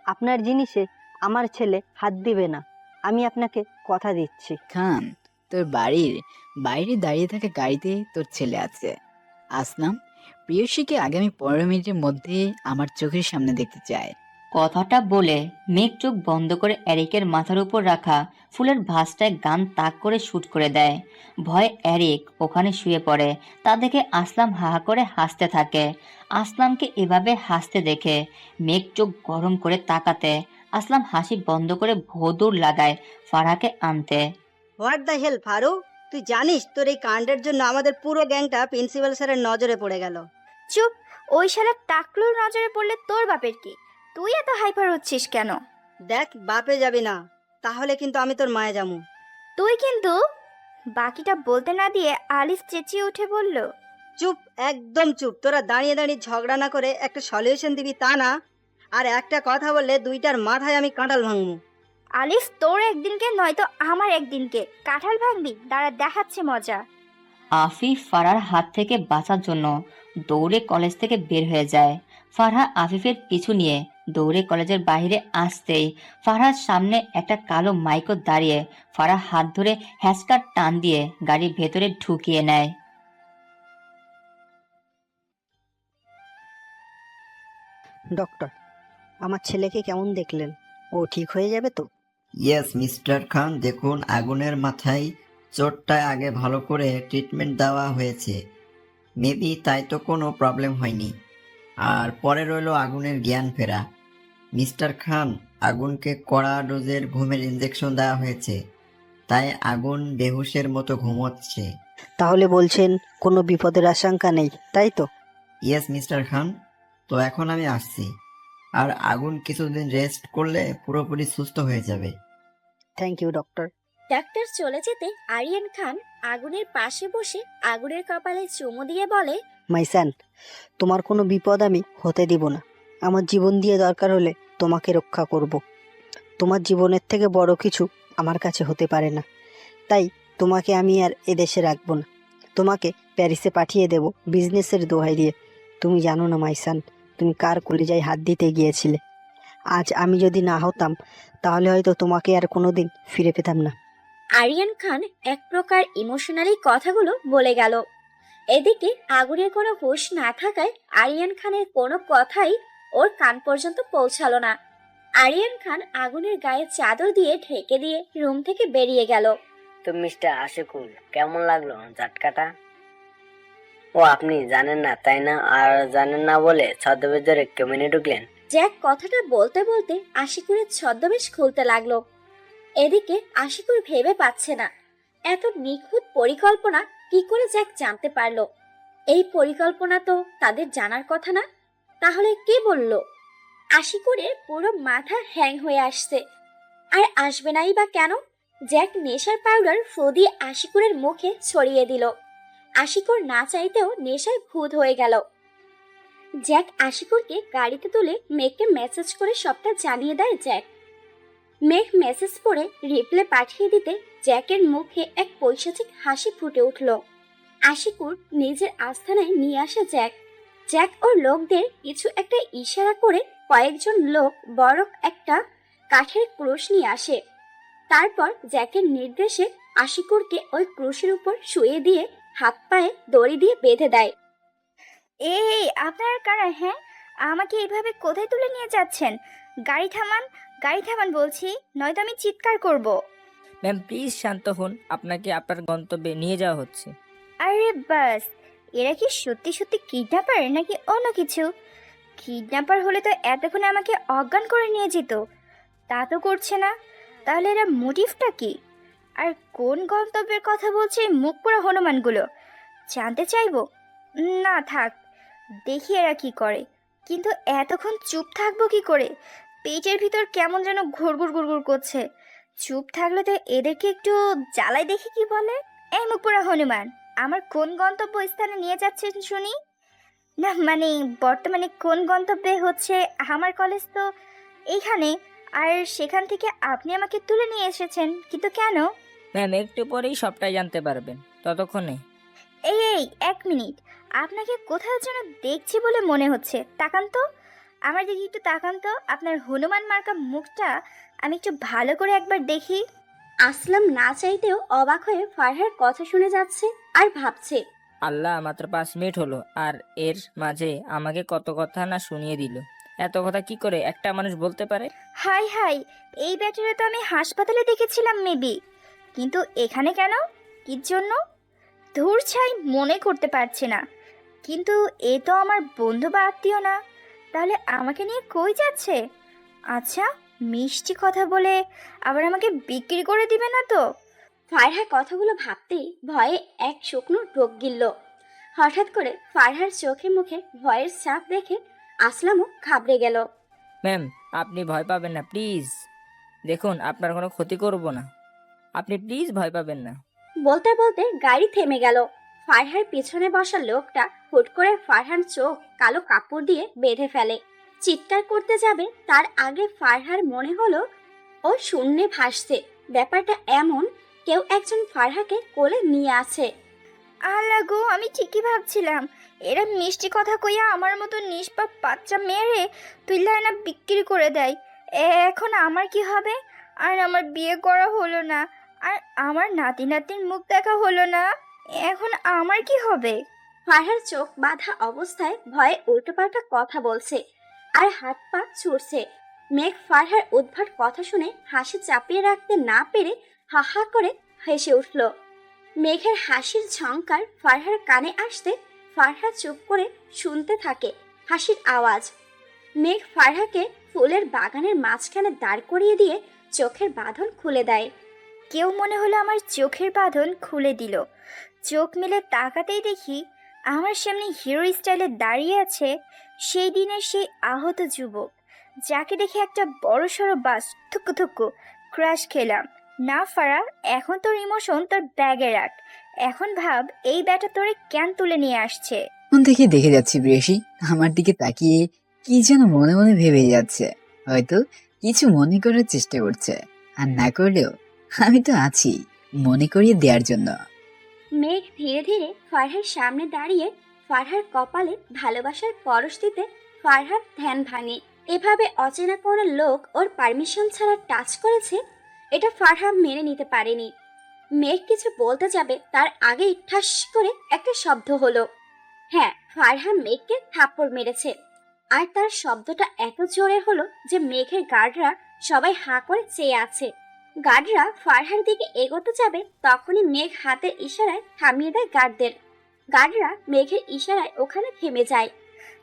S14: আপনার জিনিসে আমার ছেলে হাত দিবে না, আমি আপনাকে কথা দিচ্ছি।
S11: খান, তোর বাড়ির বাইরে দাঁড়িয়ে থাকা গাড়িতে তোর ছেলে আছে। আসলাম প্রিয়সীকে আগামী 15 মিনিটের মধ্যে আমার চোখের সামনে দেখতে চায়।
S1: কথাটা বলে মেঘ চোখ বন্ধ করে এরিকের মাথার উপর রাখা ফুলের ভাঁজটায় গান তাক করে শুট করে দেয়। ভয়ে এরিক ওখানে শুয়ে পড়ে। তা দেখে আসলাম হাহা করে হাসতে থাকে। আসলামকে এভাবে হাসতে দেখে মেঘ চোখ গরম করে তাকাতে আসলাম হাসি বন্ধ করে ভোদুর লাগায় ফারহাকে আনতে।
S14: হোয়াট দ্য হেল ফারু, তুই জানিস তোর এই কাণ্ডের জন্য আমাদের পুরো গ্যাংটা প্রিন্সিপাল স্যারের নজরে পড়ে গেল।
S3: চুপ, ওই শালা টাকলুর নজরে পড়লে তোর বাপের কি? তুই এত হাইপার হচ্ছিস কেন?
S14: দেখ, বাপে যাবি না, তাহলে কিন্তু আমি তোর মায়ে যাবো।
S3: তুই কিন্তু বাকিটা বলতে না দিয়ে আলিফ চেঁচিয়ে উঠে বলল,
S14: চুপ, একদম চুপ। তোরা দাঁড়িয়ে দাঁড়িয়ে ঝগড়া না করে একটা সলিউশন দিবি তা না, আর একটা কথা বললে দুইটার মাথায় আমি কাঁঠাল ভাঙবো।
S3: আলিফ, তোর একদিনকে নয়তো আমার একদিনকে কাঁঠাল ভাঙবি, দাঁড়া দেখাচ্ছে মজা।
S1: আফিফ ফারহার হাত থেকে বাঁচার জন্য দৌড়ে কলেজ থেকে বের হয়ে যায়। ফারহা আফিফের পিছু নিয়ে দৌড়ে কলেজের বাইরে আসতেই ফারহার সামনে একটা কালো মাইকো দাঁড়িয়ে ফারহা হাত ধরে হ্যাচকার টান দিয়ে গাড়ির ভেতরে ঢুকিয়ে নেয়।
S14: ডক্টর, আমার ছেলেকে কেমন দেখলেন? ও ঠিক হয়ে যাবে তো?
S8: ইয়েস মিস্টার খান, দেখুন আগুনের মাথায় চোটটা আগে ভালো করে ট্রিটমেন্ট দেওয়া হয়েছে, মেবি তাই তো কোনো প্রবলেম হয়নি। আর পরে রইলো আগুনের জ্ঞান ফেরা। মিস্টার খান, আগুনকে কড়া ডোজের ঘুমের ইনজেকশন দেওয়া হয়েছে, তাই আগুন বেহুশের মতো ঘুমোচ্ছে।
S14: তাহলে বলছেন কোনো বিপদের আশঙ্কা নেই, তাই তো?
S8: ইয়েস মিস্টার খান, তো এখন আমি আসছি। আর আগুন কিছুদিন রেস্ট করলে পুরোপুরি সুস্থ হয়ে যাবে।
S14: Thank you doctor.
S3: ডাক্তার চলে যেতে আরিয়ান খান আগুনের পাশে বসে আগুনের কপালে চুমু দিয়ে বলে,
S14: মাইসান, তোমার কোনো বিপদ আমি হতে দিব না। আমার জীবন দিয়ে দরকার হলে তোমাকে রক্ষা করব। তোমার জীবনের থেকে বড় কিছু আমার কাছে হতে পারে না, তাই তোমাকে আমি আর এদেশে রাখবো না। তোমাকে প্যারিসে পাঠিয়ে দেব বিজনেসের দোহাই দিয়ে। তুমি জানো না মাইসান, তুমি কার কলিজায় হাত দিতে গিয়েছিলে। আজ আমি যদি না হতাম তাহলে হয়তো তোমাকে আর কোনোদিন ফিরে পেতাম না।
S3: আরিয়ান খান এক প্রকার ইমোশনালি কথাগুলো বলে গেল। এদিকে আগুনের কোনো হুঁশ না থাকায় আরিয়ান খানের কোনো কথাই ওর কান পর্যন্ত পৌঁছালো না। আরিয়ান খান আগুনের গায়ে চাদর দিয়ে ঢেকে দিয়ে রুম থেকে বেরিয়ে গেল।
S4: তো মিস্টার আশিকুল, কেমন লাগলো ঝটকাটা? ও আপনি জানেন না তাই না? আর জানেন না বলে ছদ্মবেশ ধরে কেমনে ঢুকলেন?
S3: জ্যাক কথাটা বলতে বলতে আশিকুরের ছদ্মবেশ খুলতে লাগলো। এদিকে আশিকুর ভেবে পাচ্ছে না এত নিখুঁত পরিকল্পনা কি করে জ্যাক জানতে পারলো। এই পরিকল্পনা তো তাদের জানার কথা না, তাহলে কে বলল? আশিকুরের পুরো মাথা হ্যাং হয়ে আসছে। আর আসবে নাই বা কেন? জ্যাক নেশার পাউডার ফু দিয়ে আশিকুরের মুখে ছড়িয়ে দিল। আশিকুর না চাইতেও নেশায় ভূত হয়ে গেল। জ্যাক আশিকুরকে গাড়িতে তুলে মেঘকে মেসেজ করে সবটা জানিয়ে দেয় জ্যাক। মেঘ মেসেজ পড়ে রিপ্লাই পাঠিয়ে দিতে জ্যাকের মুখে এক পৈশাচিক হাসি ফুটে উঠল। আশিকুর নিজের আস্থানায় নিয়ে আসে জ্যাক। জ্যাক ওর লোকদের কিছু একটা ইশারা করে কয়েকজন লোক বড় একটা কাঠের ক্রুশ নিয়ে আসে। তারপর জ্যাকের নির্দেশে আশিকুরকে ওই ক্রুশের উপর শুয়ে দিয়ে হাত পায়ে দড়ি দিয়ে বেঁধে দেয়।
S5: এই আপনারা কারা? হ্যাঁ, আমাকে এইভাবে কোথায় তুলে নিয়ে যাচ্ছেন? গাড়ি থামান, গাড়ি থামান বলছি, নয়তো আমি চিৎকার করব।
S7: ম্যাম প্লিজ শান্ত হন, আপনাকে আপনার গন্তব্যে নিয়ে যাওয়া হচ্ছে।
S5: আরে বাস, এরা কি সত্যি সত্যি কিডন্যাপার নাকি অন্য কিছু? কিডন্যাপার হলে তো এতক্ষণে আমাকে অজ্ঞান করে নিয়ে যেত, তা তো করছে না। তাহলে এরা মোটিভটা কি? আর কোন গন্তব্যের কথা বলছে এই মুখ পোড়া হনুমানগুলো? জানতে চাইবো না, থাক, দেখি এরা কি করে। কিন্তু এতক্ষণ চুপ থাকবো কি করে? পেটের ভিতর কেমন যেন ঘুরঘুর ঘুরঘুর করছে। চুপ থাকলে তো এদেরকে একটু জ্বালাই দেখি কি বলে। এই মুখ পোড়া হনুমান, আমার কোন গন্তব্য স্থানে নিয়ে যাচ্ছেন শুনি? না মানে বর্তমানে কোন গন্তব্যে হচ্ছে? আমার কলেজ তো এইখানে, আর সেখান থেকে আপনি আমাকে তুলে নিয়ে এসেছেন, কিন্তু কেন?
S7: ম্যাম একটু পরেই সবটাই জানতে পারবেন, ততক্ষণে।
S5: এই এই এক মিনিট, আপনাকে কোথাও যেন দেখছি বলে মনে হচ্ছে। তাকান তো, আমার দিকে একটু তাকান তো। আপনার হনুমান মার্কা মুখটা আমি একটু ভালো করে একবার দেখি।
S3: আসলাম না চাইতেও অবাক হয়ে ফারহার কথা শুনে যাচ্ছে আর ভাবছে,
S7: আল্লাহ, মাত্র 5 মিনিট হলো আর এর মাঝে আমাকে কত কথা না শুনিয়ে দিল। এত কথা কি করে একটা মানুষ বলতে পারে?
S5: হাই হাই, এই ব্যাটারে তো আমি হাসপাতালে দেখেছিলাম মেবি, কিন্তু এখানে কেন? কি জন্য? ধুর ছাই, মনে করতে পারছি না। কিন্তু এ তো আমার বন্ধু বা আত্মীয় না, তাহলে আমাকে নিয়ে কই যাচ্ছে? আচ্ছা, মিষ্টি কথা বলে আবার আমাকে বিক্রি করে দিবে না তো?
S3: ফারহা কথাগুলো ভাবতেই ভয়ে এক শুকনো ঢোক গিলল। হঠাৎ করে ফারহার চোখে মুখে ভয়ের ছাপ দেখে আসলামও ঘাবড়ে গেল।
S7: ম্যাম আপনি ভয় পাবেন না প্লিজ, দেখুন আপনার কোনো ক্ষতি করব না, আপনি প্লিজ ভয় পাবেন না।
S3: বলতে বলতে গাড়ি থেমে গেল। ফারহার পিছনে বসা লোকটা হুট করে ফারহার চোখ কালো কাপড় দিয়ে বেঁধে ফেলে। চিৎকার করতে যাবে তার আগে ফারহার মনে হলো ও শূন্যে ভাসছে। ব্যাপারটা এমন, কেউ একজন ফারহাকে কোলে নিয়ে আছে।
S5: আল্লাহ গো, আমি ঠিকই ভাবছিলাম এরা মিষ্টি কথা কইয়া আমার মতো নিষ্পাপ বাচ্চা মেরে তুইলা না বিক্রি করে দেয়। এখন আমার কি হবে? আর আমার বিয়ে করা হলো না, আর আমার নাতি নাতির মুখ দেখা হলো না, এখন আমার কি হবে?
S3: ফারহার চোখ বাঁধা অবস্থায় ভয়ে উল্টোপাল্টা কথা বলছে আর হাত পা ছুটছে।
S10: মেঘ ফারহার উদ্ভট কথা শুনে হাসি চাপিয়ে রাখতে না পেরে হা হা করে হেসে উঠল। মেঘের হাসির ঝংকার ফারহার কানে আসতে ফারহা চুপ করে শুনতে থাকে হাসির আওয়াজ। মেঘ ফারহাকে ফুলের বাগানের মাঝখানে দাঁড় করিয়ে দিয়ে চোখের বাঁধন খুলে দেয়।
S3: কেউ মনে হলো আমার চোখের বাঁধন খুলে দিল। চোখ মেলে তাকাতেই দেখি আমার সামনে হিরো স্টাইলে দাঁড়িয়ে আছে সেই দিনের সেই আহত যুবক, যাকে দেখে একটা বড়সড় বাস থুকু থুকু ক্র্যাশ খেলাম। না ফারা, এখন তোর ইমোশন তোর ব্যাগে রাখ। এখন ভাব এই ব্যাটা তোরে কেন তুলে নিয়ে আসছে।
S11: কোন থেকে দেখে যাচ্ছি প্রেয়সী, আমার দিকে তাকিয়ে কি যেন মনে মনে ভেবে যাচ্ছে। হয়তো কিছু মনে করার চেষ্টা করছে, আর না করলেও আমি তো আছি মনে করিয়ে দেওয়ার জন্য।
S10: মেঘ ধীরে ধীরে ফারহার সামনে দাঁড়িয়ে ফারহার কপালে ভালোবাসার পরশ দিতে ফারহার ধ্যান ভাঙে। এভাবে অচেনা কোনো লোক ওর পারমিশন ছাড়া টাচ করেছে, এটা ফারহা মেনে নিতে পারেনি। মেঘ কিছু বলতে যাবে তার আগেই ঠাস করে একটা শব্দ হলো। হ্যাঁ, ফারহা মেঘকে থাপ্পড় মেরেছে, আর তার শব্দটা এত জোরে হলো যে মেঘের গার্ডরা সবাই হাঁ করে চেয়ে আছে। গার্ডরা ফারহার দিকে এগোতে যাবে তখনই মেঘ হাতের ইশারায় থামিয়ে দেয় গার্ডদের। গার্ডরা মেঘের ইশারায় ওখানে থেমে যায়।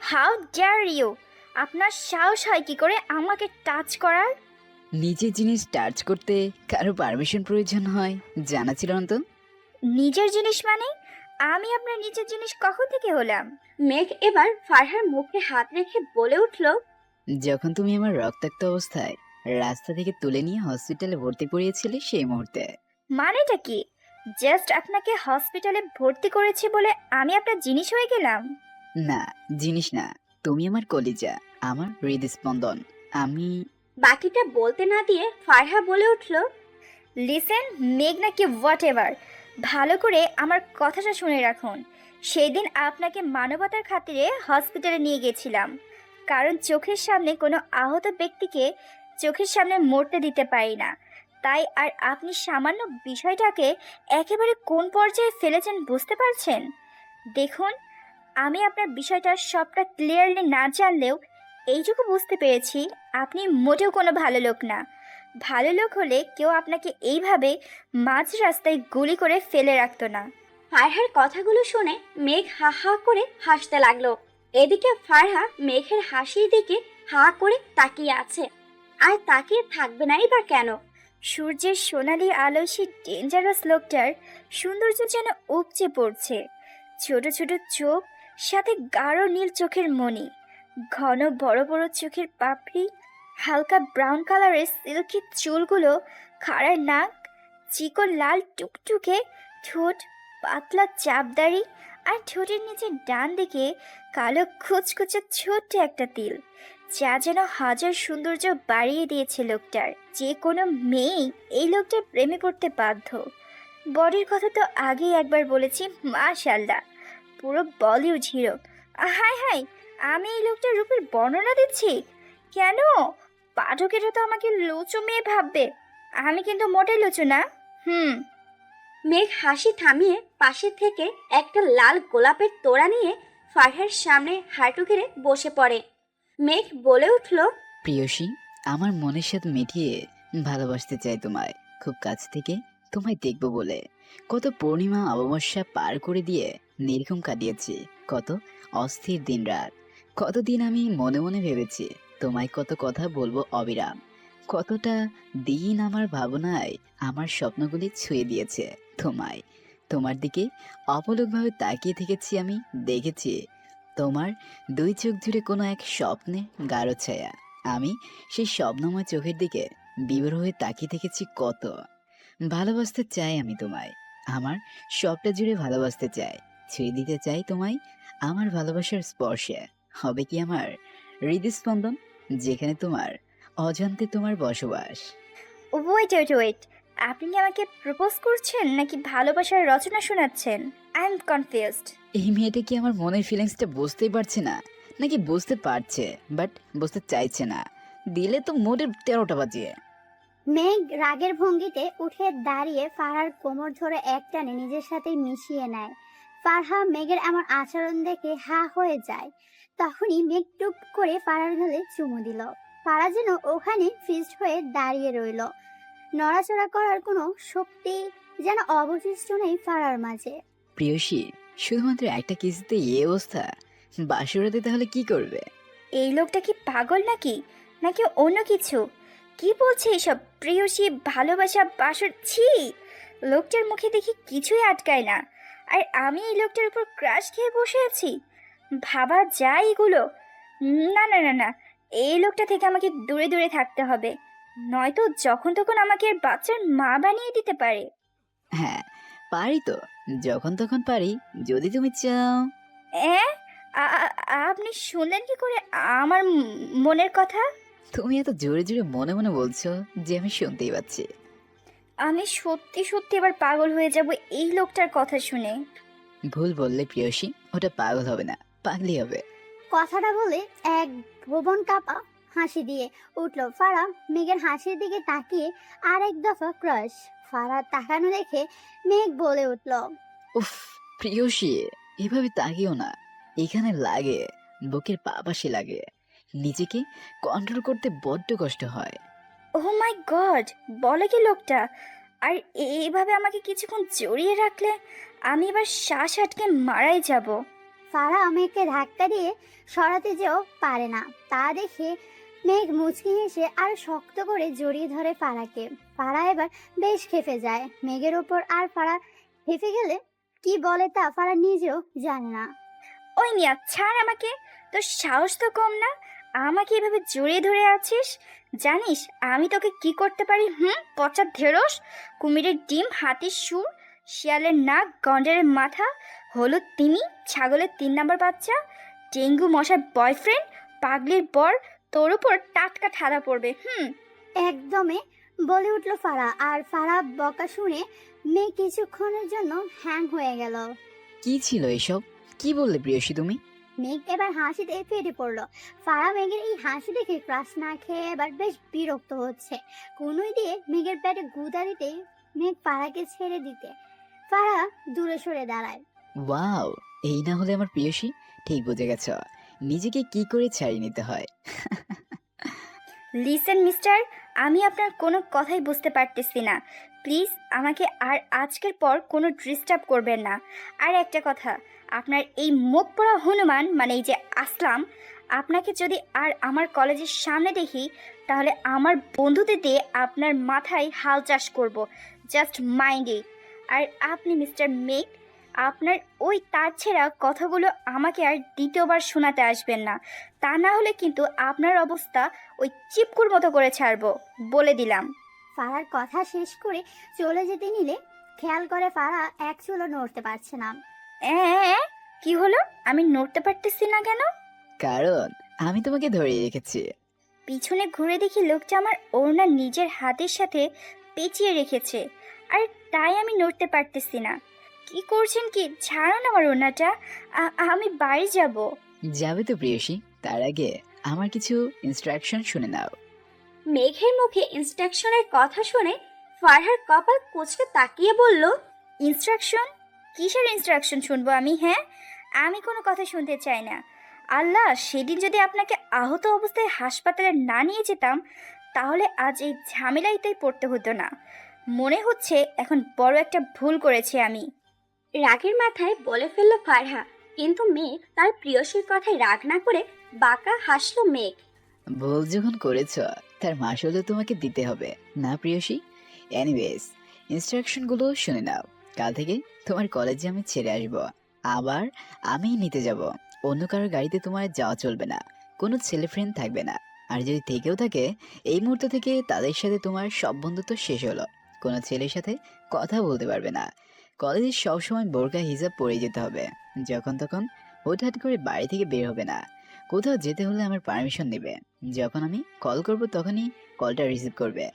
S3: How dare you! আপনার সাহস হয় কি করে আমাকে টাচ করার?
S11: নিজের জিনিস টাচ করতে কারো পারমিশন প্রয়োজন হয় জানা ছিল না তো।
S3: নিজের জিনিস মানে? আমি আপনার নিজের জিনিস কখন থেকে হলাম?
S10: মেঘ এবার ফারহার মুখে হাত রেখে বলে উঠল,
S11: যখন তুমি আমার রক্তাক্ত অবস্থায় রাস্তা থেকে তুলে নিয়ে হসপিটালে ভর্তি করিয়েছিলে সেই মুহূর্তে।
S3: মানেটা কি? জাস্ট আপনাকে হসপিটালে ভর্তি করেছি বলে আমি আপনার জিনিস হয়ে গেলাম?
S11: না, জিনিস না, তুমি আমার কলিজা, আমার হৃদস্পন্দন। আমি
S10: বাকিটা বলতে না দিয়ে ফারহা বলে উঠল,
S3: লিসেন মেঘ নাকি হোয়াট এভার, ভালো করে আমার কথাটা শুনে রাখুন। সেই দিন আপনাকে মানবতার খাতিরে হসপিটালে নিয়ে গেছিলাম, কারণ চোখের সামনে কোনো আহত ব্যক্তিকে চোখের সামনে মরতে দিতে পারি না। তাই আর আপনি সামান্য বিষয়টাকে একেবারে কোন পর্যায়ে ফেলেছেন বুঝতে পারছেন? দেখুন, আমি আপনার বিষয়টা সবটা ক্লিয়ারলি না জানলেও এইটুকু বুঝতে পেরেছি আপনি মোটেও কোনো ভালো লোক না। ভালো লোক হলে কেউ আপনাকে এইভাবে মাঝ রাস্তায় গুলি করে ফেলে রাখতো না।
S10: ফারহার কথাগুলো শুনে মেঘ হা হা করে হাসতে লাগলো। এদিকে ফারহা মেঘের হাসির দিকে হা করে তাকিয়ে আছে, আর তাকিয়ে থাকবে নাই বা কেন?
S3: সূর্যের সোনালি আলোয় সেই ডেঞ্জারাস লোকটার সৌন্দর্য যেন উপচে পড়ছে। ছোট ছোট চোখ, সাথে গাঢ় নীল চোখের মণি, ঘন বড় বড় চোখের পাপড়ি, হালকা ব্রাউন কালারের সিল্কি চুলগুলো, খাড়া নাক, চিকন লাল টুকটুকে ঠোঁট, পাতলা চাপদাড়ি, আর ঠোঁটের নিচে ডান দিকে কালো খুচখুচে ছোট্ট একটা তিল, যা যেন হাজার সৌন্দর্য বাড়িয়ে দিয়েছে লোকটার। যে কোনো মেয়েই এই লোকটার প্রেমে পড়তে বাধ্য। বডির কথা তো আগেই একবার বলেছি, মাশাআল্লাহ, পুরো বলিউড হিরো। হাই হাই, আমি এই লোকটার রূপের বর্ণনা দিচ্ছি কেন? পাঠকেরা তো আমাকে লুচু মেয়ে ভাববে। আমি কিন্তু মোটেই লুচু না।
S10: মেঘ হাসি থামিয়ে পাশে থেকে একটা লাল গোলাপের তোড়া নিয়ে ফারহার সামনে হাঁটু গেড়ে বসে পড়ে। মেঘ বলে উঠল,
S11: প্রিয়সী, আমার মনের সাথে মিটিয়ে ভালোবাসতে চাই তোমায়, খুব কাছ থেকে তোমায় দেখব বলে। কত পূর্ণিমা অমাবস্যা পার করে দিয়ে নির্ঘুম কাটিয়েছি, কত অস্থির দিন রাত। কতদিন আমি মনে মনে ভেবেছি তোমায় কত কথা বলবো অবিরাম। কতটা দিন আমার ভাবনায় আমার স্বপ্নগুলি ছুঁয়ে দিয়েছে তোমায়। তোমার দিকে অপলকভাবে তাকিয়ে থেকেছি আমি, দেখেছি তোমার দুই চোখ জুড়ে কোনো এক স্বপ্নে গাঢ় ছায়া। আমি সেই স্বপ্নময় চোখের দিকে বিভোর হয়ে তাকিয়ে থেকেছি কত। ভালোবাসতে চাই আমি তোমায়, আমার সবটা জুড়ে ভালোবাসতে চাই, ছুঁয়ে দিতে চাই তোমায় আমার ভালোবাসার স্পর্শে। হবে কি আমার হৃদস্পন্দন, যেখানে তোমার অজান্তে তোমার বসবাস।
S3: ওয়েট ওয়েট ওয়েট, আপনি কি আমাকে প্রপোজ করছেন নাকি ভালোবাসার রচনা শোনাচ্ছেন? I am confused.
S11: এই মেয়েটা কি আমার মনের ফিলিংসটা বুঝতেই পারছে না, নাকি বুঝতে পারছে বাট বুঝতে চাইছে না? দিলে তো মোটের 13টা বাজিয়ে।
S5: মেঘ রাগের ভঙ্গিতে উঠে দাঁড়িয়ে ফারহার কোমর ধরে একটানে নিজের সাথে মিশিয়ে নেয়। ফারহা মেঘের এমন আচরণ দেখে হা হয়ে যায়। তখনই মেঘ টুপ করে ফারহার গালে চুমু দিল। ফারা যেন ওখানে ফিক্সড হয়ে দাঁড়িয়ে রইল। নড়াচড়া করার কোনো শক্তি যেন অবশিষ্ট নেই ফারার মাঝে।
S11: প্রিয়সী, শুধুমাত্র একটা কিস্তিতে এই অবস্থা, বাসুরাতে তাহলে কি করবে?
S3: এই লোকটা কি পাগল নাকি নাকি অন্য কিছু? কি বলছে এসব? প্রেয়সী, ভালোবাসা, বাসর, ছি! লোকটার মুখে দেখি কিছুই আটকায় না, আর আমি এই লোকটার উপর ক্রাশ খেয়ে বসে আছি। ভাবা যায় এগুলো? না না না না, এই লোকটা থেকে আমাকে দূরে দূরে থাকতে হবে, নয়তো যখন তখন আমাকে আর বাচ্চার মা বানিয়ে দিতে পারে।
S11: হ্যাঁ, পারি তো, যখন তখন পারি, যদি তুমি চাও।
S3: অ্যাঁ? আপনি শুনলেন কি করে আমার মনের কথা?
S11: তুমি এত জোরে জোরে মনে মনে বলছো যে আমি শুনতেই পাচ্ছি।
S3: আমি সত্যি সত্যি এবার পাগল হয়ে যাব এই লোকটার কথা শুনে।
S11: ভুল বললে প্রিয়সী, ওটা পাগল হবে না, পাগলি হবে।
S5: কথাটা বলে এক ভুবন কাপা হাসি দিয়ে উঠল ফারা। মেঘের হাসির দিকে তাকিয়ে আর এক দফা ক্রাশ। ফারা তাকানো দেখে মেঘ বলে উঠল,
S11: উফ প্রিয়সী, এভাবে তাকিও না, এখানে লাগে, বুকের পাশে লাগে, নিজেকে কন্ট্রোল করতে বড্ড কষ্ট হয়।
S3: ও মাই গড, বলে কি লোকটা? আর এইভাবে আমাকে কিছুক্ষণ জড়িয়ে রাখলে আমি এবার শ্বাস আটকে মারাই যাব।
S5: ফারা মেঘকে ধাক্কা দিয়ে সরাতে যেও পারে না। তা দেখে মেঘ মুচকি হেসে আর শক্ত করে জড়িয়ে ধরে ফারাকে। ফারা এবার বেশ খেপে যায় মেঘের ওপর। আর ফারা হেঁপে গেলে কি বলে তা ফারা নিজেও জানে না।
S3: ওই মিয়া, ছাড় আমাকে, তোর সাহস তো কম না, আমাকে এভাবে জড়িয়ে ধরে আছিস। জানিস আমি তোকে কি করতে পারি? পচা ঢেঁড়স, কুমিরের ডিম, হাতির সুর, শিয়ালের নাক, গন্ডারের মাথা, হলুদ তিমি, ছাগলের 3 নম্বর বাচ্চা, ডেঙ্গু মশার বয়ফ্রেন্ড, পাগলির বর, তোর উপর টাটকা ঠাড়া পড়বে।
S5: একদমে বলে উঠল ফারা। আর ফারা বকা শুনে মেঘ কিছুক্ষণের জন্য হ্যাং হয়ে গেল।
S11: কি ছিল এসব? কি বললে প্রিয়সী তুমি?
S5: মেঘ এবার হাসিতে ফেটে পড়লো। ফারা মেঘের এই হাসি দেখে ক্রাশ না খেয়ে এবার বেশ বিরক্ত হচ্ছে। কোনোই দিয়ে মেঘের পেটে গুঁতা দিতে মেঘ ফারাকে ছেড়ে দিতে ফারা দূরে সরে দাঁড়ায়।
S11: ওয়াও, এই না হলে আমার প্রিয়সী, ঠিক বুঝে গেছ নিজেকে কি করে ছাড়িয়ে নিতে হয়।
S3: লিসেন মিস্টার, আমি আপনার কোনো কথাই বুঝতে পারতেছি না। প্লিজ আমাকে আর আজকের পর কোনো ডিস্টার্ব করবেন না। আর একটা কথা, আপনার এই মুখ পোড়া হনুমান মানে এই যে আসলাম, আপনাকে যদি আর আমার কলেজের সামনে দেখি তাহলে আমার বন্ধুদের দিয়ে আপনার মাথায় হাল চাষ করব। Just mind it. আর আপনি মিস্টার মেঘ, আপনার ওই তার ছেঁড়া কথাগুলো আমাকে আর দ্বিতীয়বার শোনাতে আসবেন না, তা না হলে কিন্তু আপনার অবস্থা ওই চিপকুর মতো করে ছাড়বো, বলে দিলাম।
S5: ফারার কথা শেষ করে চলে যেতে নিলে খেয়াল করে ফারা এক চুলও নড়তে পারছে না।
S3: কি হলো? আমি নড়তে পারতেছি না কেন?
S11: কারণ আমি তোমাকে ধরিয়ে রেখেছি।
S3: পিছনে ঘুরে দেখি লোকটা আমার ওড়না নিজের হাতের সাথে পেঁচিয়ে রেখেছে, আর তাই আমি নড়তে পারতেছি না। কি করছেন কি? ছাড়ুন আমার ওড়নাটা, আমি বাড়ি যাব।
S11: যাবে তো প্রিয়সী, তার আগে আমার কিছু ইনস্ট্রাকশন শুনে নাও।
S10: মেঘের মুখে ইনস্ট্রাকশনের কথা শুনে ফারহার কপাল কুঁচকে তাকিয়ে বলল,
S3: ইনস্ট্রাকশন? কিসের ইনস্ট্রাকশন শুনবো আমি? আমি কোনো কথা শুনতে চাই না। আল্লাহ, সেদিন যদি আপনাকে আহত অবস্থায় হাসপাতালে না নিয়ে যেতাম তাহলে আজ এই ঝামেলাইতেই পড়তে হতো না। মনে হচ্ছে এখন বড় একটা ভুল করেছি আমি।
S10: রাগের মাথায় বলে ফেলল ফারহা, কিন্তু মেঘ তার প্রিয়সীর কথায় রাগ না করে বাঁকা হাসলো মেঘ।
S11: ভুল যখন করেছ তার মাসুলও তোমাকে দিতে হবে না প্রিয়সী? এনিওয়েজ, ইনস্ট্রাকশনগুলো শুনে নাও। কাল থেকে তোমার কলেজে আমি ছেড়ে আসব, আবার আমি নিতে যাব। অন্য কারোর গাড়িতে তোমার যাওয়া চলবে না, কোনো ছেলে ফ্রেন্ড থাকবে না, আর যদি থেকেও থাকে এই মুহূর্ত থেকে তাদের সাথে তোমার সব বন্ধুত্ব শেষ হলো। কোনো ছেলের সাথে কথা বলতে পারবে না। কলেজে সবসময় বোরকা হিজাব পরে যেতে হবে। যখন তখন হুটহাট করে বাড়ি থেকে বের হবে না। কোথাও যেতে হলে আমার পারমিশন নেবে। যখন আমি কল করব তখনই কলটা রিসিভ করবে।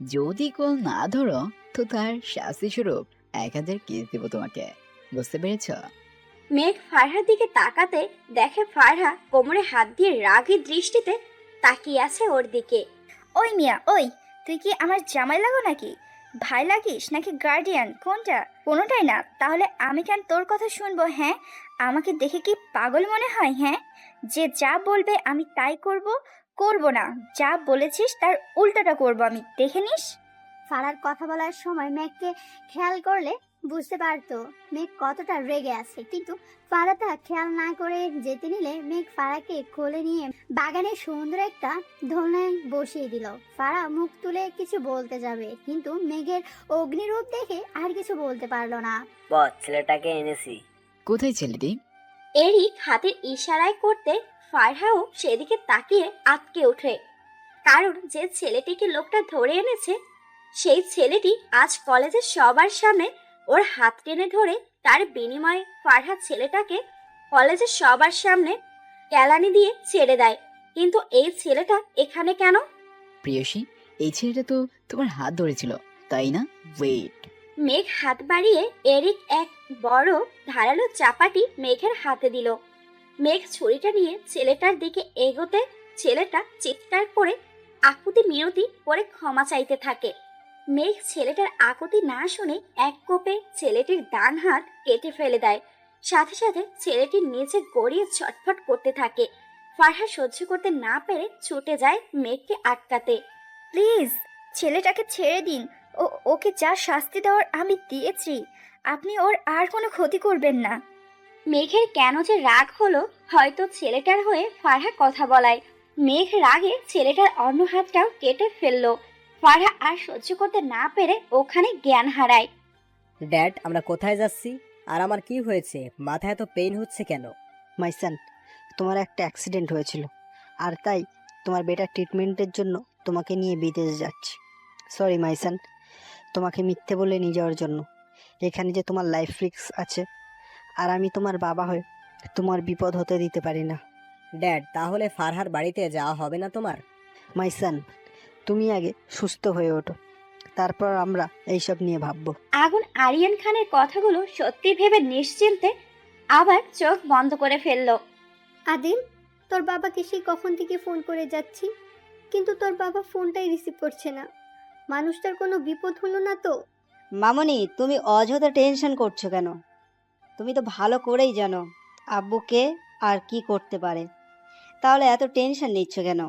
S11: যদি কল না ধরো তো তার শাস্তি স্বরূপ 1000 কেস দেবো তোমাকে। বুঝতে পেরেছ?
S10: মেঘ ফারহার দিকে তাকাতে দেখে ফারহা কোমরে হাত দিয়ে রাগী দৃষ্টিতে তাকিয়ে আছে ওর দিকে।
S3: ওই মিয়া, ওই, তুই কি আমার জামাই লাগো নাকি? ভাই লাগিস নাকি গার্ডিয়ান? কোনটা? কোনোটাই না। তাহলে আমি কেন তোর কথা শুনবো? আমাকে দেখে কি পাগল মনে হয়? যে যা বলবে আমি তাই করব, করব না, যা বলেছিস তার উল্টাটা করব আমি, দেখে নিস।
S5: ফারার কথা বলার সময় মেঘকে খেয়াল করলে বুঝতে পারতো মেঘ কতটা রেগে আছে, কিন্তু ফারা তা খেয়াল না করে যেতে নিলে মেঘ ফারাকে কোলে নিয়ে বাগানে সুন্দর একটা দোলনায় বসিয়ে দিল। ফারা মুখ তুলে কিছু বলতে যাবে, কিন্তু মেঘের অগ্নিরূপ দেখে আর কিছু বলতে পারলো না।
S4: বস, ছেলেটাকে এনেছি।
S11: কোথায় ছেলেটি?
S10: এরিক হাতের ইশারায় করতে ফারহাও সেদিকে তাকিয়ে আটকে ওঠে, কারণ যে ছেলেটিকে লোকটা ধরে এনেছে সেই ছেলেটি আজ কলেজের সবার সামনে ওর হাত টেনে ধরে তার বিনিময়ে ফারহা ছেলেটাকে কলেজের সবার সামনে কেলানি দিয়ে ছেড়ে দেয়। কিন্তু এই ছেলেটা এখানে কেন?
S11: প্রিয়সী, এই ছেলেটা তো তোমার হাত ধরেছিল, তাই না? ওয়েট।
S10: মেঘ হাত বাড়িয়ে এরিক এক বড় ধারালো চাপাটি মেঘের হাতে দিল। মেঘ ছুরিটা নিয়ে ছেলেটার দিকে এগোতে ছেলেটা চিৎকার করে আকুতি মিনতি করে ক্ষমা চাইতে থাকে। মেঘ ছেলেটার আকুতি না শুনে এক কোপে ছেলেটির ডান হাত কেটে ফেলে দেয়। সাথে সাথে ছেলেটির নিচে গড়িয়ে ছটফট করতে থাকে। ফারহা সহ্য করতে না পেরে ছুটে যায় মেঘকে আটকাতে।
S3: প্লিজ ছেলেটাকে ছেড়ে দিন, ওকে যা শাস্তি দেওয়ার আমি দিয়েছি, আপনি ওর আর কোনো ক্ষতি করবেন না।
S10: মেঘের কেন যে রাগ হলো, হয়তো ছেলেটার হয়ে ফারহা কথা বলায়। মেঘ রাগে ছেলেটার অন্য হাতটাও কেটে ফেললো। ফারহা আর সহ্য করতে না পেরে ওখানে জ্ঞান হারায়।
S12: ড্যাড, আমরা কোথায় যাচ্ছি? আর আমার কি হয়েছে? মাথায় এত পেইন হচ্ছে কেন?
S14: মাইসান, তোমার একটা অ্যাক্সিডেন্ট হয়েছিল, আর তাই তোমার বেটার ট্রিটমেন্টের জন্য তোমাকে নিয়ে বিদেশ যাচ্ছি। সরি মাইসান, তোমাকে মিথ্যে বলে নিয়ে যাওয়ার জন্য। এখানে যে তোমার লাইফ রিস্ক আছে, আর আমি তোমার বাবা হয়ে তোমার বিপদ হতে দিতে পারি না।
S12: ড্যাড, তাহলে ফারহার বাড়িতে যাওয়া হবে না তোমার?
S14: মাইসান, তুমি আগে সুস্থ হয়ে ওঠো, তারপর আমরা এইসব নিয়ে ভাববো।
S10: আগুন আরিয়ান খানের কথাগুলো সত্যি ভেবে নিশ্চিন্তে আবার চোখ বন্ধ করে ফেললো।
S6: আদিল, তোর বাবাকে সেই কখন থেকে ফোন করে যাচ্ছি, কিন্তু তোর বাবা ফোনটাই রিসিভ করছে না। মানুষটার কোনো বিপদ হলো না তো?
S14: মামনি, তুমি অযথা টেনশন করছো কেন? তুমি তো ভালো করেই জানো আব্বুকে আর কি করতে পারে, তাহলে এত টেনশন নিচ্ছ কেন?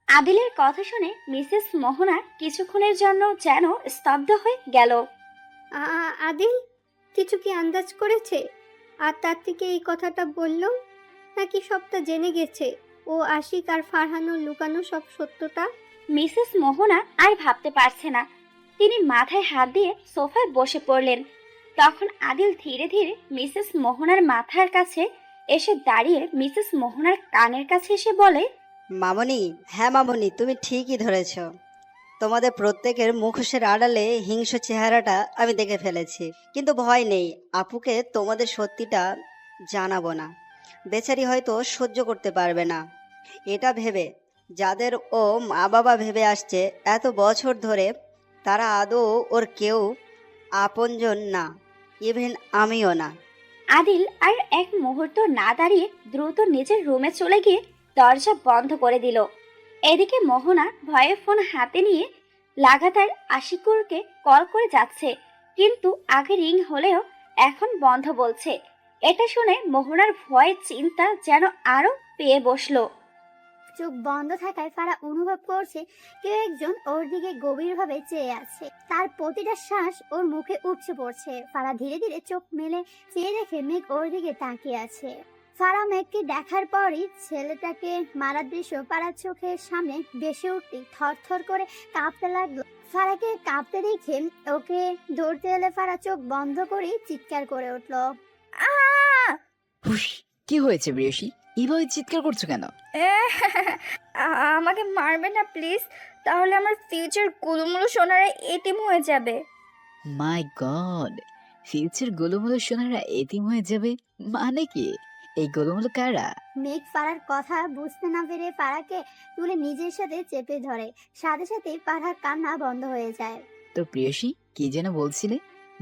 S10: আদিলের কথা শুনে মিসেস মোহনা কিছুক্ষণের জন্য যেন স্তব্ধ হয়ে গেল।
S6: আদিল কিছু কি আন্দাজ করেছে? আর তার থেকে এই কথাটা বললো, নাকি সবটা জেনে গেছে? ও আশিক আর ফারহানোর লুকানো সব সত্যটা?
S10: মিসেস মোহনা আর ভাবতে পারছে না। তিনি মাথায় হাত দিয়ে সোফায় বসে পড়লেন। তখন আদিল ধীরে ধীরে মিসেস মোহনার মাথার কাছে এসে দাঁড়িয়ে মিসেস মোহনার কানের কাছে এসে বলে,
S14: মামনি, হ্যাঁ মামনি, তুমি ঠিকই ধরেছ। তোমাদের প্রত্যেকের মুখোশের আড়ালে হিংস্র চেহারাটা আমি দেখে ফেলেছি, কিন্তু ভয় নেই, আপুকে তোমাদের সত্যিটা জানাবো না। বেচারি হয়তো সহ্য করতে পারবে না এটা ভেবে। যাদের ও মা বাবা ভেবে আসছে এত বছর ধরে, তারা আদৌ ওর কেউ আপনজন না, ইভেন আমিও না।
S10: আদিল আর এক মুহূর্ত না দাঁড়িয়ে দ্রুত নিজের রুমে চলে গিয়ে দরজা বন্ধ করে দিল। এদিকে মোহনা ভয়ে ফোন হাতে নিয়ে লাগাতার আশিকুরকে কল করে যাচ্ছে, কিন্তু আগে রিং হলেও এখন বন্ধ বলছে। এটা শুনে মোহনার ভয় চিন্তা যেন আরো পেয়ে বসলো।
S5: চোখ বন্ধ থাকায় ফারা অনুভব করছে কেউ একজন ওর দিকে গভীরভাবে চেয়ে আছে। তার প্রতিটা শ্বাস ওর মুখে উপচে পড়ছে। ফারা ধীরে ধীরে চোখ মেলে চেয়ে দেখে মেঘ ওর দিকে তাকিয়ে আছে। ফারা মেঘকে দেখার পরই ছেলেটাকে মারার দৃশ্য ফারার চোখের সামনে ভেসে উঠতে থরথর করে কাঁপতে লাগলো। ফারাকে কাঁপতে দেখে ওকে ধরতে এলে ফারা চোখ বন্ধ করে চিৎকার করে উঠলো,
S11: হুশ, কি হয়েছে প্রিয়সী? এইভাবে চিৎকার করছো কেন?
S3: আমাকে মারবে না প্লিজ, তাহলে আমার ফিউচার গুলুমুলু সোনারা এতিম হয়ে যাবে।
S11: মাই গড, ফিউচার গোলুমোলু সোনারা এতিম হয়ে যাবে মানে কি? এই গোলুমোলু কারা?
S5: মেঘ ফারার কথা বুঝতে না পেরে ফারাকে তুলে নিজের সাথে চেপে ধরে। সাথে সাথে ফারার কান্না বন্ধ হয়ে যায়।
S11: তো প্রিয়সী, কি যেন বলছিলে?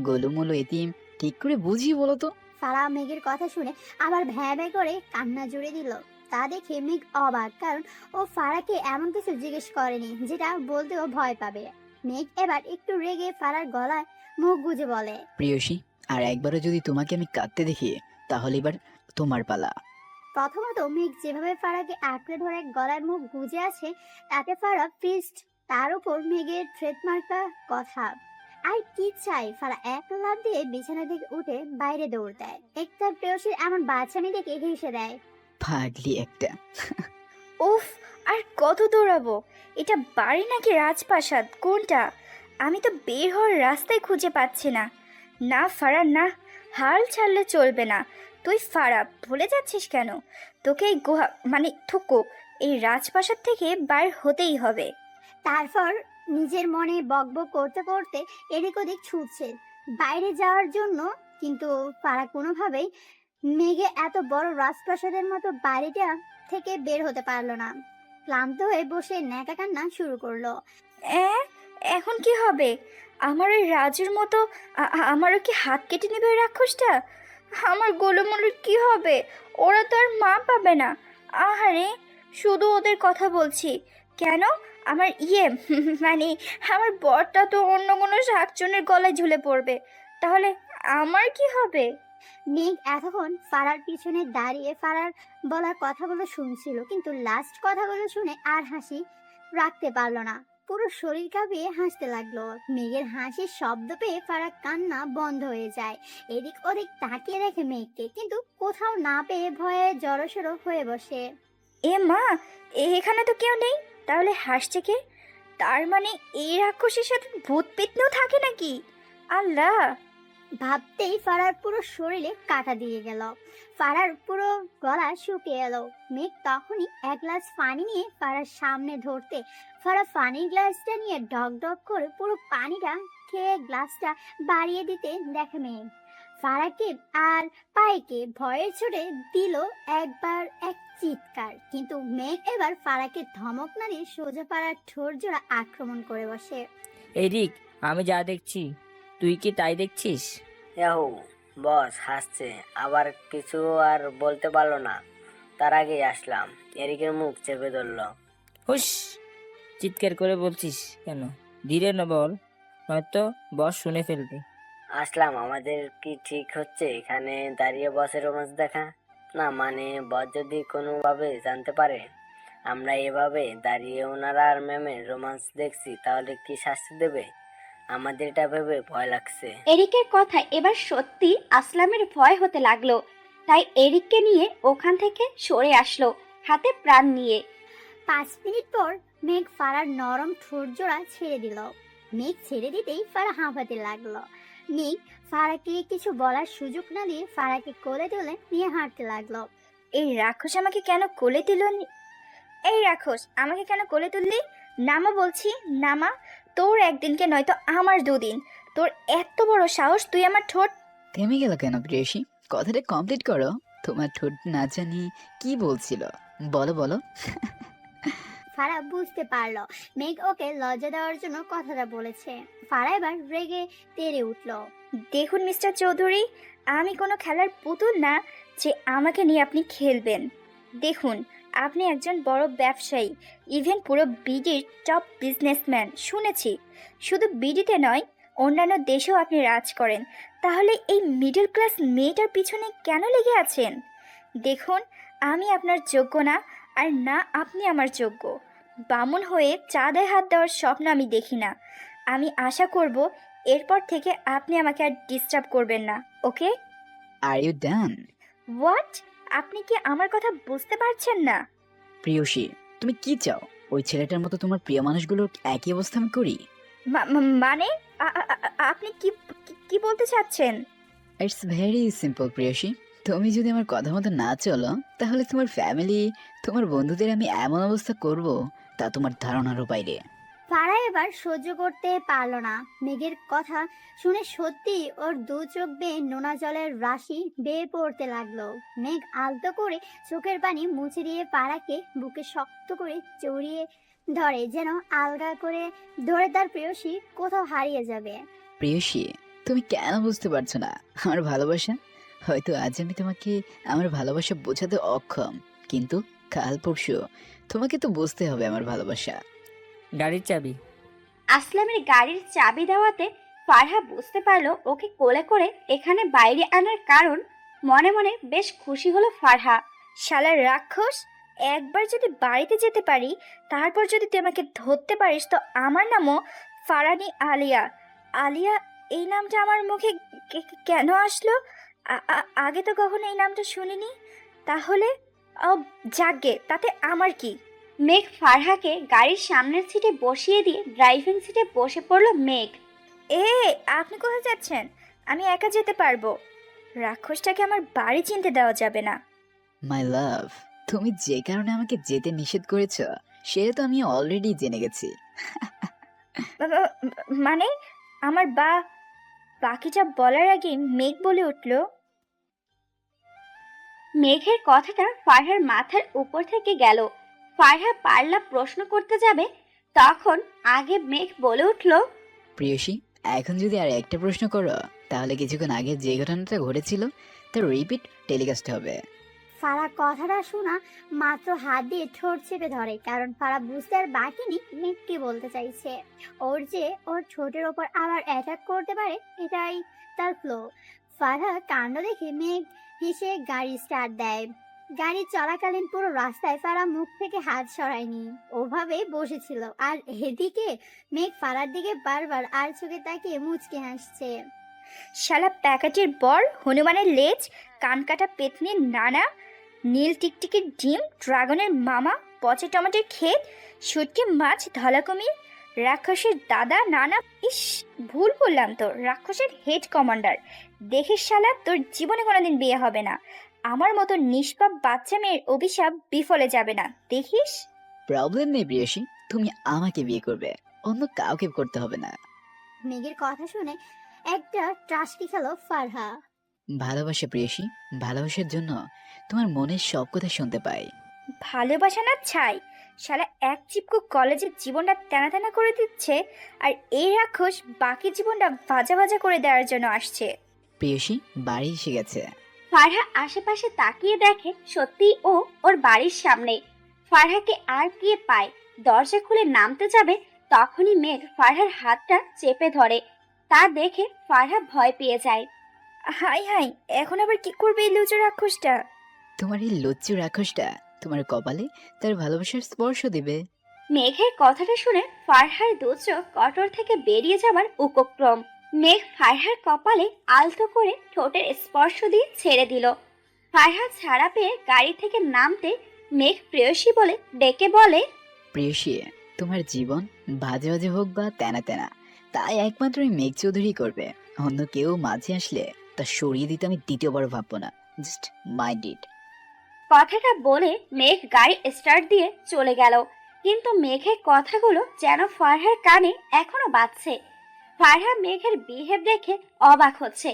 S11: গোলুমোলু এতিম ঠিক করে বুঝিয়ে বলো তো।
S5: ফারা মেঘের কথা শুনে আবার ভ্যাঁ ভ্যাঁ করে কান্না জুড়ে দিল। তা দেখে মেঘ অবাক, কারণ ও ফারাকে এমন কিছু জিজ্ঞেস করেনি যেটা বলতে ও ভয় পাবে। মেঘ এবার একটু রেগে ফারার গলায় মুখ গুজে বলে,
S11: প্রিয়সী, আর একবারও যদি তোমাকে আমি কাঁদতে দেখি, তাহলে এবার তোমার পালা।
S5: প্রথমত মেঘ যেভাবে ফারাকে আঁকড়ে ধরে গলার মুখ গুজে আছে তাতে ফারা ফিস্ট, তার উপর মেঘের ট্রেডমার্কা কথা। আর কি চাই, ফারা এক লাফ দিয়ে বিছানা থেকে উঠে বাইরে দৌড় দেয়। একটা প্রেয়সীর এমন বাচ্চামি দেখে হেসে দেয়।
S11: পাগলি একটা।
S3: উফ, আর কত দৌড়াবো? এটা বাড়ি নাকি রাজপ্রাসাদ, কোনটা? আমি তো বের হওয়ার রাস্তায় খুঁজে পাচ্ছি না। না ফারা না, হাল ছাড়লে চলবে না। তুই ফারা ভুলে যাচ্ছিস কেন? তোকে এই গুহা মানে থুকো এই রাজপ্রাসাদ থেকে বাইর হতেই হবে।
S5: তারপর নিজের মনে বকবক করতে করতে এদিক ওদিক ছুটছে বাইরে যাওয়ার জন্য, কিন্তু ফারা কোনোভাবেই মেঘে এত বড় রাজপ্রাসাদের মতো বাড়িটা থেকে বের হতে পারলো না। ক্লান্ত হয়ে বসে ন্যাকা কান্না শুরু করলো।
S3: এখন কি হবে? আমার ওই রাজুর মতো আমারও কি হাত কেটে নেবে ওই রাক্ষসটা? আমার গোলুমলুর কি হবে? ওরা তো আর মা পাবে না। আহারে, শুধু ওদের কথা বলছি কেন? আমার মানে আমার বরটা তো অন্য কোনো শাকচুনের গলায় ঝুলে পড়বে, তাহলে আমার কি হবে?
S5: মেঘ এতক্ষণ ফারার পিছনে দাঁড়িয়ে ফারার বলার কথাগুলো শুনছিল, কিন্তু লাস্ট কথাগুলো শুনে আর হাসি রাখতে পারলো না। পুরো শরীর কাঁপিয়ে হাসতে লাগলো। মেঘের হাসির শব্দ পেয়ে ফারা কান্না বন্ধ হয়ে যায়। এদিক ওদিক তাকিয়ে রেখে মেঘকে, কিন্তু কোথাও না পেয়ে ভয়ে জড়সড় হয়ে বসে।
S3: মা, এখানে তো কেউ নেই, তাহলে হাসছে কে? তার মানে এই রাক্ষসের সাথে ভূত পেতনিও থাকে নাকি? আল্লাহ!
S5: ভাবতেই ফারার পুরো শরীরে কাঁটা দিয়ে গেল। ফারার পুরো গলা শুকিয়ে এলো। মেঘ তখনই এক গ্লাস পানি নিয়ে ফারার সামনে ধরতে ফারা পানির গ্লাসটা নিয়ে ডক ডক করে পুরো পানিটা খেয়ে গ্লাসটা বাড়িয়ে দিতে দেখে মেঘ। ফারাকে আর পাইকে ভয়ের ছুটে দিল একবার এক চিৎকার, কিন্তু মেঘ এবার ফারাকে ধমক না দিয়ে সোজা ফারার ঠোঁট জোড়া আক্রমণ করে বসে।
S7: এরিক, আমি যা দেখছি তুই কি তাই দেখছিস?
S4: ইয়াহু, বস হাসছে, আবার কিছু আর বলতে পারলো না, তার আগেই আসলাম। এরিকের মুখ চেপে ধরলো।
S7: হুস, চিৎকার করে বলছিস কেন? ধীরে না বল, হয়তো বস শুনে ফেলবে।
S4: আসলাম, আমাদের কি ঠিক হচ্ছে এখানে দাঁড়িয়ে বসের রোমান্স দেখা? না মানে বস যদি কোনোভাবে জানতে পারে আমরা এভাবে দাঁড়িয়ে ওনারা আর ম্যামের রোমান্স দেখছি, তাহলে কি শাস্তি দেবে? আমাদের এটা ভেবে ভয় লাগছে।
S10: এরিকের কথা এবার সত্যি আসলামের ভয় হতে লাগলো, তাই এরিককে নিয়ে ওখান থেকে সরে আসলো হাতে প্রাণ নিয়ে।
S5: 5 মিনিট পর মেঘ ফারার নরম ঠোঁট জোড়া ছেড়ে দিল। মেঘ ছেড়ে দিতেই ফারা হাঁপাতে লাগলো। মেঘ ফারাকে কিছু বলার সুযোগ না দিয়ে ফারাকে কোলে তুলে নিয়ে হাঁটতে লাগলো।
S3: এই রাক্ষস আমাকে কেন কোলে তুলল? এই রাক্ষস আমাকে কেন কোলে তুললি? নামা বলছি, নামা। তোর একদিনকে নয়তো আমার 2 দিন। তোর এত বড় সাহস, তুই আমার ঠোঁট।
S11: থেমে গেল কেন প্রেয়সী? কথাটা কমপ্লিট করো। তোমার ঠোঁট না জানি কি বলছিল, বলো বলো।
S5: ফারা বুঝতে পারলো মেঘ ওকে লজ্জা দেওয়ার জন্য কথাটা বলেছে। ফারা এবার রেগে তেড়ে উঠলো।
S3: দেখুন মিস্টার চৌধুরী, আমি কোনো খেলার পুতুল না যে আমাকে নিয়ে আপনি খেলবেন। দেখুন, আপনি একজন বড় ব্যবসায়ী, ইভেন পুরো বিডির টপ বিজনেসম্যান শুনেছি। শুধু বিডিতে নয়, অন্যান্য দেশেও আপনি রাজ করেন। তাহলে এই মিডল ক্লাস মেয়েটার পিছনে কেন লেগে আছেন? দেখুন, আমি আপনার যোগ্য না, আর না আপনি আমার যোগ্য। বামুন হয়ে চাঁদায় হাত দেওয়ার স্বপ্ন আমি দেখি না। আমি আশা করব এরপর থেকে আপনি আমাকে আর ডিস্টার্ব করবেন না, ওকে?
S11: Are you done?
S3: হোয়াট? আপনি কি আমার কথা বুঝতে পারছেন না?
S11: প্রিয়সী, তুমি কি চাও? ওই ছেলেটার মতো তোমার প্রিয় মানুষগুলোর একই অবস্থা আমি করি?
S3: মানে আপনি কি কি বলতে চাচ্ছেন?
S11: ইটস ভেরি সিম্পল প্রিয়সী। তুমি যদি আমার কথা মতো না চলো, তাহলে তোমার ফ্যামিলি, তোমার বন্ধুদের আমি এমন অবস্থা করব তা তোমার ধারণারও বাইরে।
S5: ফারা এবার সহ্য করতে পারলো না। মেঘের কথা শুনে সত্যি ওর 2 চোখ বেয়ে নোনা জলের রাশি বেয়ে পড়তে লাগলো। মেঘ আলতো করে চোখের পানি মুছে দিয়ে ফারাকে বুকে শক্ত করে জড়িয়ে ধরে, যেন আলগা করে ধরে তার প্রেয়সী কোথাও হারিয়ে যাবে।
S11: প্রিয়সী, তুমি কেন বুঝতে পারছো না আমার ভালোবাসা? হয়তো আজ আমি তোমাকে আমার ভালোবাসা বোঝাতে অক্ষম, কিন্তু কাল পরশু তোমাকে তো বুঝতে হবে আমার ভালোবাসা।
S7: গাড়ির চাবি।
S10: আসলামের গাড়ির চাবি দেওয়াতে ফারহা বুঝতে পারলো ওকে কোলে করে এখানে বাইরে আনার কারণ। মনে মনে বেশ খুশি হলো ফারহা।
S3: শালার রাক্ষস, একবার যদি বাড়িতে যেতে পারি, তারপর যদি তুই আমাকে ধরতে পারিস, তো আমার নামও ফারানি আলিয়া। আলিয়া, এই নামটা আমার মুখে কেন আসলো? আগে তো কখনো এই নামটা শুনিনি। তাহলে যাকগে, তাতে আমার কি?
S10: মেঘ ফারহাকে গাড়ির সামনের সিটে বসিয়ে দিয়ে ড্রাইভিং সিটে বসে পড়ল মেঘ।
S3: আপনি কোথায় যাচ্ছেন? আমি একা যেতে পারবো। রাক্ষসটাকে আমার বাড়ি চিনতে দেওয়া যাবে না।
S11: মাই লাভ, তুমি যে কারণে আমাকে যেতে নিষেধ করেছ সেটা তো আমি অলরেডি জেনে গেছি।
S3: মানে আমার বাকিটা বলার আগে মেঘ বলে উঠল,
S10: মেঘের কথাটা ফারহার মাথার উপর থেকে গেল। ফারহা পাল্লা প্রশ্ন করতে যাবে, তখন আগে মেঘ বলে উঠল,
S11: প্রিয়সী, এখন যদি আর একটা প্রশ্ন করো তাহলে কিছুক্ষণ আগে যে ঘটনাটা ঘটেছিল তার রিপিট টেলিকাস্ট হবে।
S5: ফারা কথাটা শোনা মাত্র হাত দিয়ে ঠোঁট চেপে ধরে, কারণ ফারা বুঝতে আর বাকি নেই মেঘ কি বলতে চাইছে। ওর ঠোঁটের ওপর আবার অ্যাটাক করতে পারে, এটাই তার ফ্লো। ফারা কাণ্ড দেখে মেঘ হেসে গাড়ি স্টার্ট দেয়। গাড়ি চলাকালীন পুরো রাস্তায় ফারা মুখ থেকে হাত সরায়নি, ওভাবেই বসেছিল। আর এদিকে মেঘ ফারার দিকে বারবার আর চোখে তাকিয়ে মুচকে হাসছে।
S3: শালা প্যাকেটের বর, হনুমানের লেজ, কানকাটা পেতনির নানা, নীল টিকটিকির ডিম, ড্রাগনের মামা, পচে টমেটোর ক্ষেত, শুটকি মাছ, ধলা কুমির, রাক্ষসের দাদা নানা। ইস, ভুল বললাম তো, রাক্ষসের হেড কমান্ডার। দেখিস শালা, তোর জীবনে কোনোদিন বিয়ে হবে না। আমার মতো নিষ্পাপ বাচ্চা মেয়ের অভিশাপ বিফলে যাবে না, দেখিস।
S11: প্রবলেম নেই প্রিয়সী, তুমি আমাকে বিয়ে করবে, অন্য কাউকে করতে হবে না।
S5: মেঘের কথা শুনে একটা ট্রাস্কি খেলো ফারহা।
S11: ভালোবাসা প্রিয়সী, ভালোবাসার জন্য তোমার মনের সব কথা শুনতে পাই।
S3: ভালোবাসা না ছাই, শালা এক চিপকু কলেজের জীবনটা টানা টানা করে দিচ্ছে, আর এই রাক্ষস বাকি জীবনটা ভাজা ভাজা করে দেওয়ার জন্য আসছে।
S11: প্রিয়সী বাড়ি এসে গেছে।
S10: ফারহা আশেপাশে তাকিয়ে দেখে সত্যি ওর বাড়ির সামনে। ফারহাকে আর গিয়ে পায়, দরজা খুলে নামতে যাবে, তখনই মেঘ ফারহার হাতটা চেপে ধরে। তা দেখে ফারহা ভয় পেয়ে যায়।
S3: হাই হাই, এখন আবার কি করবে এই লুচো রাক্ষসটা?
S11: তোমার এই লজ্জু রাক্ষসটা তোমার কপালে তার ভালোবাসার স্পর্শ দিবে।
S10: মেঘের কথাটা শুনে ফারহার দু চোখ কটর থেকে বেরিয়ে যাবার উপক্রম। মেঘ ফারহার কপালে আলতো করে ঠোঁটের স্পর্শ দিয়ে ছেড়ে দিল। ফারহা ছাড়া পেয়ে গাড়ি থেকে নামতে মেঘ প্রেয়সী বলে ডেকে বলে,
S11: প্রিয়সী, তোমার জীবন বাজে বাজে হোক বা তেনা তেনা, তাই একমাত্র এই মেঘ চৌধুরী করবে। অন্য কেউ মাঝে আসলে তা সরিয়ে দিতে আমি দ্বিতীয়বার ভাববো না। Just mind it.
S10: কথাটা বলে মেঘ গাড়ি স্টার্ট দিয়ে চলে গেল। কিন্তু মেঘের কথাগুলো যেন ফারহার কানে এখনো বাজছে। ফারহা মেঘের বিহেভ দেখে অবাক হচ্ছে,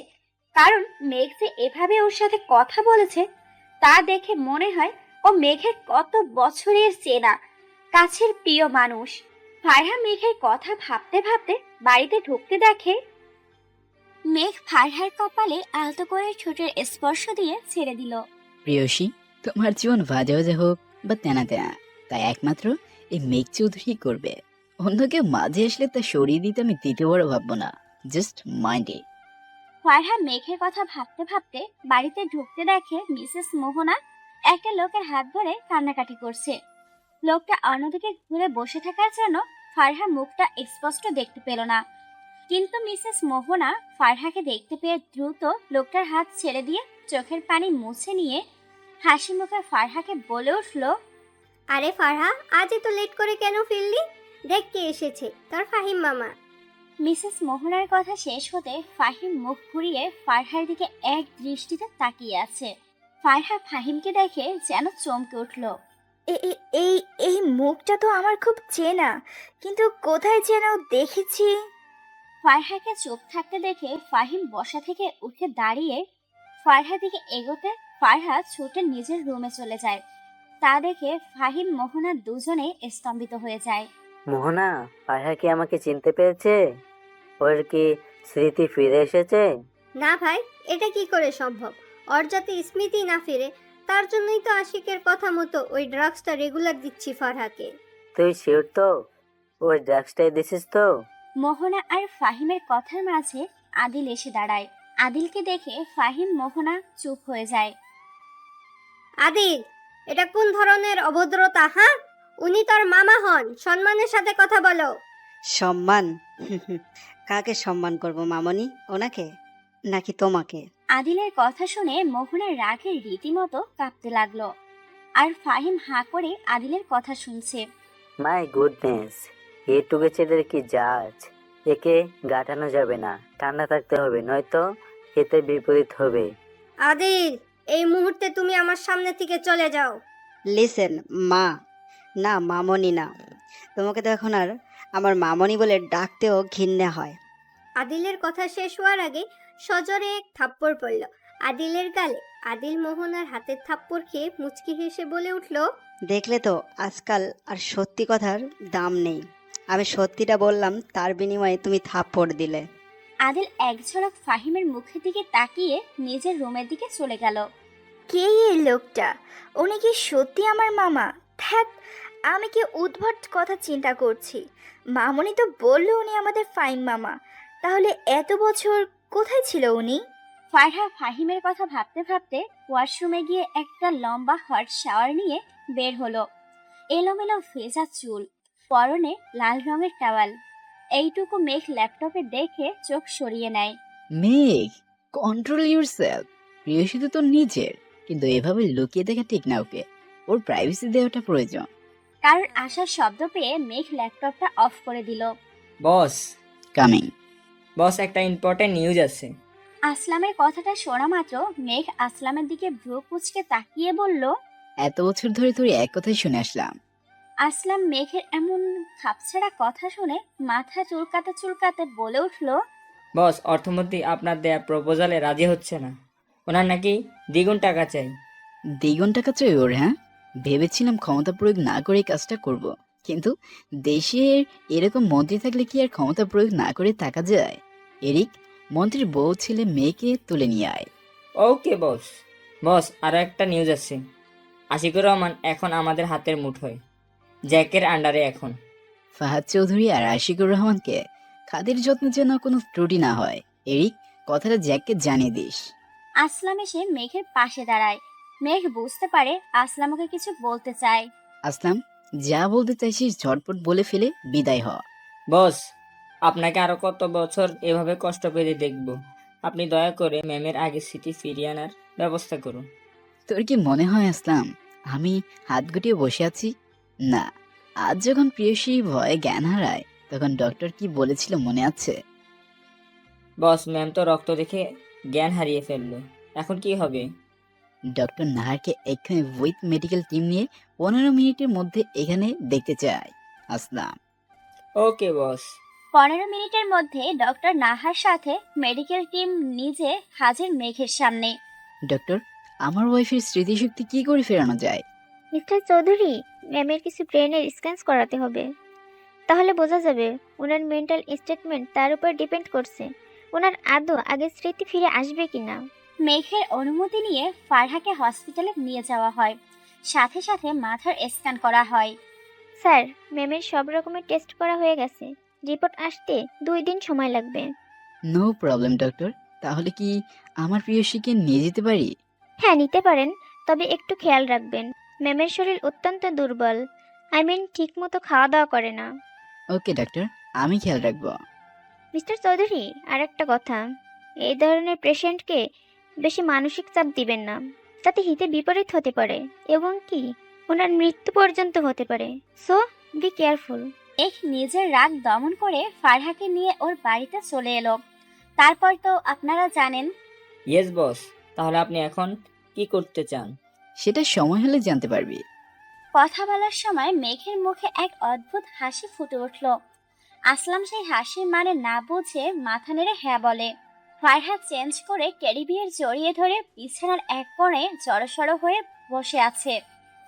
S10: কারণ মেঘ যে এভাবে ওর সাথে কথা বলেছে তা দেখে মনে হয় ও মেঘের কত বছরের চেনা কাছের প্রিয় মানুষ। ফারহা মেঘের কথা ভাবতে ভাবতে বাড়িতে ঢুকতে দেখে মেঘ ফারহার কপালে আলতো করে ঠোঁটের স্পর্শ দিয়ে ছেড়ে দিল।
S11: প্রিয়সী, তোমার জীবন বাজে বাজে হোক বা তেনা তেনা, তাই একমাত্র এই মেঘ চৌধুরী করবে। অন্য কেউ মাঝে আসলে তা সরিয়ে দিতে আমি দ্বিতীয়বারও ভাববো না। Just mind it.
S10: ফারহা মেঘের কথা ভাবতে ভাবতে বাড়িতে ঢুকতে দেখে মিসেস মোহনা একটা লোকের হাত ধরে কান্নাকাটি করছে। লোকটা অন্যদিকে ঘুরে বসে থাকার জন্য ফারহা মুখটা স্পষ্ট দেখতে পেল না, কিন্তু মিসেস মোহনা ফারহাকে দেখতে পেয়ে দ্রুত লোকটার হাত ছেড়ে দিয়ে চোখের পানি মুছে নিয়ে হাসি মুখে ফারহাকে বলে উঠল,
S6: আরে ফারহা, আজ এত লেট করে কেন ফিরলি? দেখ কে এসেছে, তোর ফাহিম মামা।
S10: মিসেস মোহনার কথা শেষ হতে ফাহিম মুখ ঘুরিয়ে ফারহার দিকে এক দৃষ্টিতে তাকিয়ে আছে। ফারহা ফাহিমকে দেখে যেন চমকে উঠল।
S3: এই এই মুখটা তো আমার খুব চেনা, কিন্তু কোথায় যেন দেখেছি।
S10: ফারহাকে চুপ থাকতে দেখে ফাহিম বসা থেকে উঠে দাঁড়িয়ে ফারহার দিকে এগোতে ফারহা ছুটে নিজের রুমে চলে যায়। তা দেখে ফাহিম মোহনা দুজনে স্তম্ভিত হয়ে যায়।
S4: মোহনা, ফারহা কি আমাকে চিনতে পেরেছে? ওর কি স্মৃতি ফিরে এসেছে?
S6: না ভাই, এটা কি করে সম্ভব? ওর যাতে স্মৃতি না ফিরে, তার জন্যই তো আশিকের কথা মতো ওই ড্রাগসটা রেগুলার দিচ্ছি ফারহাকে।
S4: তুই শিওর তো ওই ড্রাগসটাই দিছিস তো?
S10: মোহনা আর ফাহিমের কথার মাঝে আদিল এসে দাঁড়ায়। আদিলকে দেখে ফাহিম মোহনা চুপ হয়ে যায়।
S6: আদিল, এটা কোন ধরনের অভদ্রতা? হ্যাঁ, উনি তোর মামা হন, সম্মানের সাথে কথা বলো।
S15: সম্মান? কাকে সম্মান করব মামনি? ওনাকে নাকি তোমাকে?
S10: আদিলের কথা শুনে মোহনার রাগে রীতিমতো কাঁপতে লাগলো। আর ফাহিম হাঁ করে আদিলের কথা শুনছে।
S4: মাই গুডনেস, এটুকু ছেলের কি জাজ! একে গাটানো যাবে না, ঠান্ডা থাকতে হবে, নয়তো এতে বিপরীত হবে।
S6: আদিল, এই মুহূর্তে তুমি আমার সামনে থেকে চলে যাও।
S15: লিসেন মা, না মামনি না, তোমাকে তো এখন আর আমার মামনি বলে ডাকতেও ঘৃণা হয়।
S6: আদিলের কথা শেষ হওয়ার আগে সজোরে এক থাপ্পড় পড়ল আদিলের গালে। আদিল মোহনার হাতের থাপ্পড় খেয়ে মুচকি হেসে বলে উঠল,
S15: দেখলে তো আজকাল আর সত্যি কথার দাম নেই। আমি সত্যিটা বললাম, তার বিনিময়ে তুমি থাপ্পড় দিলে।
S10: আদিল এক ঝলক ফাহিমের মুখের দিকে তাকিয়ে নিজের রুমের দিকে চলে গেল।
S3: কে এই লোকটা? উনি কি সত্যি আমার মামা? ধ্যাত, আমি কি উদ্ভট কথা চিন্তা করছি। মামনি তো বললো উনি আমাদের ফাইম মামা। তাহলে এত বছর কোথায় ছিল উনি?
S10: ফারহা ফাহিমের কথা ভাবতে ভাবতে ওয়াশরুমে গিয়ে একটা লম্বা হট শাওয়ার নিয়ে বের হলো। এলোমেলো ভেজা চুল, পরনে লাল রঙের টাওয়াল। এইটুকু মেঘ ল্যাপটপে দেখে চোখ সরিয়ে নেয়।
S11: মেঘ, কন্ট্রোল ইউরসেলফ। প্রিয়সী তো তোর নিজের, কিন্তু এভাবে লুকিয়ে দেখা ঠিক না। ওকে ওর প্রাইভেসি দেওয়াটা প্রয়োজন।
S10: কারোর আসার শব্দ পেয়ে মেঘ ল্যাপটপটা অফ করে দিল।
S7: বস,
S11: কামিং।
S7: বস, একটা ইম্পর্টেন্ট নিউজ আছে।
S10: আসলামের কথাটা শোনা মাত্র মেঘ আসলামের দিকে ভ্রু কুঁচকে তাকিয়ে বলল,
S11: এত বছর ধরে তোর এক কথাই শুনে আসলাম।
S10: আসলাম মেঘের এমন খাপছাড়া কথা শুনে মাথা চুলকাতে চুলকাতে বলে উঠল,
S7: বস, অর্থমন্ত্রী আপনার দেয়া প্রপোজালে রাজি হচ্ছে না। ওনার নাকি দ্বিগুণ টাকা চাই।
S11: দ্বিগুণ টাকা চাই ওর? হ্যাঁ, ভেবেছিলাম ক্ষমতা প্রয়োগ না করে কাজটা করব, কিন্তু দেশের এরকম মন্ত্রী থাকলে কি আর ক্ষমতা প্রয়োগ না করে থাকা যায়? এরিক, মন্ত্রীর বউ ছেলে মেয়েকে তুলে নিয়ে আয়।
S7: ওকে বস। বস, আরও একটা নিউজ আছে। আশিকুর রহমান এখন আমাদের হাতের মুঠোয়, জ্যাকের আন্ডারে এখন।
S11: ফাহাদ চৌধুরী আর আশিকুর রহমানকে খাদের যত্নে যেন কোনো ত্রুটি না হয়। এরিক, কথাটা জ্যাককে জানিয়ে দিস।
S10: আসলাম এসে মেঘের পাশে দাঁড়ায়। মেঘ বুঝতে পারে আসলাম ওকে কিছু বলতে চায়।
S11: আসলাম, যা বলতে চাইছিস ঝটপট বলে ফেলে বিদায় হ।
S7: বস, আপনাকে আরো কত বছর এভাবে কষ্ট পেতে দেখব? আপনি দয়া করে ম্যামের আগের স্মৃতি ফিরিয়ে আনার ব্যবস্থা করুন।
S11: তোর কি মনে হয় আসলাম আমি হাত গুটিয়ে বসে আছি? না, আজ যখন প্রিয়সী ভয়ে জ্ঞান হারায় তখন ডক্টর কি বলেছিল মনে আছে?
S7: বস, ম্যাম তো রক্ত দেখে জ্ঞান হারিয়ে ফেললো। এখন কি হবে?
S11: ডক্টর নাহারকে এখানে উইথ মেডিকেল টিম নিয়ে 15 মিনিটের মধ্যে এখানে দেখতে চাই আসলাম।
S7: ওকে বস।
S10: 15 মিনিটের মধ্যে ডক্টর নাহার সাথে মেডিকেল টিম নিজে হাজির মেঘের সামনে।
S11: ডক্টর, আমার ওয়াইফের স্মৃতিশক্তি কি করে ফেরানো যায়?
S5: মিস্টার চৌধুরী, ম্যামের কিছু ব্রেনের স্ক্যান্স করাতে হবে। তাহলে বোঝা যাবে ওনার মেন্টাল স্টেটমেন্ট তার উপর ডিপেন্ড করছে ওনার আদৌ আগের স্মৃতি ফিরে আসবে কিনা।
S10: মেঘের অনুমতি নিয়ে ফারহাকে হসপিটালে নিয়ে যাওয়া হয়। সাথে সাথে মাথার স্ক্যান করা হয়।
S5: স্যার, ম্যামের সব রকমের টেস্ট করা হয়ে গেছে। রিপোর্ট আসতে 2 দিন সময় লাগবে।
S11: No problem doctor. তাহলে কি আমার প্রিয়সীকে নিয়ে যেতে পারি?
S5: হ্যাঁ, নিতে পারেন, তবে একটু খেয়াল রাখবেন। ম্যামের শরীর অত্যন্ত দুর্বল। ঠিক মতো খাওয়া দাওয়া করে না।
S11: ওকে ডাক্তার, আমি খেয়াল রাখবো।
S5: মিস্টার চৌধুরী, আর একটা কথা, এই ধরনের পেশেন্টকে বেশি মানসিক চাপ দিবেন না। তাতে হিতে বিপরীত হতে পারে এবং কি ওনার মৃত্যু পর্যন্ত হতে পারে। So be careful.
S10: এক নিজের রাগ দমন করে ফারহাকে নিয়ে ওর বাড়িতে চলে এলো। তারপর তো আপনারা জানেন।
S7: Yes boss. তাহলে আপনি এখন কি করতে চান?
S11: সেটা সময় হলে জানতে পারবি।
S10: কথা বলার সময় মেঘের মুখে এক অদ্ভুত হাসি ফুটে উঠল। আসলাম সেই হাসির মানে না বুঝে মাথা নেড়ে হ্যাঁ বলে। ফারহা চেঞ্জ করে টেডি বিয়ার জড়িয়ে ধরে বিছানার এক কোণে জড়সড় হয়ে বসে আছে।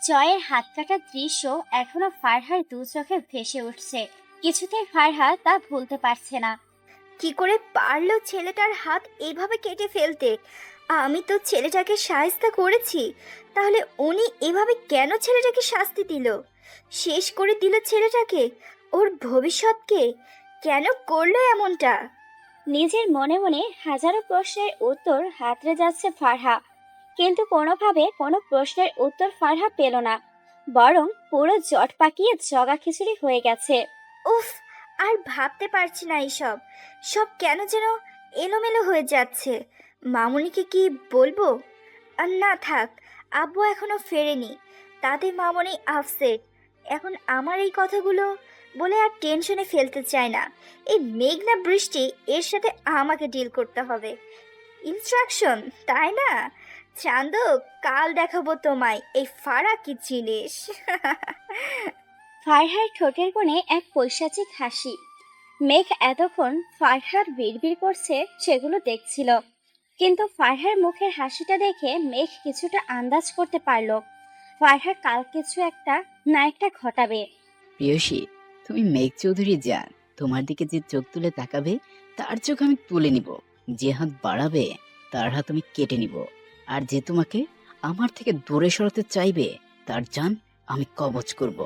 S10: জয়ের হাত কাটার দৃশ্য এখনো ফারহার দু চোখে ভেসে উঠছে। কিছুতেই ফারহা তা ভুলতে পারছে না।
S3: কি করে পারলো ছেলেটার হাত এভাবে কেটে ফেলতে? আমি তো ছেলেটাকে শায়েস্তা করেছি, তাহলে উনি এভাবে কেন ছেলেটাকে শাস্তি দিল? শেষ করে দিল ছেলেটাকে, ওর ভবিষ্যৎকে। কেন করলো এমনটা?
S10: নিজের মনে মনে হাজারো প্রশ্নের উত্তর হাতড়ে যাচ্ছে ফারহা। কিন্তু কোনোভাবে কোনো প্রশ্নের উত্তর ফারহা পেল না, বরং পুরো জট পাকিয়ে জগা খিচুড়ি হয়ে গেছে।
S3: উফ, আর ভাবতে পারছি না এইসব। সব কেন যেন এলোমেলো হয়ে যাচ্ছে। মামুনিকে কি বলবো? আর না থাক, আব্বু এখনো ফেরেনি, তাতে মামুনি আপসেট। এখন আমার এই কথাগুলো বলে আর টেনশনে ফেলতে চায় না। এই মেঘনা বৃষ্টি, এর সাথে আমাকে ডিল করতে হবে। ইনস্ট্রাকশন, তাই না? চান্দু, কাল দেখাবো তোমায় এই ফারা কি জিনিস।
S10: ফারহার ঠোঁটের কোণে এক পৈশাচিক হাসি। মেঘ এতক্ষণ ফারহার বিড়বিড় করছে সেগুলো দেখছিল, কিন্তু ফারহার মুখের হাসিটা দেখে মেঘ কিছুটা আন্দাজ করতে পারলো ফারহা কাল কিছু একটা না একটা ঘটাবে।
S11: প্রিয়সী, তুমি মেঘ চৌধুরী যান, তোমার দিকে যে চোখ তুলে তাকাবে তার চোখ আমি তুলে নিব, যে হাত বাড়াবে তার হাত আমি কেটে নিব, আর যে তোমাকে আমার থেকে দূরে সরাতে চাইবে তার জান আমি কবজ করব।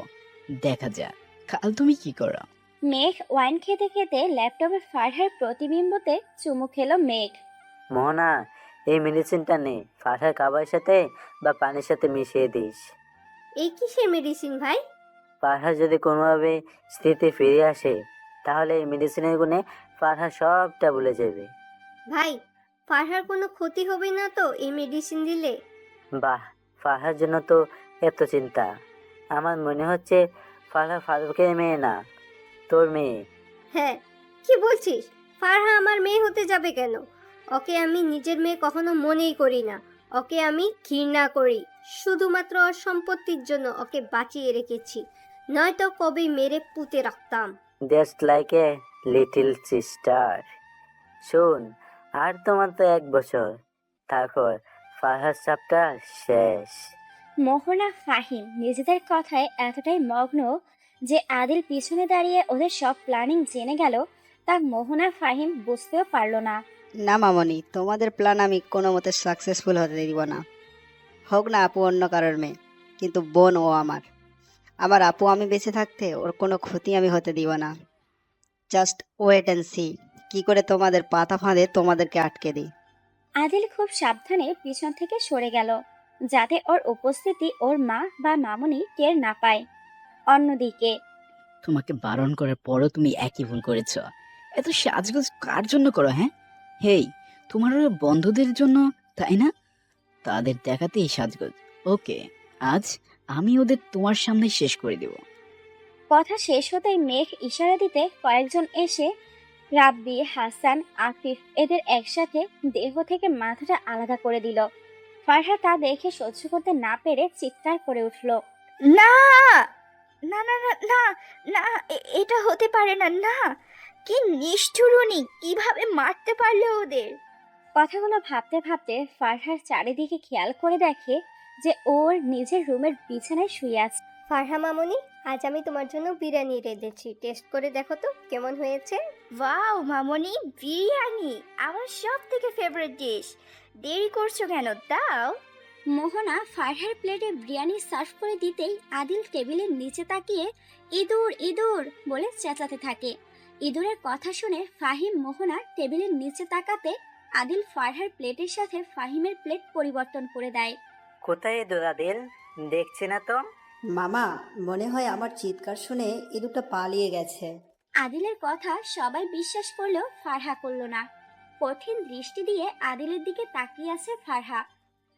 S11: দেখা যাক কাল তুমি কি করো।
S10: মেঘ ওয়াইন খেতে খেতে ল্যাপটপে ফারহার প্রতিবিম্বতে চুমু খেলো মেঘ।
S4: মোহনা, এই মেডিসিনটা নে, ফারহার খাবারের সাথে বা পানির সাথে মিশিয়ে দিস।
S6: এই কিসের মেডিসিন ভাই?
S4: ফারহা যদি কোনোভাবে স্থিতি ফিরে আসে, তাহলে এই মেডিসিনের গুণে ফারহা সবটা ভুলে যাবে।
S6: ভাই, ফারহার কোনো ক্ষতি হবে না তো এই মেডিসিন দিলে?
S4: বাহ, ফারহার জন্য তো এত চিন্তা। আমার মনে হচ্ছে ফারহা ফারুকের মেয়ে না, তোর মেয়ে।
S6: হ্যাঁ, কি বলছিস? ফারহা আমার মেয়ে হতে যাবে কেন? ওকে আমি নিজের মেয়ে কখনো মনেই করি না। ওকে আমি ঘৃণা করি। শুধুমাত্র ওর সম্পত্তির জন্য ওকে বাঁচিয়ে রেখেছি, নয়তো কবে মেরে পুঁতে রাখতাম।
S4: Just like a little sister. শোন, আর তোমার তো 1 বছর, তারপর ফারহার চাপটা শেষ।
S10: মোহনা ফাহিম নিজেদের কথায় এতটাই মগ্ন যে আদিল পিছনে দাঁড়িয়ে ওদের সব প্ল্যানিং জেনে গেল তা মোহনা ফাহিম বুঝতেও পারল না।
S15: না মামনি, তোমাদের প্ল্যান আমি কোনো মতে সাকসেসফুল হতে দিব না। হোক না আপু অন্য কারোর মেয়ে, কিন্তু বোন ও আমার। আমার আপু আমি বেঁচে থাকতে ওর কোনো ক্ষতি আমি হতে দিব না। জাস্ট ওয়েট অ্যান্ড সি কি করে তোমাদের পাতা ফাঁদে তোমাদেরকে আটকে দিই।
S10: আদিল খুব সাবধানে পিছন থেকে সরে গেল, যাতে ওর উপস্থিতি ওর মা বা মামুনি টের না পায়। অন্যদিকে
S11: তোমাকে বারণ করার পরও তুমি একই ভুল করেছ। এত সাজগোজ কার জন্য করো? হ্যাঁ, হেই, তোমার ওরা বন্ধুদের জন্য, তাই না? তাদের দেখাতেই সাজগোজ। ওকে, আজ আমি ওদের তোমার সামনে শেষ করে দেব।
S10: কথা শেষ হতেই মেঘ ইশারা দিতে কয়েকজন এসে রাব্বি, হাসান, আফিফ এদের একসাথে দেহ থেকে মাথাটা আলাদা করে দিল। ফারহা তা দেখে সহ্য করতে না পেরে চিৎকার করে উঠল।
S3: না না না না না না, এটা হতে পারে না। না, কি নিষ্ঠুর উনি, কিভাবে মারতে পারলো ওদের?
S10: কথাগুলো ভাবতে ভাবতে ফারহার চারিদিকে খেয়াল করে দেখে যে ওর নিজের রুমের বিছানায় শুয়ে আছে।
S6: ফারহা মামুনি, আজ আমি তোমার জন্য বিরিয়ানি রেঁধেছি, টেস্ট করে দেখো তো কেমন হয়েছে।
S3: ওয়াও মামনি, বিরিয়ানি আমার সব থেকে ফেভারিট ডিশ। দেরি করছো কেন, দাও।
S10: মোহনা ফারহার প্লেটে বিরিয়ানি সার্ভ করে দিতেই আদিল টেবিলের নিচে তাকিয়ে ইঁদুর ইঁদুর বলে চেঁচাতে থাকে। ইঁদুরের কথা শুনে ফাহিম মোহনা টেবিলের নিচে তাকাতে আদিল ফারহার প্লেটের সাথে ফাহিমের প্লেট পরিবর্তন করে দেয়।
S4: কোথায় দোলাদিল, দেখছি না তো।
S16: মামা, মনে হয় আমার চিৎকার শুনে ইঁদুরটা পালিয়ে গেছে।
S10: আদিলের কথা সবাই বিশ্বাস করলেও ফারহা করল না। কঠিন দৃষ্টি দিয়ে আদিলের দিকে তাকিয়ে আছে ফারহা।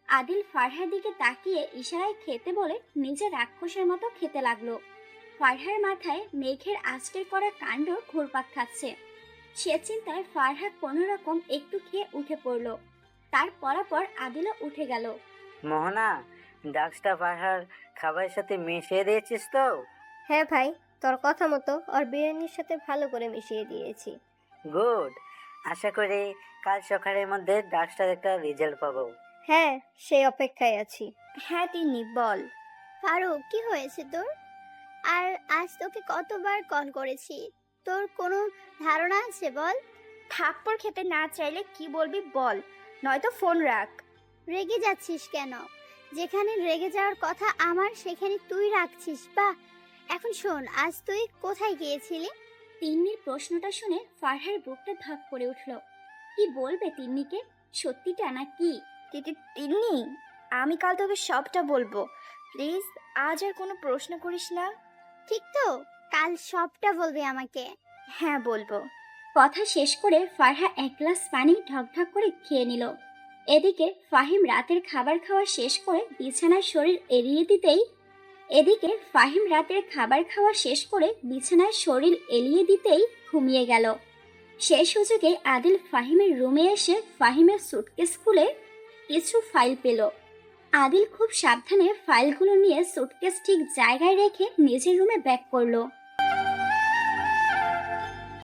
S10: আদিল ফারহার দিকে তাকিয়ে ইশারায় খেতে বলে নিজে রাক্ষসের মতো খেতে লাগলো। ফারহার মাথায় মেঘের আজকের করা কাণ্ড ঘুরপাক খাচ্ছে। সে চিন্তায় ফারহা কোনো রকম একটু খেয়ে উঠে পড়ল। তার পরাপর আদিলও উঠে গেল।
S4: মোহনা, ডাক্সটা ফারহার খাবারের সাথে মিশিয়ে দিয়েছিস তো?
S6: হ্যাঁ ভাই, তোর কথা মতো ওর বিরিয়ানির সাথে ভালো করে মিশিয়ে দিয়েছি।
S4: গুড। আশা করি কাল সকালের মধ্যে ডাক্সটার একটা রেজাল্ট পাবো।
S6: হ্যাঁ, সেই অপেক্ষায় আছি।
S3: হ্যাঁ তিনি বল।
S5: ফারুক, কি হয়েছে তোর? আর আজ তোকে কতবার কল করেছি, তোর কোনো ধারণা আছে বল?
S3: থাপ্পড় খেতে না চাইলে কি বলবি বল, নয়তো ফোন রাখ।
S5: রেগে যাচ্ছিস কেন? যেখানে রেগে যাওয়ার কথা আমার সেখানে তুই রাখছিস। বা এখন শোন, আজ তুই কোথায় গিয়েছিলি?
S10: তিন্নির প্রশ্নটা শুনে ফারহার বুকটা ধক করে উঠল। কি বলবে তিন্নিকে? সত্যিটা না কি?
S3: তিন্নি, আমি কাল তোকে সবটা বলবো। প্লিজ আজ আর কোনো প্রশ্ন করিস না।
S5: ঠিক তো? কাল সবটা বলবে আমাকে।
S3: হ্যাঁ বলবো।
S10: কথা শেষ করে ফারহা এক গ্লাস পানি ঢকঢক করে খেয়ে নিল। এদিকে ফাহিম রাতের খাবার খাওয়া শেষ করে বিছানায় শরীর এলিয়ে দিতেই ঘুমিয়ে গেল। সেই সুযোগে আদিল ফাহিমের রুমে এসে ফাহিমের সুটকেস খুলে কিছু ফাইল পেল। আদিল খুব সাবধানে ফাইলগুলো নিয়ে সুটকেস ঠিক জায়গায় রেখে নিজের রুমে ব্যাক করলো।